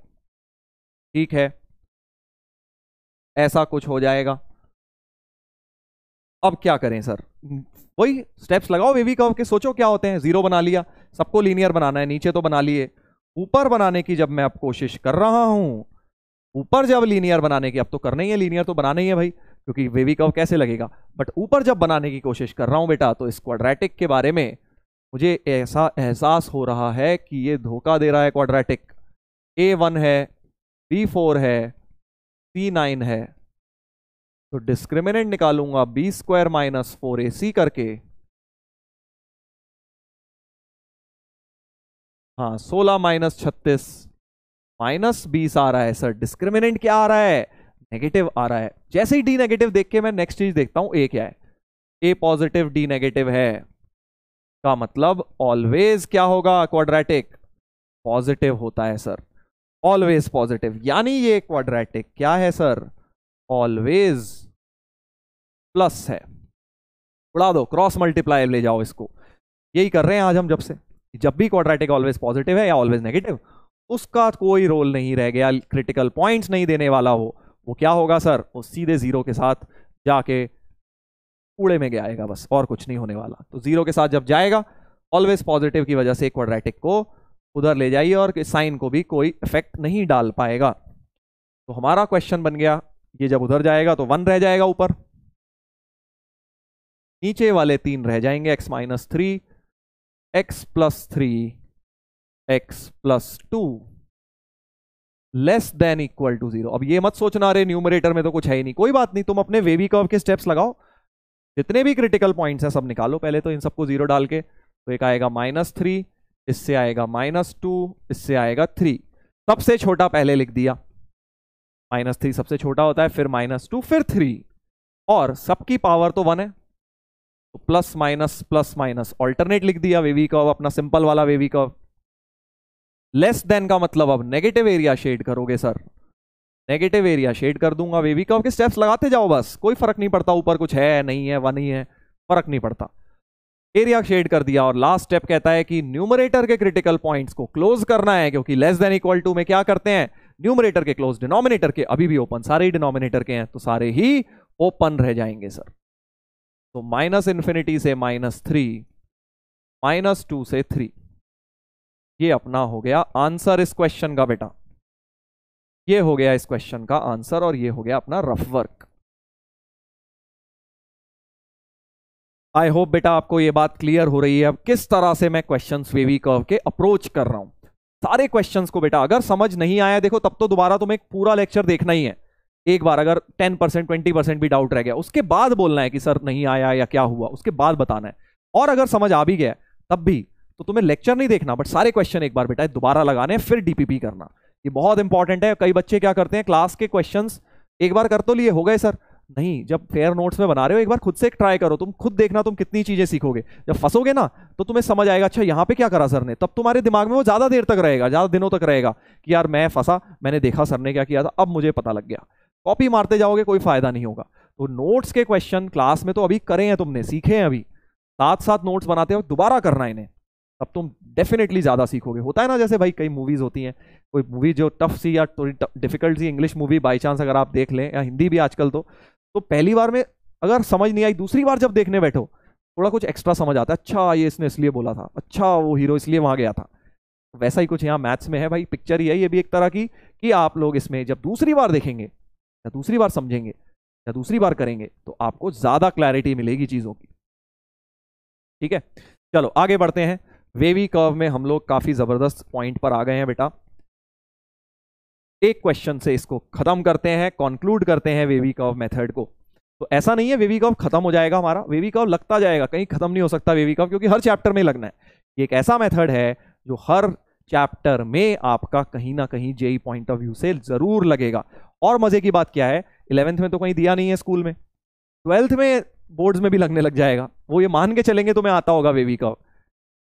ठीक है, ऐसा कुछ हो जाएगा। अब क्या करें सर, वही स्टेप्स लगाओ वेवी कर्व के, सोचो क्या होते हैं। 0 बना लिया, सबको लीनियर बनाना है, नीचे तो बना लिए, ऊपर बनाने की जब मैं अब कोशिश कर रहा हूं, ऊपर जब लीनियर बनाने की, अब तो करना ही है, लीनियर तो बनाना ही है भाई, क्योंकि वेवी कर्व कैसे लगेगा। बट ऊपर जब बनाने की कोशिश कर रहा हूं बेटा, तो इस क्वाड्रेटिक के बारे में मुझे ऐसा एहसास हो रहा है कि ये धोखा दे रहा है। क्वाड्रेटिक A1 है, B4 है, C9 है, तो डिस्क्रिमिनेंट निकालूंगा B² - 4AC करके, हाँ 16 माइनस 36 माइनस 20 आ रहा है सर। डिस्क्रिमिनेंट क्या आ रहा है? नेगेटिव आ रहा है। जैसे ही डी नेगेटिव देख के मैं नेक्स्ट चीज देखता हूं, ए क्या है? ए पॉजिटिव डी नेगेटिव है, का मतलब ऑलवेज क्या होगा? क्वाड्रेटिक पॉजिटिव होता है सर, ऑलवेज पॉजिटिव। यानी ये क्वाड्रेटिक क्या है सर? ऑलवेज प्लस है। उड़ा दो, क्रॉस मल्टीप्लाई ले जाओ इसको। यही कर रहे हैं आज हम, जब से जब भी क्वाड्रेटिक ऑलवेज पॉजिटिव है या ऑलवेज नेगेटिव, उसका कोई रोल नहीं रह गया, क्रिटिकल पॉइंट्स नहीं देने वाला वो क्या होगा सर? वो सीधे जीरो के साथ जाके कूड़े में गया, बस और कुछ नहीं होने वाला। तो जीरो के साथ जब जाएगा, ऑलवेज पॉजिटिव की वजह से क्वाड्रेटिक को उधर ले जाइए और साइन को भी कोई इफेक्ट नहीं डाल पाएगा। तो हमारा क्वेश्चन बन गया, ये जब उधर जाएगा तो 1 रह जाएगा ऊपर, नीचे वाले 3 रह जाएंगे, x minus 3, x plus 3, x plus 2 less than equal to 0। अब ये मत सोचना अरे न्यूमरेटर में तो कुछ है ही नहीं, कोई बात नहीं, तुम अपने वेवी कर्व के स्टेप्स लगाओ, जितने भी क्रिटिकल पॉइंट्स हैं सब निकालो पहले तो इन सबको 0 डाल के। तो एक आएगा -3, इससे आएगा -2, इससे आएगा 3। सबसे छोटा पहले लिख दिया, -3 सबसे छोटा होता है, फिर -2, फिर 3, और सबकी पावर तो 1 है, तो प्लस माइनस ऑल्टरनेट लिख दिया वेवी कर्व, अपना सिंपल वाला वेवी कर्व। लेस देन का मतलब अब नेगेटिव एरिया शेड करोगे सर, नेगेटिव एरिया शेड कर दूंगा। वेवी कर्व के स्टेप्स लगाते जाओ, बस कोई फर्क नहीं पड़ता ऊपर कुछ है नहीं है, 1 ही है, फर्क नहीं पड़ता। एरिया शेड कर दिया, और लास्ट स्टेप कहता है कि न्यूमरेटर के क्रिटिकल पॉइंट्स को क्लोज करना है, क्योंकि लेस देन इक्वल टू में क्या करते हैं? न्यूमरेटर के क्लोज, डिनोमिनेटर के अभी भी ओपन, सारे ही डिनोमिनेटर के हैं तो सारे ही ओपन रह जाएंगे सर। तो -∞ से -3, -2 से 3, ये अपना हो गया आंसर इस क्वेश्चन का बेटा। ये हो गया इस क्वेश्चन का आंसर, और ये हो गया अपना रफ वर्क। आई होप बेटा आपको ये बात क्लियर हो रही है अब किस तरह से मैं क्वेश्चंस वेवी कर्व के अप्रोच कर रहा हूं। सारे क्वेश्चंस को बेटा अगर समझ नहीं आया, देखो तब तो दोबारा तुम्हें पूरा लेक्चर देखना ही है। एक बार अगर 10% 20% भी डाउट रह गया, उसके बाद बोलना है कि सर नहीं आया या क्या हुआ, उसके बाद बताना है। और अगर समझ आ भी गया तब भी तो तुम्हें लेक्चर नहीं देखना, बट सारे क्वेश्चन एक बार बेटा दोबारा लगाने, फिर डीपीपी करना, ये बहुत इंपॉर्टेंट है। कई बच्चे क्या करते हैं, क्लास के क्वेश्चंस एक बार कर तो लिए, हो गए सर, नहीं, जब फेयर नोट्स में बना रहे हो एक बार खुद से ट्राई करो, तुम खुद देखना तुम कितनी चीजें सीखोगे। जब फंसोगे ना तो तुम्हें समझ आएगा, अच्छा यहाँ पे क्या करा सर ने, तब तुम्हारे दिमाग में वो ज्यादा देर तक रहेगा, ज्यादा दिनों तक रहेगा कि यार मैं फंसा, मैंने देखा सर ने क्या किया था, अब मुझे पता लग गया। कॉपी मारते जाओगे कोई फायदा नहीं होगा। तो नोट्स के क्वेश्चन क्लास में तो अभी करे हैं तुमने, सीखे हैं, अभी साथ साथ नोट्स बनाते हो, दोबारा करना इन्हें, तब तुम डेफिनेटली ज्यादा सीखोगे। होता है ना, जैसे भाई कई मूवीज होती हैं, कोई मूवी जो टफ सी या थोड़ी डिफिकल्ट सी इंग्लिश मूवी बाई चांस अगर आप देख लें, या हिंदी भी आजकल तो पहली बार में अगर समझ नहीं आई, दूसरी बार जब देखने बैठो थोड़ा कुछ एक्स्ट्रा समझ आता है, अच्छा ये इसने इसलिए बोला था, अच्छा वो हीरो इसलिए वहां गया था। वैसा ही कुछ यहाँ मैथ्स में है भाई, पिक्चर ही है ये भी एक तरह की, कि आप लोग इसमें जब दूसरी बार देखेंगे या दूसरी बार समझेंगे या दूसरी बार करेंगे तो आपको ज्यादा क्लैरिटी मिलेगी चीजों की। ठीक है, चलो आगे बढ़ते हैं। वेवी कर्व में हम लोग काफी जबरदस्त पॉइंट पर आ गए हैं बेटा। एक क्वेश्चन से इसको खत्म करते हैं, कंक्लूड करते हैं वेवी कर्व मेथड को। तो ऐसा नहीं है वेवी कर्व खत्म हो जाएगा हमारा, वेवी कर्व लगता जाएगा, कहीं खत्म नहीं हो सकता वेवी कर्व, क्योंकि हर चैप्टर में लगना है। ये एक ऐसा मेथड है जो हर चैप्टर में आपका कहीं ना कहीं जेई पॉइंट ऑफ व्यू से जरूर लगेगा। और मजे की बात क्या है, 11th में तो कहीं दिया नहीं है स्कूल में, 12th में बोर्ड्स में भी लगने लग जाएगा। वो ये मान के चलेंगे तुम्हें आता होगा वेवी कर्व,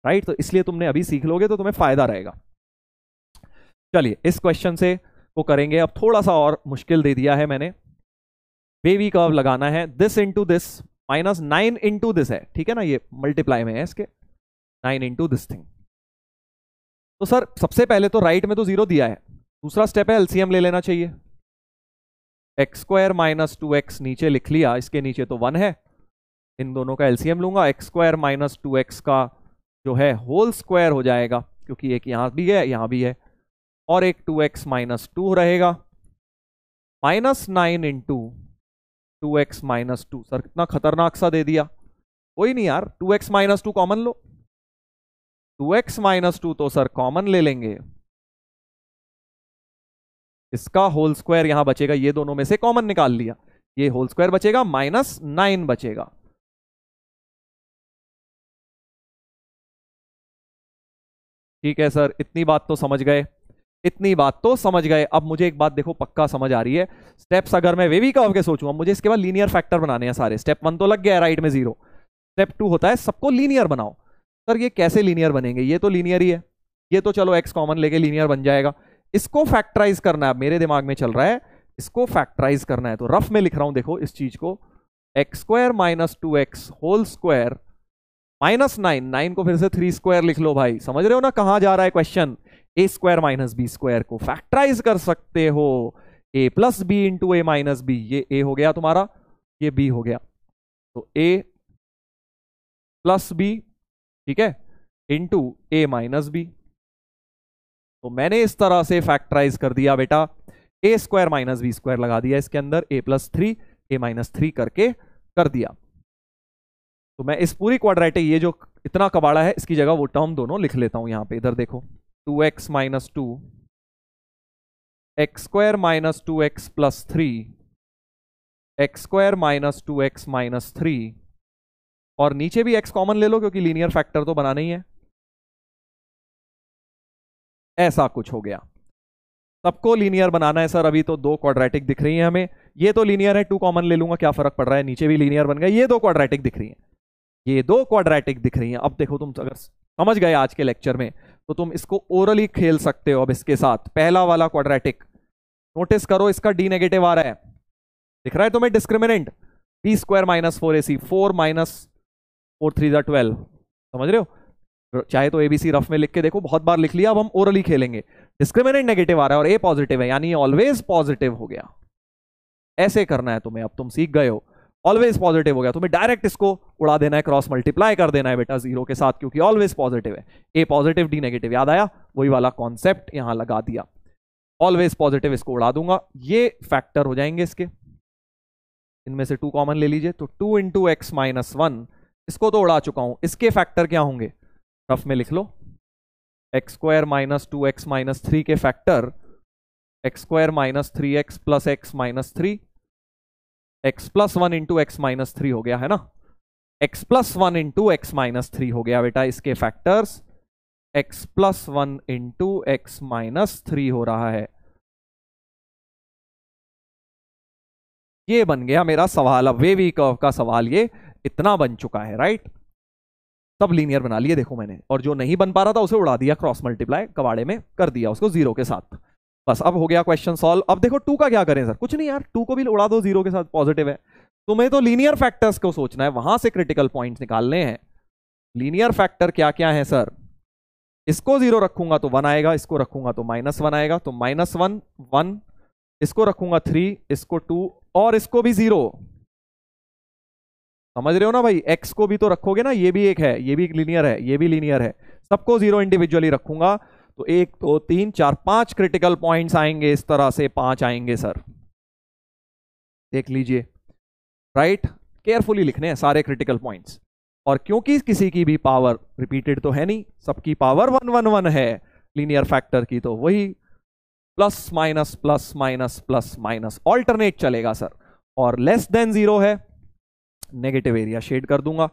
राइट? तो इसलिए तुमने अभी सीख लोगे तो तुम्हें फायदा रहेगा। चलिए इस क्वेश्चन से को करेंगे, अब थोड़ा सा और मुश्किल दे दिया है मैंने। वेवी कर्व लगाना है, this into this minus 9 into this है, ठीक है ना, ये मल्टीप्लाई में है इसके, 9 इंटू दिस थिंग। तो सर सबसे पहले तो राइट में तो 0 दिया है, दूसरा स्टेप है एलसीएम ले लेना चाहिए। x² माइनस 2x नीचे लिख लिया, इसके नीचे तो 1 है, इन दोनों का एलसीएम लूंगा, x² माइनस 2x का जो है होल स्क्वायर हो जाएगा, क्योंकि एक यहां भी है यहां भी है, और एक 2x माइनस 2 रहेगा, -9 इंटू 2x माइनस 2। सर कितना खतरनाक सा दे दिया, कोई नहीं यार, 2x माइनस 2 कॉमन लो, 2x माइनस 2 तो सर कॉमन ले लेंगे, इसका होल स्क्वायर यहां बचेगा, ये दोनों में से कॉमन निकाल लिया, ये होल स्क्वायर बचेगा, -9 बचेगा। ठीक है सर, इतनी बात तो समझ गए, इतनी बात तो समझ गए। अब मुझे एक बात देखो पक्का समझ आ रही है, स्टेप्स अगर मैं वेवी कर्व के सोचूंगा, मुझे इसके बाद लीनियर फैक्टर बनाने हैं सारे। स्टेप 1 तो लग गया है राइट में 0। स्टेप 2 होता है सबको लीनियर बनाओ। सर ये कैसे लीनियर बनेंगे, ये तो लीनियर ही है, ये तो चलो x कॉमन लेके लीनियर बन जाएगा। इसको फैक्टराइज करना है, मेरे दिमाग में चल रहा है इसको फैक्टराइज करना है, तो रफ में लिख रहा हूं देखो इस चीज को, x square minus 2x whole square minus 9 को फिर से 3 स्क्वायर लिख लो भाई। समझ रहे हो ना कहां जा रहा है क्वेश्चन। ए स्क्वायर माइनस बी स्क्वायर को फैक्टराइज कर सकते हो, ए प्लस बी इंटू ए माइनस बी, ये ए हो गया तुम्हारा, ये बी हो गया, तो ए प्लस बी, ठीक है, इंटू ए माइनस बी। तो मैंने इस तरह से फैक्टराइज कर दिया बेटा, ए स्क्वायर माइनस बी स्क्वायर लगा दिया इसके अंदर, ए प्लस 3 ए माइनस 3 करके कर दिया। तो मैं इस पूरी क्वाड्रेटिक, ये जो इतना कबाड़ा है इसकी जगह वो टर्म दोनों लिख लेता हूं यहां पे। इधर देखो 2x minus 2 x square minus 2x plus 3 x square minus 2x minus 3, और नीचे भी x कॉमन ले लो क्योंकि लीनियर फैक्टर तो बनाना ही है। ऐसा कुछ हो गया, सबको लीनियर बनाना है सर। अभी तो 2 क्वाड्रेटिक दिख रही है हमें, ये तो लीनियर है, 2 कॉमन ले लूंगा क्या फर्क पड़ रहा है, नीचे भी लीनियर बन गया। ये 2 क्वाड्रेटिक दिख रही है, ये 2 क्वाड्रेटिक दिख रही हैं। अब देखो तुम अगर समझ गए आज के लेक्चर में तो तुम इसको ओरली खेल सकते हो। अब इसके साथ पहला वाला क्वाड्रेटिक नोटिस करो, इसका डी नेगेटिव आ रहा है, दिख रहा है तुम्हें discriminant, b square minus 4ac, 4 minus 4 3 12, समझ रहे हो। चाहे तो एबीसी रफ में लिख के देखो, बहुत बार लिख लिया, अब हम ओरली खेलेंगे। डिस्क्रिमिनेंट नेगेटिव आ रहा है और ए पॉजिटिव है, यानी ऑलवेज पॉजिटिव हो गया। ऐसे करना है तुम्हें, अब तुम सीख गए हो, ऑलवेज पॉजिटिव हो गया। तुम्हें डायरेक्ट इसको उड़ा देना है, क्रॉस मल्टीप्लाई कर देना है बेटा 0 के साथ, क्योंकि ऑलवेज पॉजिटिव है। ए पॉजिटिव डी नेगेटिव, याद आया, वही वाला कॉन्सेप्ट यहां लगा दिया। ऑलवेज पॉजिटिव इसको उड़ा दूंगा, ये फैक्टर हो जाएंगे इसके, इनमें से 2 कॉमन ले लीजिए, तो 2 इंटू एक्स माइनस 1, इसको तो उड़ा चुका हूं, इसके फैक्टर क्या होंगे रफ में लिख लो, x square minus 2x minus 3 के factor x square minus 3x plus x minus 3, x plus 1 into x minus 3 हो गया है ना, x plus 1 into x minus 3 हो गया बेटा। इसके factors x plus 1 into x minus 3 हो रहा है। ये बन गया मेरा सवाल। अब वेवी कर्व का सवाल ये इतना बन चुका है, राइट। सब लीनियर बना लिए देखो मैंने, और जो नहीं बन पा रहा था उसे उड़ा दिया, क्रॉस मल्टीप्लाई कबाड़े में कर दिया उसको 0 के साथ। बस अब हो गया क्वेश्चन सॉल्व। अब देखो 2 का क्या करें सर, कुछ नहीं यार, 2 को भी उड़ा दो 0 के साथ, पॉजिटिव है। तुम्हें तो लीनियर फैक्टर्स को सोचना है, वहां से क्रिटिकल पॉइंट्स निकालने हैं। लीनियर फैक्टर क्या क्या है सर, इसको 0 रखूंगा तो 1 आएगा, इसको रखूंगा तो -1 आएगा, तो -1 1, इसको रखूंगा 3, इसको 2, और इसको भी 0। समझ रहे हो ना भाई, x को भी तो रखोगे ना, ये भी एक है, ये भी लीनियर है, ये भी लीनियर है, सबको 0 इंडिविजुअली रखूंगा, तो 1 2 3 4 5 क्रिटिकल पॉइंट्स आएंगे, इस तरह से 5 आएंगे सर, देख लीजिए, राइट। केयरफुली लिखने हैं सारे क्रिटिकल पॉइंट्स, और क्योंकि किसी की भी पावर रिपीटेड तो है नहीं, सबकी पावर 1 1 1 है लीनियर फैक्टर की, तो वही plus minus plus minus plus minus alternate चलेगा सर। और लेस देन 0 है, नेगेटिव एरिया शेड कर दूंगा,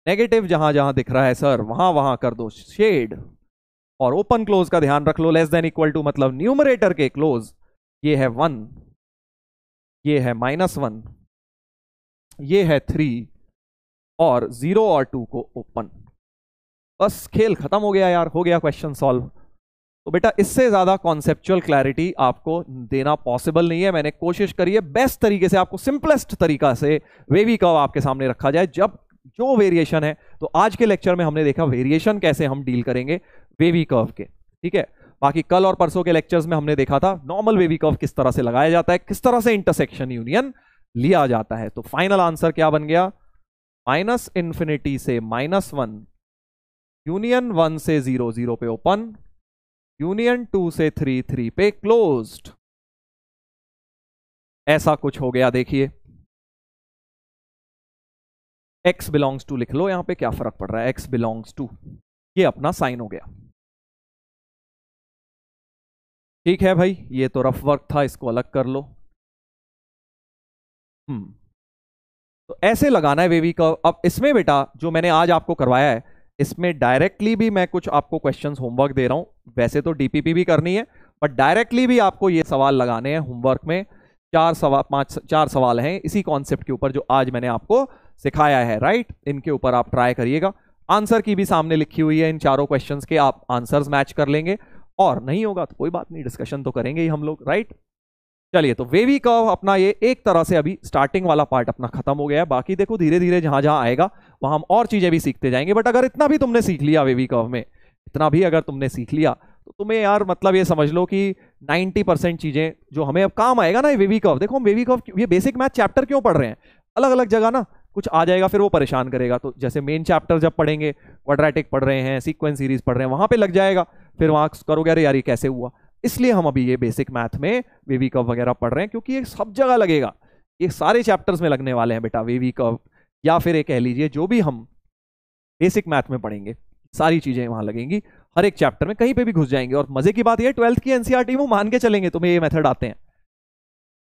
नेगेटिव जहां जहां दिख रहा है सर वहां वहां कर दो शेड, और ओपन क्लोज का ध्यान रख लो, लेस देन इक्वल टू मतलब न्यूमरेटर के क्लोज, ये है 1, ये है -1, ये है 3, और 0 और 2 को ओपन। बस खेल खत्म हो गया यार, हो गया क्वेश्चन सॉल्व। तो बेटा इससे ज्यादा कॉन्सेप्चुअल क्लैरिटी आपको देना पॉसिबल नहीं है। मैंने कोशिश करी है बेस्ट तरीके से, आपको सिंपलेस्ट तरीका से वेवी कर्व आपके सामने रखा जाए, जब जो वेरिएशन है। तो आज के लेक्चर में हमने देखा वेरिएशन कैसे हम डील करेंगे वेवी कर्व के, ठीक है। बाकी कल और परसों के लेक्चर्स में हमने देखा था नॉर्मल वेवी कर्व किस तरह से लगाया जाता है, किस तरह से इंटरसेक्शन यूनियन लिया जाता है। तो फाइनल आंसर क्या बन गया, -∞ से -1, यूनियन 1 से 0 0 पे ओपन, यूनियन 2 से 3 3 पे क्लोज्ड। ऐसा कुछ हो गया, देखिए x बिलोंग्स टू लिख लो यहां पे, क्या फर्क पड़ रहा है, x बिलोंग्स टू, ये अपना साइन हो गया। ठीक है भाई, ये तो रफ वर्क था, इसको अलग कर लो। तो ऐसे लगाना है वेवी कर्व। अब इसमें बेटा जो मैंने आज आपको करवाया है, इसमें डायरेक्टली भी मैं कुछ आपको क्वेश्चंस होमवर्क दे रहा हूं, वैसे तो डीपीपी भी करनी है बट डायरेक्टली भी आपको ये सवाल लगाने हैं होमवर्क में। 4 सवाल हैं इसी कॉन्सेप्ट के ऊपर जो आज मैंने आपको सिखाया है, राइट। इनके ऊपर आप ट्राई करिएगा। आंसर की भी सामने लिखी हुई है इन चारों क्वेश्चंस के, आप आंसर्स मैच कर लेंगे, और नहीं होगा तो कोई बात नहीं, डिस्कशन तो करेंगे ही हम लोग, राइट। चलिए, तो वेवी कर्व अपना ये एक तरह से अभी स्टार्टिंग वाला पार्ट अपना खत्म हो गया है। बाकी देखो धीरे धीरे जहां जहां आएगा वहां हम और चीजें भी सीखते जाएंगे। बट अगर इतना भी तुमने सीख लिया वेवी कर्व में, इतना भी अगर तुमने सीख लिया तो तुम्हें यार मतलब ये समझ लो कि 90% चीजें जो हमें अब काम आएगा ना, ये वेवी कर्व। देखो हम वेवी कर्व ये बेसिक मैथ चैप्टर क्यों पढ़ रहे हैं, अलग अलग जगह ना कुछ आ जाएगा फिर वो परेशान करेगा। तो जैसे मेन चैप्टर जब पढ़ेंगे, क्वाड्रेटिक पढ़ रहे हैं, सीक्वेंस सीरीज पढ़ रहे हैं, वहां पे लग जाएगा, फिर वहां करोगे अरे यार ये कैसे हुआ। इसलिए हम अभी ये बेसिक मैथ में वेवी कर्व वगैरह पढ़ रहे हैं, क्योंकि ये सब जगह लगेगा, ये सारे चैप्टर्स में लगने वाले हैं बेटा वेवी कर्व, या फिर ये कह लीजिए जो भी हम बेसिक मैथ में पढ़ेंगे सारी चीजें वहां लगेंगी, हर एक चैप्टर में कहीं पे भी घुस जाएंगे। और मजे की बात ये 12th की एनसीईआरटी वो मान के चलेंगे तुम्हें ये मेथड आते हैं,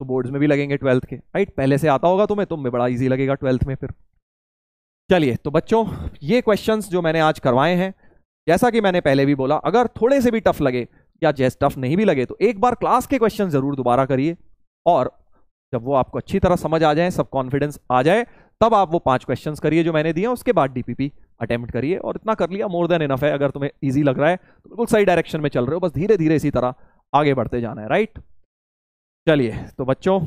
तो बोर्ड्स में भी लगेंगे 12th के, राइट। पहले से आता होगा तुम्हें बड़ा इजी लगेगा 12th में फिर। चलिए, तो बच्चों ये क्वेश्चंस जो मैंने आज करवाए हैं, जैसा कि मैंने पहले भी बोला, अगर थोड़े से भी टफ लगे या जैसे टफ नहीं भी लगे तो एक बार क्लास के क्वेश्चन जरूर दोबारा करिए, और जब वो आपको अच्छी तरह समझ आ जाए, सब कॉन्फिडेंस आ जाए, तब आप वो 5 क्वेश्चंस करिए जो मैंने दिए, उसके बाद डीपीपी अटेम्प्ट करिए। और इतना कर लिया मोर देन इनफ है। अगर तुम्हें इजी लग रहा है तो बिल्कुल सही डायरेक्शन में चल रहे हो, बस धीरे धीरे इसी तरह आगे बढ़ते जाना है, राइट। चलिए, तो बच्चों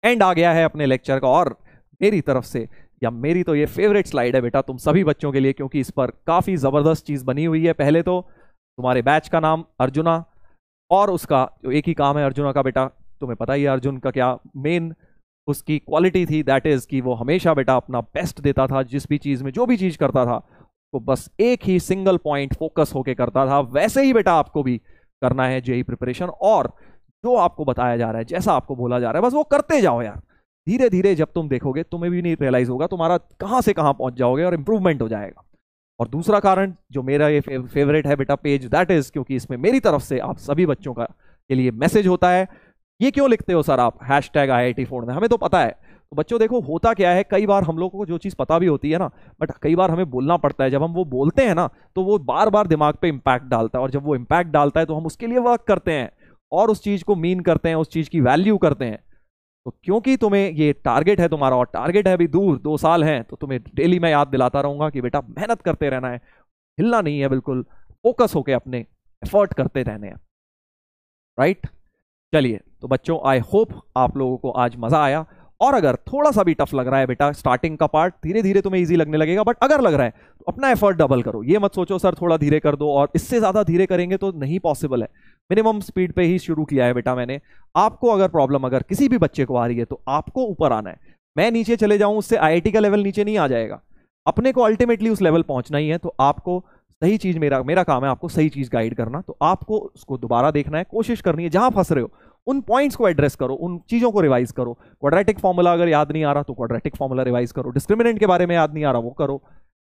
एंड आ गया है अपने लेक्चर का, और मेरी तरफ से, या मेरी तो ये फेवरेट स्लाइड है बेटा तुम सभी बच्चों के लिए, क्योंकि इस पर काफी जबरदस्त चीज बनी हुई है। पहले तो तुम्हारे बैच का नाम अर्जुना, और उसका जो एक ही काम है अर्जुना का बेटा, तुम्हें पता ही है अर्जुन का क्या मेन उसकी क्वालिटी थी, दैट इज कि वो हमेशा बेटा अपना बेस्ट देता था, जिस भी चीज में जो भी चीज करता था तो बस एक ही सिंगल पॉइंट फोकस होके करता था। वैसे ही बेटा आपको भी करना है जेईई प्रिपरेशन, और जो आपको बताया जा रहा है, जैसा आपको बोला जा रहा है, बस वो करते जाओ यार। धीरे धीरे जब तुम देखोगे तुम्हें भी नहीं रियलाइज होगा तुम्हारा कहां से कहां पहुंच जाओगे, और इंप्रूवमेंट हो जाएगा। और दूसरा कारण जो मेरा ये फेवरेट है बेटा पेज, दैट इज क्योंकि इसमें मेरी तरफ से आप सभी बच्चों का के लिए मैसेज होता है। ये क्यों लिखते हो सर आप #IIT फोड़ना, हमें तो पता है। तो बच्चों देखो होता क्या है, कई बार हम लोगों को जो चीज़ पता भी होती है ना, बट कई बार हमें बोलना पड़ता है। जब हम वो बोलते हैं ना तो वो बार बार दिमाग पे इंपैक्ट डालता है, और जब वो इंपैक्ट डालता है तो हम उसके लिए वर्क करते हैं और उस चीज़ को मीन करते हैं, उस चीज़ की वैल्यू करते हैं। तो क्योंकि तुम्हें ये टारगेट है तुम्हारा, और टारगेट है अभी दूर 2 साल हैं, तो तुम्हें डेली मैं याद दिलाता रहूंगा कि बेटा मेहनत करते रहना है, हिलना नहीं है, बिल्कुल फोकस होके अपने एफर्ट करते रहने हैं, राइट। चलिए, तो बच्चों आई होप आप लोगों को आज मजा आया, और अगर थोड़ा सा भी टफ लग रहा है बेटा स्टार्टिंग का पार्ट, धीरे धीरे तुम्हें इजी लगने लगेगा। बट अगर लग रहा है तो अपना एफर्ट डबल करो, ये मत सोचो सर थोड़ा धीरे कर दो, और इससे ज्यादा धीरे करेंगे तो नहीं पॉसिबल है। मिनिमम स्पीड पे ही शुरू किया है बेटा मैंने। आपको अगर प्रॉब्लम अगर किसी भी बच्चे को आ रही है तो आपको ऊपर आना है। मैं नीचे चले जाऊं उससे IIT का लेवल नीचे नहीं आ जाएगा, अपने को अल्टीमेटली उस लेवल पहुंचना ही है। तो आपको सही चीज, मेरा काम है आपको सही चीज गाइड करना। तो आपको उसको दोबारा देखना है, कोशिश करनी है, जहां फंस रहे हो उन पॉइंट्स को एड्रेस करो, उन चीजों को रिवाइज करो। क्वाड्रेटिक फॉर्मूला अगर याद नहीं आ रहा तो क्वाड्रेटिक फॉर्मूला रिवाइज करो, डिस्क्रिमिनेंट के बारे में याद नहीं आ रहा वो करो,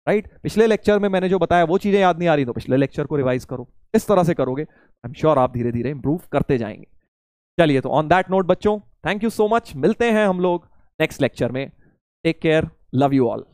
राइट। पिछले लेक्चर में मैंने जो बताया वो चीजें याद नहीं आ रही तो पिछले लेक्चर को रिवाइज करो। इस तरह से करोगे, आई एम श्योर आप धीरे धीरे इंप्रूव करते जाएंगे। चलिए, तो ऑन दैट नोट बच्चों, थैंक यू सो मच, मिलते हैं हम लोग नेक्स्ट लेक्चर में। Take care, love you all.